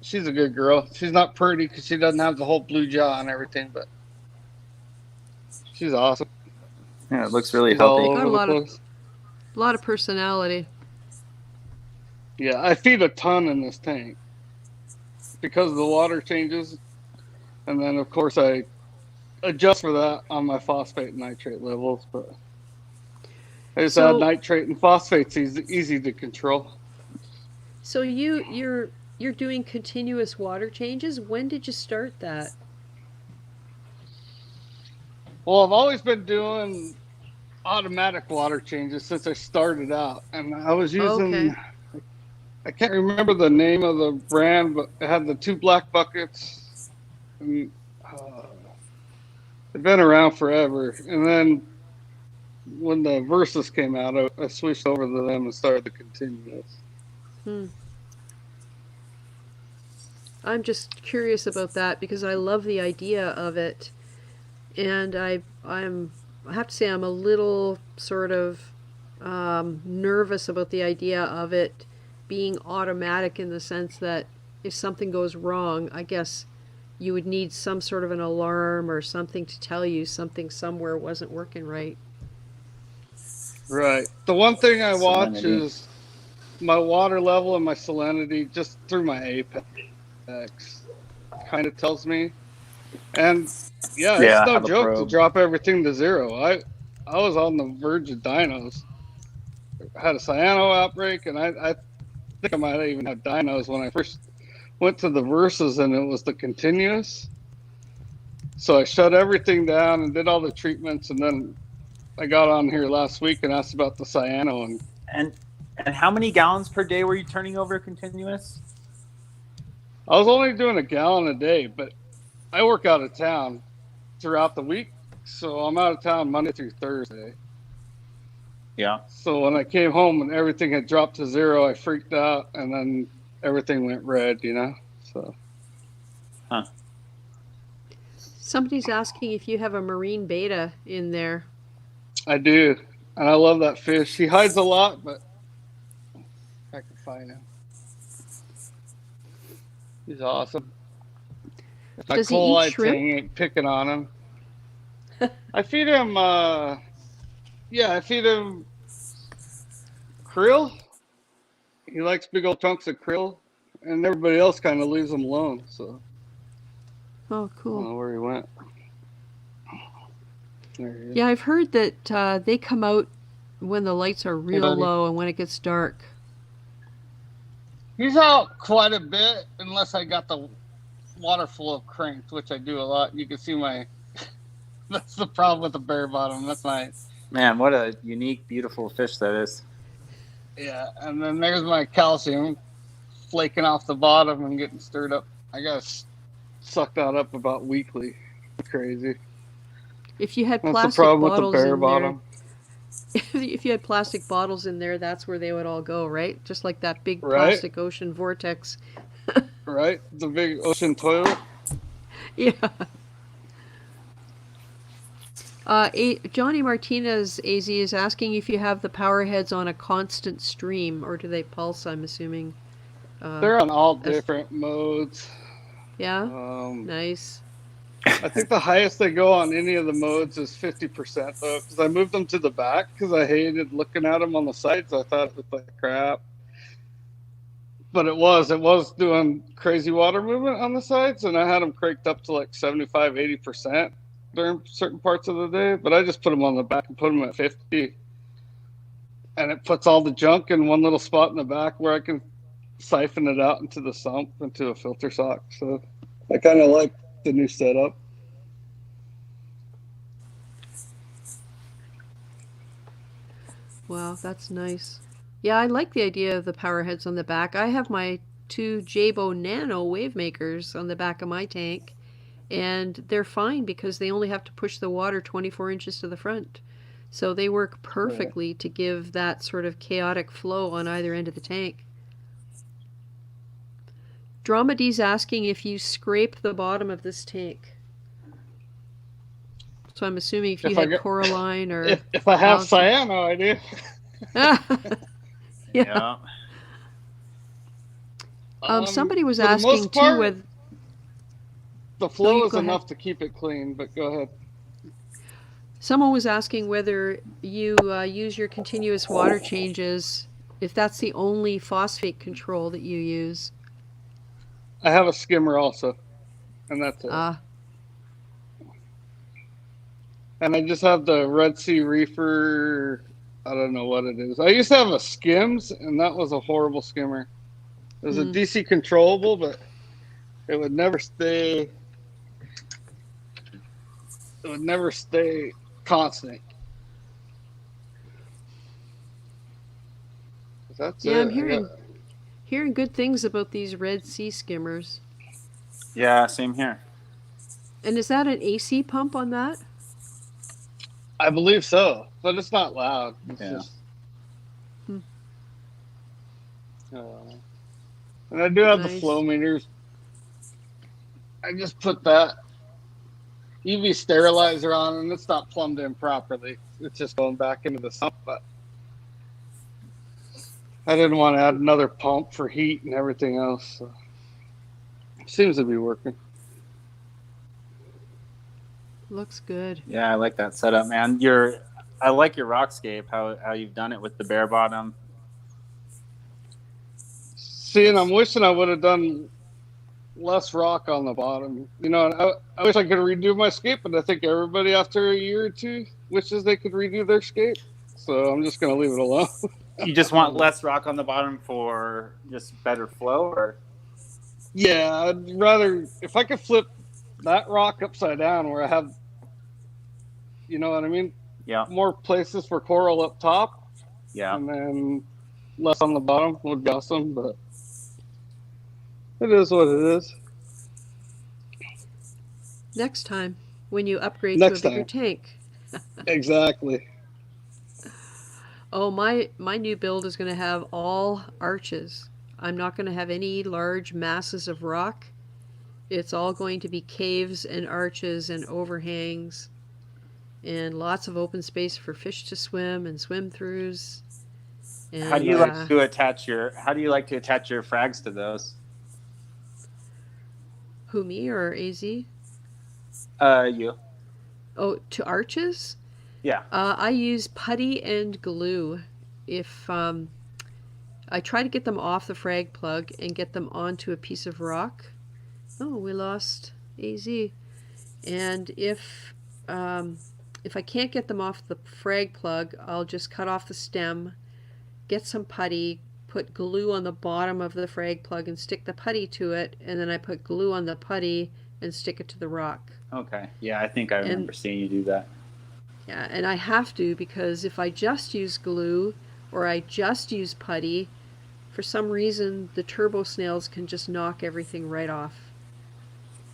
She's a good girl. She's not pretty because she doesn't have the whole blue jaw and everything, but she's awesome. Yeah, it looks really She's all healthy. Got a over lot the of- place. A lot of personality. Yeah, I feed a ton in this tank because the water changes, and then of course I adjust for that on my phosphate and nitrate levels. But I just add So, nitrate and phosphate's easy to control. so you're doing continuous water changes. When did you start that? Well, I've always been doing automatic water changes since I started out, and I was using. Okay. I can't remember the name of the brand, but it had the 2 black buckets. And, they've been around forever. And then when the Versus came out, I switched over to them and started the continuous. Hmm. I'm just curious about that because I love the idea of it, and I have to say I'm a little sort of nervous about the idea of it being automatic in the sense that if something goes wrong, I guess you would need some sort of an alarm or something to tell you something somewhere wasn't working right. Right. The one thing I watch Salinity. is my water level and my salinity just through my apex. Kind of tells me. And yeah, Yeah, it's I no have a joke to probe. drop everything to 0. I was on the verge of dinos. I had a cyano outbreak, and I think I might have even had dinos when I first went to the Versus, and it was the continuous. So I shut everything down and did all the treatments, and then I got on here last week and asked about the cyano, and And how many gallons per day were you turning over continuous? I was only doing a gallon a day, but I work out of town throughout the week, so I'm out of town Monday through Thursday. Yeah. So when I came home and everything had dropped to 0, I freaked out, and then everything went red, you know? So. Huh. Somebody's asking if you have a marine beta in there. I do, and I love that fish. He hides a lot, but I can find him. He's awesome. If that Does he eat coal-eyed shrimp? thing ain't picking on him. I feed him, I feed him krill. He likes big old chunks of krill, and everybody else kind of leaves him alone, so Oh, I cool. don't know where he went. There he is. Yeah, I've heard that they come out when the lights are real buddy. low and when it gets dark. He's out quite a bit, unless I got the water flow cranked, which I do a lot. You can see my. That's the problem with the bare bottom. That's my. Man, what a unique, beautiful fish that is. Yeah, and then there's my calcium flaking off the bottom and getting stirred up. I gotta suck that up about weekly. Crazy. If you had That's the plastic problem with the bottles bare in bottom. there, if you had plastic bottles in there, that's where they would all go, right? Just like that big Right. plastic ocean vortex. Right? The big ocean toilet. Yeah. Johnny Martinez AZ is asking if you have the power heads on a constant stream, or do they pulse, I'm assuming. They're on all different modes. Yeah? Nice. I think the highest they go on any of the modes is 50%, though, because I moved them to the back because I hated looking at them on the sides. I thought it looked like crap. But it was doing crazy water movement on the sides, and I had them cranked up to like 75, 80% during certain parts of the day. But I just put them on the back and put them at 50. And it puts all the junk in one little spot in the back where I can siphon it out into the sump, into a filter sock. So I kind of like the new setup. Wow, that's nice. Yeah, I like the idea of the power heads on the back. I have my 2 Jabo Nano wave makers on the back of my tank, and they're fine because they only have to push the water 24 inches to the front. So they work perfectly to give that sort of chaotic flow on either end of the tank. Dromedy's asking if you scrape the bottom of this tank. So I'm assuming if you had coralline or... If I have cyano, I do. Yeah. Somebody was for the asking most part, too whether the flow is go enough ahead. to keep it clean, but go ahead. Someone was asking whether you use your continuous water changes, if that's the only phosphate control that you use. I have a skimmer also, and that's it. And I just have the Red Sea Reefer. I don't know what it is. I used to have a Skims, and that was a horrible skimmer. It was a DC controllable, but it would never stay. It would never stay constant. That's Yeah, it. I'm hearing good things about these Red Sea skimmers. Yeah, same here. And is that an AC pump on that? I believe so, but it's not loud. It's just. And I do have the flow meters. I just put that UV sterilizer on, and it's not plumbed in properly. It's just going back into the sump, but I didn't want to add another pump for heat and everything else. So it seems to be working. Looks good. Yeah, I like that setup, man. I like your rockscape, how you've done it with the bare bottom. See, and I'm wishing I would have done less rock on the bottom. You know, I wish I could redo my scape, but I think everybody after a year or two wishes they could redo their scape. So I'm just going to leave it alone. You just want less rock on the bottom for just better flow, or? Yeah, I'd rather, if I could flip that rock upside down where I have, you know what I mean? Yeah. More places for coral up top. Yeah. And then less on the bottom would be awesome, but it is what it is. Next time, when you upgrade to a bigger tank. Exactly. Oh, my new build is going to have all arches. I'm not going to have any large masses of rock. It's all going to be caves and arches and overhangs and lots of open space for fish to swim and swim throughs. And, how do you like to attach your frags to those? Who, me or AZ? You. Oh, to arches? Yeah. I use putty and glue. If I try to get them off the frag plug and get them onto a piece of rock. Oh, we lost AZ. And if I can't get them off the frag plug, I'll just cut off the stem, get some putty, put glue on the bottom of the frag plug and stick the putty to it, and then I put glue on the putty and stick it to the rock. Okay. Yeah, I think I remember seeing you do that. Yeah, and I have to, because if I just use glue or I just use putty, for some reason the turbo snails can just knock everything right off.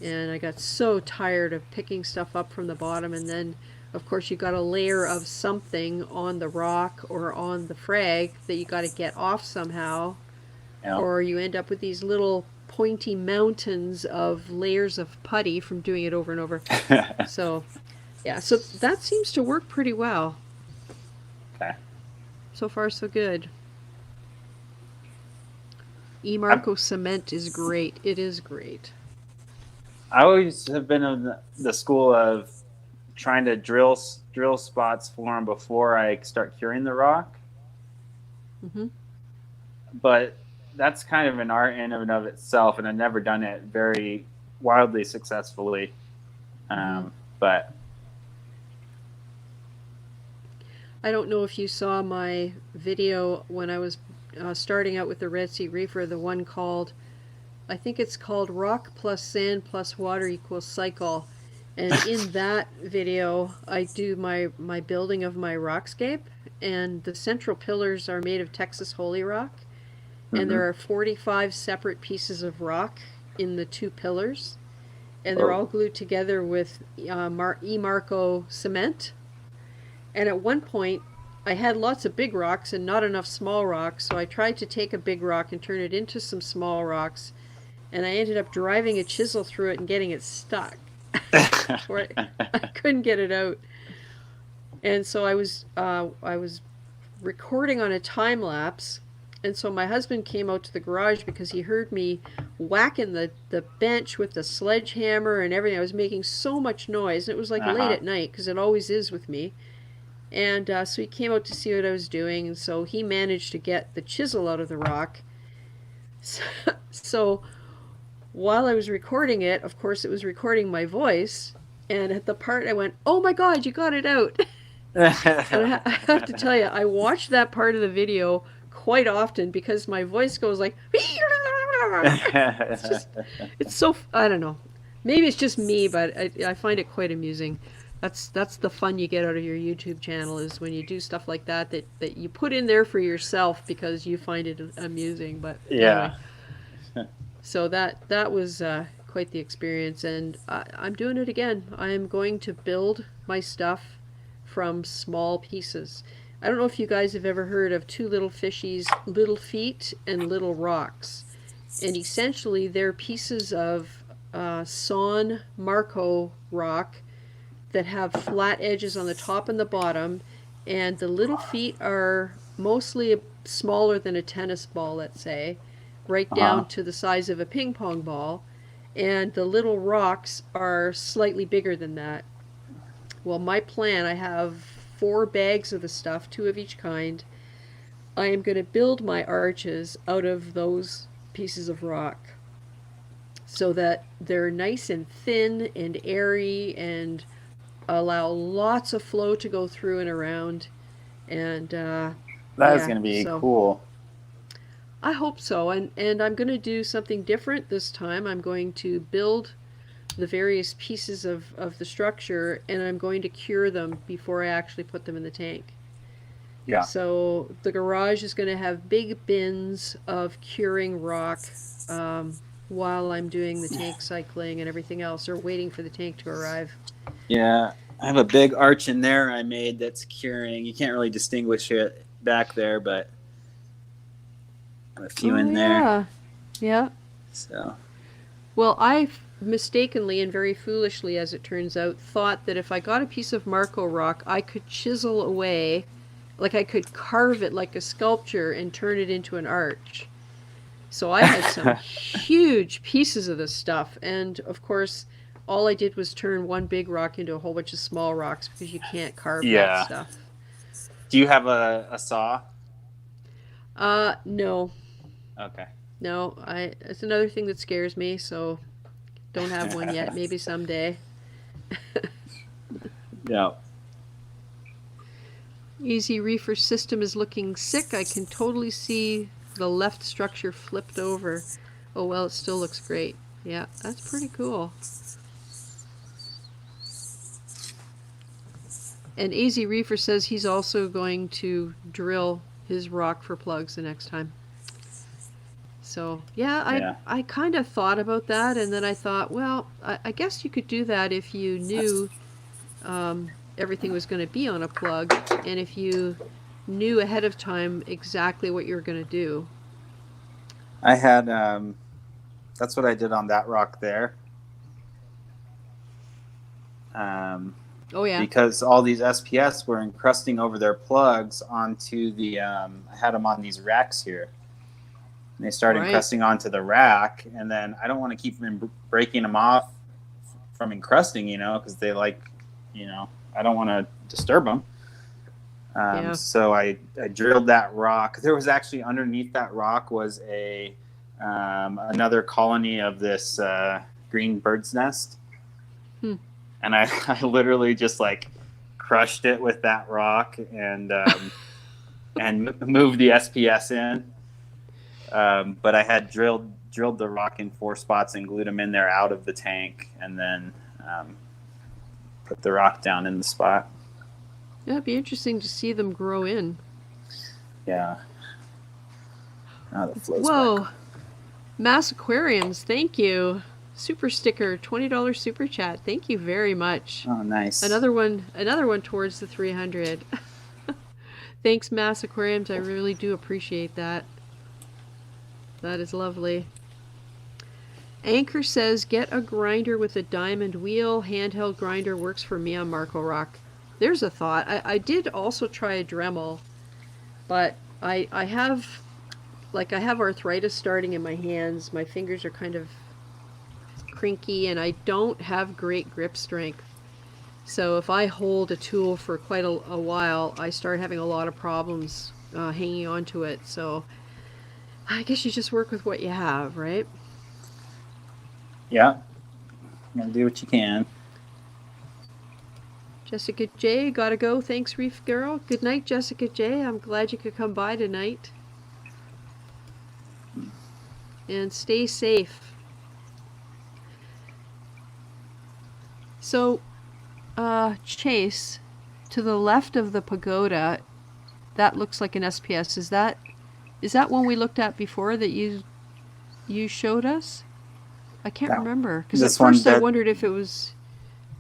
And I got so tired of picking stuff up from the bottom, and then of course you got a layer of something on the rock or on the frag that you got to get off somehow. Yeah. Or you end up with these little pointy mountains of layers of putty from doing it over and over. So yeah, so that seems to work pretty well. Okay. So far, so good. Marco cement is great. It is great. I always have been in the school of trying to drill spots for them before I start curing the rock. Mm-hmm. But that's kind of an art in and of itself, and I've never done it very wildly successfully. But I don't know if you saw my video when I was starting out with the Red Sea Reefer, the one called, I think it's called Rock plus Sand plus Water equals Cycle. And in that video, I do my building of my rockscape, and the central pillars are made of Texas Holy Rock. And there are 45 separate pieces of rock in the two pillars. And they're all glued together with Marco cement. And at one point, I had lots of big rocks and not enough small rocks, so I tried to take a big rock and turn it into some small rocks, and I ended up driving a chisel through it and getting it stuck. I couldn't get it out. And so I was recording on a time lapse, and so my husband came out to the garage because he heard me whacking the bench with the sledgehammer and everything. I was making so much noise. It was like late at night, because it always is with me. And so he came out to see what I was doing, and so he managed to get the chisel out of the rock. So while I was recording it, of course, it was recording my voice, and at the part I went, "Oh my God, you got it out!" And I have to tell you, I watched that part of the video quite often because my voice goes like, it's so, I don't know. Maybe it's just me, but I find it quite amusing. That's the fun you get out of your YouTube channel, is when you do stuff like that you put in there for yourself because you find it amusing. But yeah. Anyway, so that was quite the experience, and I'm doing it again. I am going to build my stuff from small pieces. I don't know if you guys have ever heard of two little fishies, little feet and little rocks. And essentially they're pieces of sawn Marco rock that have flat edges on the top and the bottom, and the little feet are mostly smaller than a tennis ball, let's say, right down to the size of a ping pong ball, and the little rocks are slightly bigger than that. Well, my plan, I have 4 bags of the stuff, 2 of each kind. I am going to build my arches out of those pieces of rock so that they're nice and thin and airy and allow lots of flow to go through and around. And that is going to be cool. I hope so. And I'm going to do something different this time. I'm going to build the various pieces of the structure, and I'm going to cure them before I actually put them in the tank. Yeah. So the garage is going to have big bins of curing rock while I'm doing the tank cycling and everything else, or waiting for the tank to arrive. Yeah, I have a big arch in there I made that's curing. You can't really distinguish it back there, but I have a few in there. Yeah. So. Well, I mistakenly and very foolishly, as it turns out, thought that if I got a piece of Marco rock, I could chisel away, like I could carve it like a sculpture and turn it into an arch. So I had some huge pieces of this stuff, and of course all I did was turn one big rock into a whole bunch of small rocks, because you can't carve that stuff. Do you have a saw? No. Okay. No, it's another thing that scares me, so don't have one yet. Maybe someday. Yeah. AZReefer system is looking sick. I can totally see the left structure flipped over. Oh well, it still looks great. Yeah, that's pretty cool. And AZReefer says he's also going to drill his rock for plugs the next time. So yeah, I kind of thought about that, and then I thought, well, I guess you could do that if you knew everything was going to be on a plug, and if you knew ahead of time exactly what you were going to do. I had that's what I did on that rock there. Oh yeah. Because all these SPS were encrusting over their plugs onto the I had them on these racks here. And they started encrusting onto the rack, and then I don't want to keep them breaking them off from encrusting, because they I don't want to disturb them. So I drilled that rock. There was actually underneath that rock was a another colony of this green bird's nest. And I literally just crushed it with that rock and and moved the SPS in. But I had drilled the rock in 4 spots and glued them in there out of the tank, and then put the rock down in the spot. Yeah, it'd be interesting to see them grow in. Yeah. Oh, the flow's Whoa. back. Mass Aquariums, thank you. Super sticker, $20 super chat. Thank you very much. Oh, nice. Another one towards the 300. Thanks, Mass Aquariums. I really do appreciate that. That is lovely. Anchor says, get a grinder with a diamond wheel. Handheld grinder works for me on Marco Rock. There's a thought. I did also try a Dremel, but I have like I have arthritis starting in my hands. My fingers are kind of crinky and I don't have great grip strength. So if I hold a tool for quite a while, I start having a lot of problems hanging on to it. So I guess you just work with what you have, right? Yeah. You gotta do what you can. Jessica J, gotta go. Thanks, ReefGrrl. Good night, Jessica J. I'm glad you could come by tonight. And stay safe. So, Chase, to the left of the pagoda, that looks like an SPS. Is that one we looked at before that you showed us? I can't remember, because at first I wondered if it was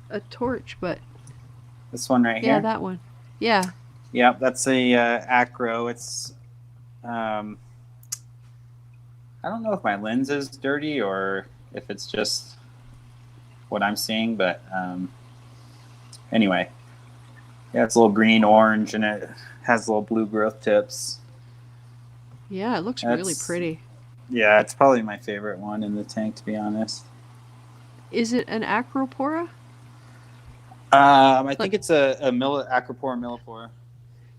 a torch, but this one right here. Yeah, that one. Yeah. Yeah, that's a acro. It's I don't know if my lens is dirty or if it's just what I'm seeing, but anyway, yeah, it's a little green orange and it has little blue growth tips. Yeah, it looks really pretty. Yeah, it's probably my favorite one in the tank, to be honest. Is it an acropora? I think it's a acropora millipora.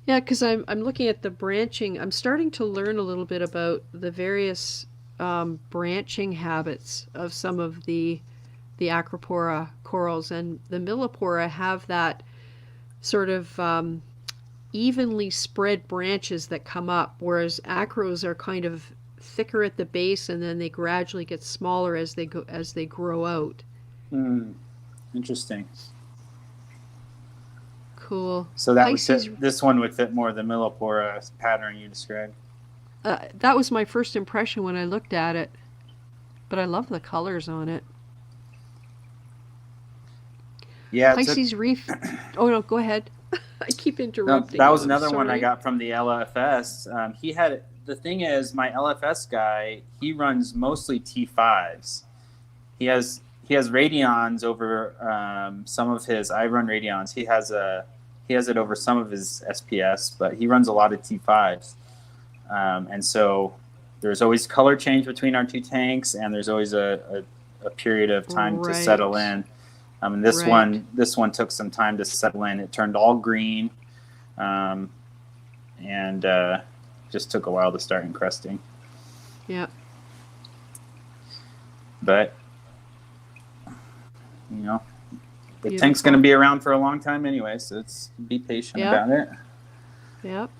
Yeah, because I'm looking at the branching. I'm starting to learn a little bit about the various branching habits of some of the acropora corals, and the millipora have that sort of evenly spread branches that come up, whereas acros are kind of thicker at the base and then they gradually get smaller as they grow out. Interesting. Cool. So that this one would fit more the millipora pattern you described. That was my first impression when I looked at it, but I love the colors on it. Yeah, Pisces Reef. Oh no, go ahead. I keep interrupting. No, that was another one I got from the LFS. He had, the thing is, my LFS guy, he runs mostly T5s. He has radions over some of his. I run radions. He has it over some of his SPS, but he runs a lot of T5s. And so there's always color change between our two tanks, and there's always a period of time to settle in. And this one took some time to settle in. It turned all green, and just took a while to start encrusting. Yeah. But the tank's going to be around for a long time anyway, so be patient about it. Yep.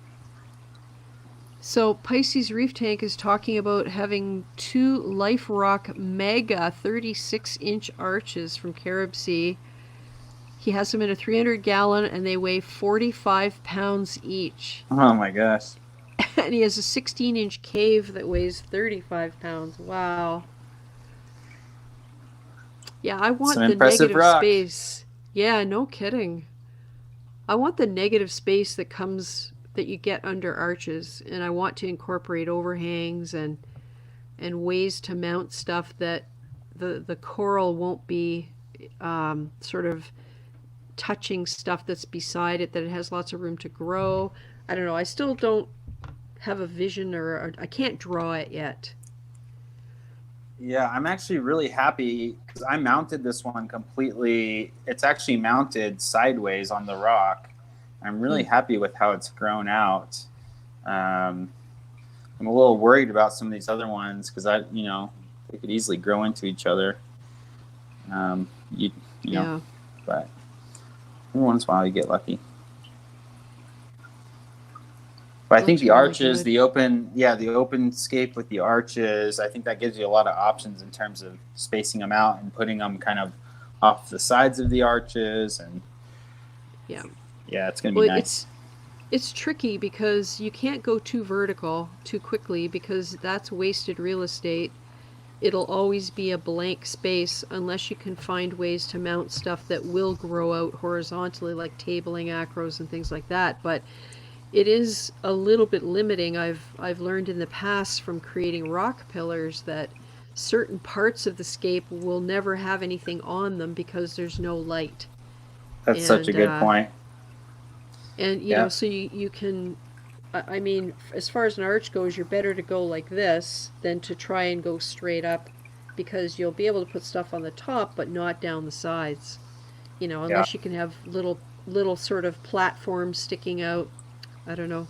So Pisces Reef Tank is talking about having 2 Life Rock Mega 36-inch arches from Carib Sea. He has them in a 300-gallon, and they weigh 45 pounds each. Oh my gosh. And he has a 16-inch cave that weighs 35 pounds. Wow. Yeah, I want the negative space. Yeah, no kidding. I want the negative space that you get under arches, and I want to incorporate overhangs and ways to mount stuff that the coral won't be sort of touching stuff that's beside it, that it has lots of room to grow. I don't know. I still don't have a vision, or I can't draw it yet. Yeah, I'm actually really happy because I mounted this one completely. It's actually mounted sideways on the rock. I'm really happy with how it's grown out. I'm a little worried about some of these other ones because they could easily grow into each other. But every once in a while you get lucky. But I think the arches, the open scape with the arches, I think that gives you a lot of options in terms of spacing them out and putting them kind of off the sides of the arches, and yeah, it's going to be nice. It's tricky because you can't go too vertical too quickly because that's wasted real estate. It'll always be a blank space unless you can find ways to mount stuff that will grow out horizontally, like tabling acros and things like that. But it is a little bit limiting. I've learned in the past from creating rock pillars that certain parts of the scape will never have anything on them because there's no light. That's such a good point. And you know, so you can I mean, as far as an arch goes, you're better to go like this than to try and go straight up, because you'll be able to put stuff on the top but not down the sides. You know, Yeah. unless you can have little sort of platforms sticking out. I don't know.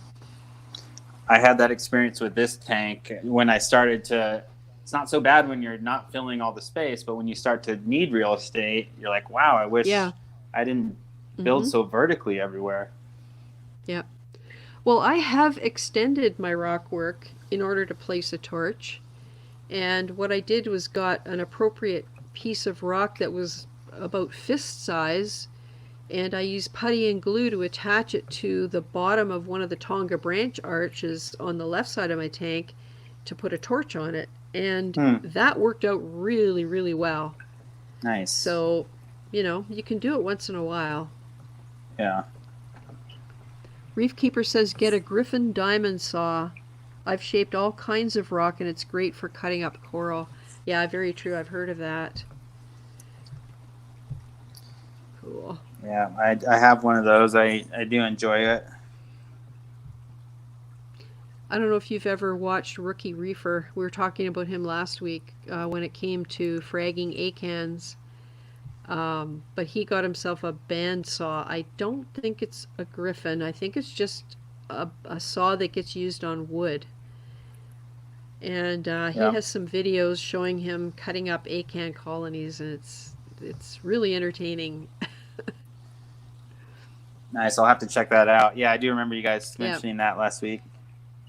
I had that experience with this tank when I started to. It's not so bad when you're not filling all the space, but when you start to need real estate, you're like, wow, I wish Yeah. I didn't build so vertically everywhere. Yeah. Well, I have extended my rock work in order to place a torch. And what I did was got an appropriate piece of rock that was about fist size, and I used putty and glue to attach it to the bottom of one of the Tonga branch arches on the left side of my tank to put a torch on it. And that worked out really, really well. Nice. So, you know, you can do it once in a while. Yeah. Reef Keeper says, get a Griffin diamond saw. I've shaped all kinds of rock and it's great for cutting up coral. Yeah, very true. I've heard of that. Cool. Yeah, I have one of those. I do enjoy it. I don't know if you've ever watched ReefGrrl. We were talking about him last week when it came to fragging acans. But he got himself a bandsaw. I don't think it's a Griffin. I think it's just a saw that gets used on wood. And he has some videos showing him cutting up acan colonies, and it's really entertaining. Nice. I'll have to check that out. Yeah, I do remember you guys mentioning that last week.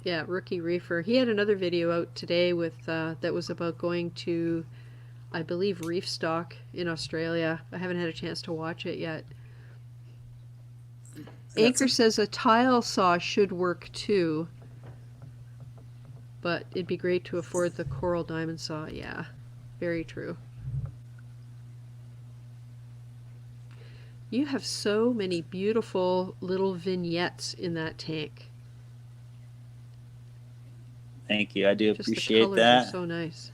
Yeah, ReefGrrl. He had another video out today with that was about going to, I believe, reef stock in Australia. I haven't had a chance to watch it yet. Anchor says a tile saw should work too, but it'd be great to afford the coral diamond saw. Yeah, very true. You have so many beautiful little vignettes in that tank. Thank you. I do Just appreciate the colors that. Are so nice.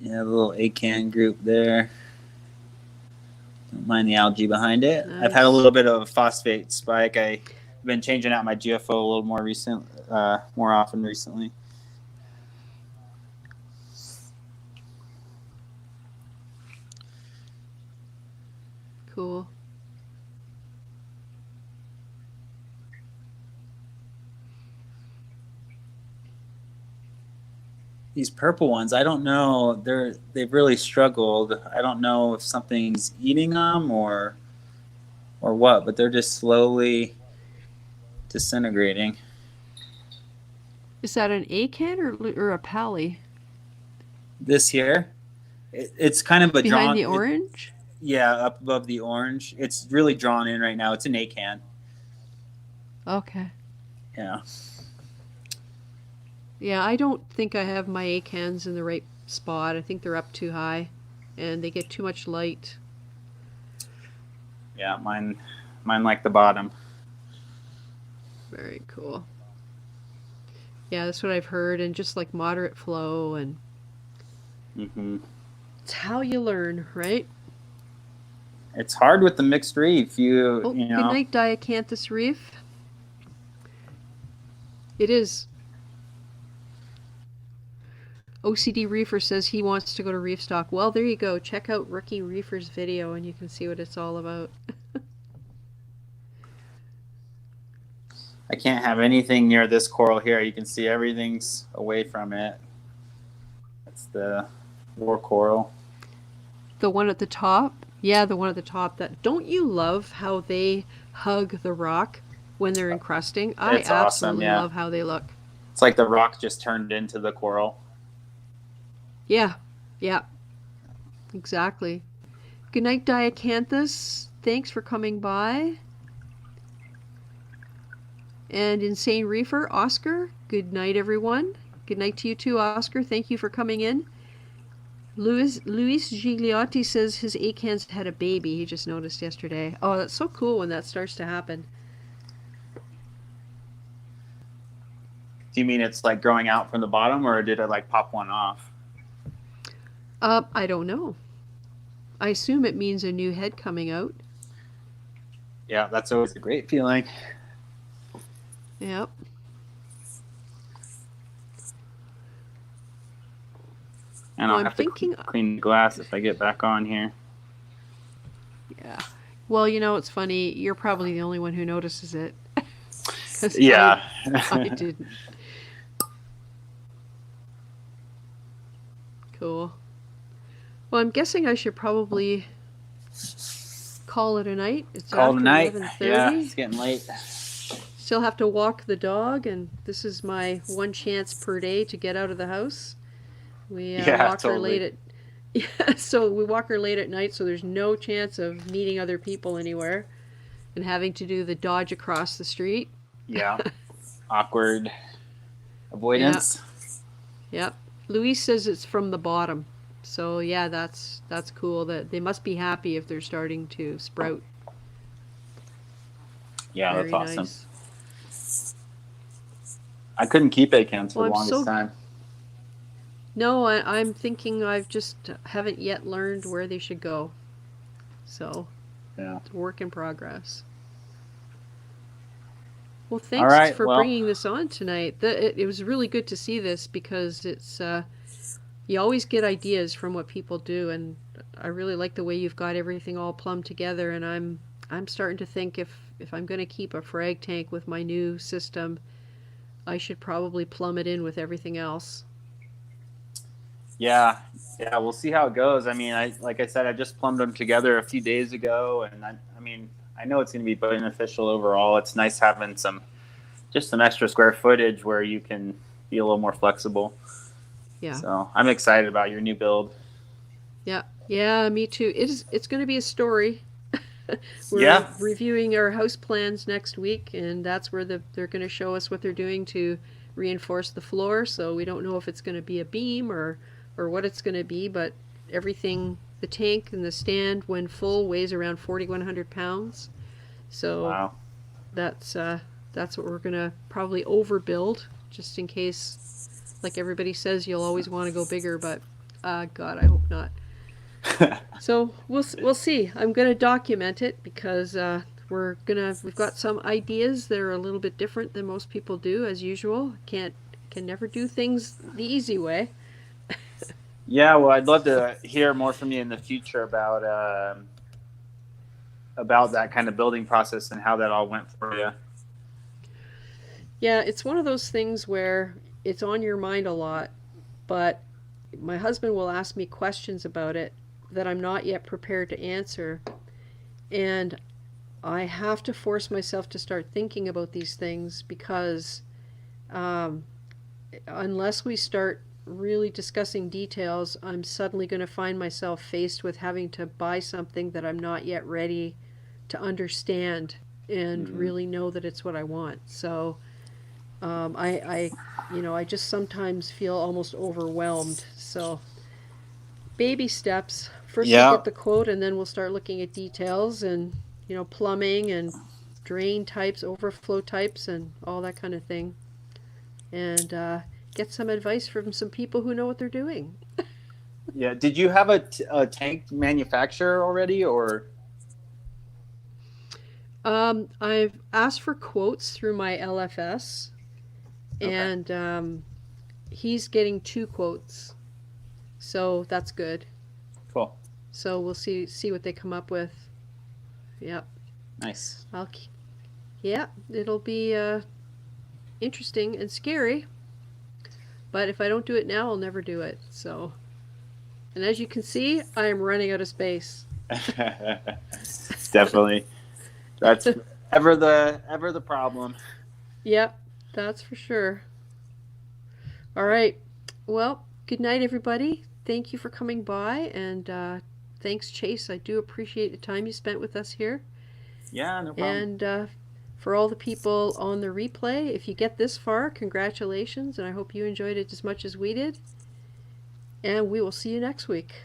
Yeah, the little acan group there. Don't mind the algae behind it. Nice. I've had a little bit of a phosphate spike. I've been changing out my GFO a little more often recently. Cool. These purple ones, I don't know. They've really struggled. I don't know if something's eating them or what, but they're just slowly disintegrating. Is that an acan or a pally? This here, it's kind of a behind the orange. Yeah, up above the orange. It's really drawn in right now. It's an acan. Okay. Yeah. Yeah, I don't think I have my acans in the right spot. I think they're up too high, and they get too much light. Yeah, mine like the bottom. Very cool. Yeah, that's what I've heard, and just like moderate flow, and it's how you learn, right? It's hard with the mixed reef. You know. Good night, Diacanthus Reef. It is. OCD Reefer says he wants to go to reef stock. Well, there you go. Check out Rookie Reefer's video and you can see what it's all about. I can't have anything near this coral here. You can see everything's away from it. That's the war coral. The one at the top? Yeah, the one at the top. Don't you love how they hug the rock when they're encrusting? I absolutely love how they look. It's like the rock just turned into the coral. Yeah, exactly. Good night, Diacanthus. Thanks for coming by. And Insane Reefer, Oscar, good night, everyone. Good night to you too, Oscar. Thank you for coming in. Luis Gigliotti says his acans had a baby. He just noticed yesterday. Oh, that's so cool when that starts to happen. Do you mean it's like growing out from the bottom, or did it like pop one off? I don't know. I assume it means a new head coming out. Yeah, that's always a great feeling. Yep. And Well, I'll I'm have thinking- to clean the glass if I get back on here. Yeah. Well, you know, it's funny. You're probably the only one who notices it. 'Cause Yeah. I didn't. Cool. Well, I'm guessing I should probably call it a night. It's Call after the night. 11:30. Yeah, it's getting late. Still have to walk the dog, and this is my one chance per day to get out of the house. We Yeah, walk her totally. late at yeah, so we walk her late at night, so there's no chance of meeting other people anywhere and having to do the dodge across the street. Yeah. Awkward avoidance. Yep. Luis says it's from the bottom. So yeah, that's cool. That they must be happy if they're starting to sprout. Yeah, Very that's awesome. nice. I couldn't keep acorns for Well, the I'm longest so- time. No, I'm thinking I've just haven't yet learned where they should go. So Yeah. it's a work in progress. Well, All thanks right, for well- bringing this on tonight. It was really good to see this because it's you always get ideas from what people do, and I really like the way you've got everything all plumbed together. And I'm starting to think if I'm going to keep a frag tank with my new system, I should probably plumb it in with everything else. Yeah, we'll see how it goes. I mean, like I said, I just plumbed them together a few days ago, and I mean, I know it's going to be beneficial overall. It's nice having some extra square footage where you can be a little more flexible. Yeah. So I'm excited about your new build. Yeah, me too. It's going to be a story. We're Yeah. reviewing our house plans next week, and that's where they're going to show us what they're doing to reinforce the floor. So we don't know if it's going to be a beam or what it's going to be, but everything, the tank and the stand when full weighs around 4,100 pounds. So Wow. that's what we're going to probably overbuild, just in case, like everybody says, you'll always want to go bigger, but God, I hope not. So we'll see. I'm gonna document it because we've got some ideas that are a little bit different than most people do, as usual. Can never do things the easy way. Yeah, well, I'd love to hear more from you in the future about that kind of building process and how that all went for you. Yeah, it's one of those things where it's on your mind a lot, but my husband will ask me questions about it that I'm not yet prepared to answer, and I have to force myself to start thinking about these things because unless we start really discussing details, I'm suddenly going to find myself faced with having to buy something that I'm not yet ready to understand and really know that it's what I want. So I just sometimes feel almost overwhelmed. So baby steps. First Yeah. we'll get the quote, and then we'll start looking at details and, plumbing and drain types, overflow types, and all that kind of thing. And get some advice from some people who know what they're doing. Yeah. Did you have a tank manufacturer already, or? I've asked for quotes through my LFS, Okay. and he's getting 2 quotes, so that's good. Cool. So we'll see what they come up with. Yep. Nice. Yeah, it'll be interesting and scary. But if I don't do it now, I'll never do it. So, and as you can see, I am running out of space. Definitely. That's ever the problem. Yep, that's for sure. All right. Well, good night, everybody. Thank you for coming by, and thanks, Chase. I do appreciate the time you spent with us here. Yeah, no problem. And for all the people on the replay, if you get this far, congratulations, and I hope you enjoyed it as much as we did. And we will see you next week.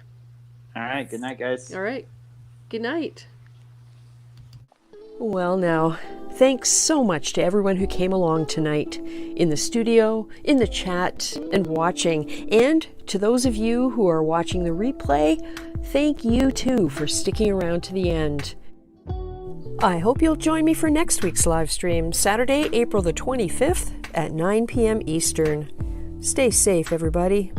All right. Good night, guys. All right. Good night. Well, now, thanks so much to everyone who came along tonight, in the studio, in the chat, and watching. And to those of you who are watching the replay, thank you too for sticking around to the end. I hope you'll join me for next week's live stream, Saturday, April the 25th at 9 p.m. Eastern. Stay safe, everybody.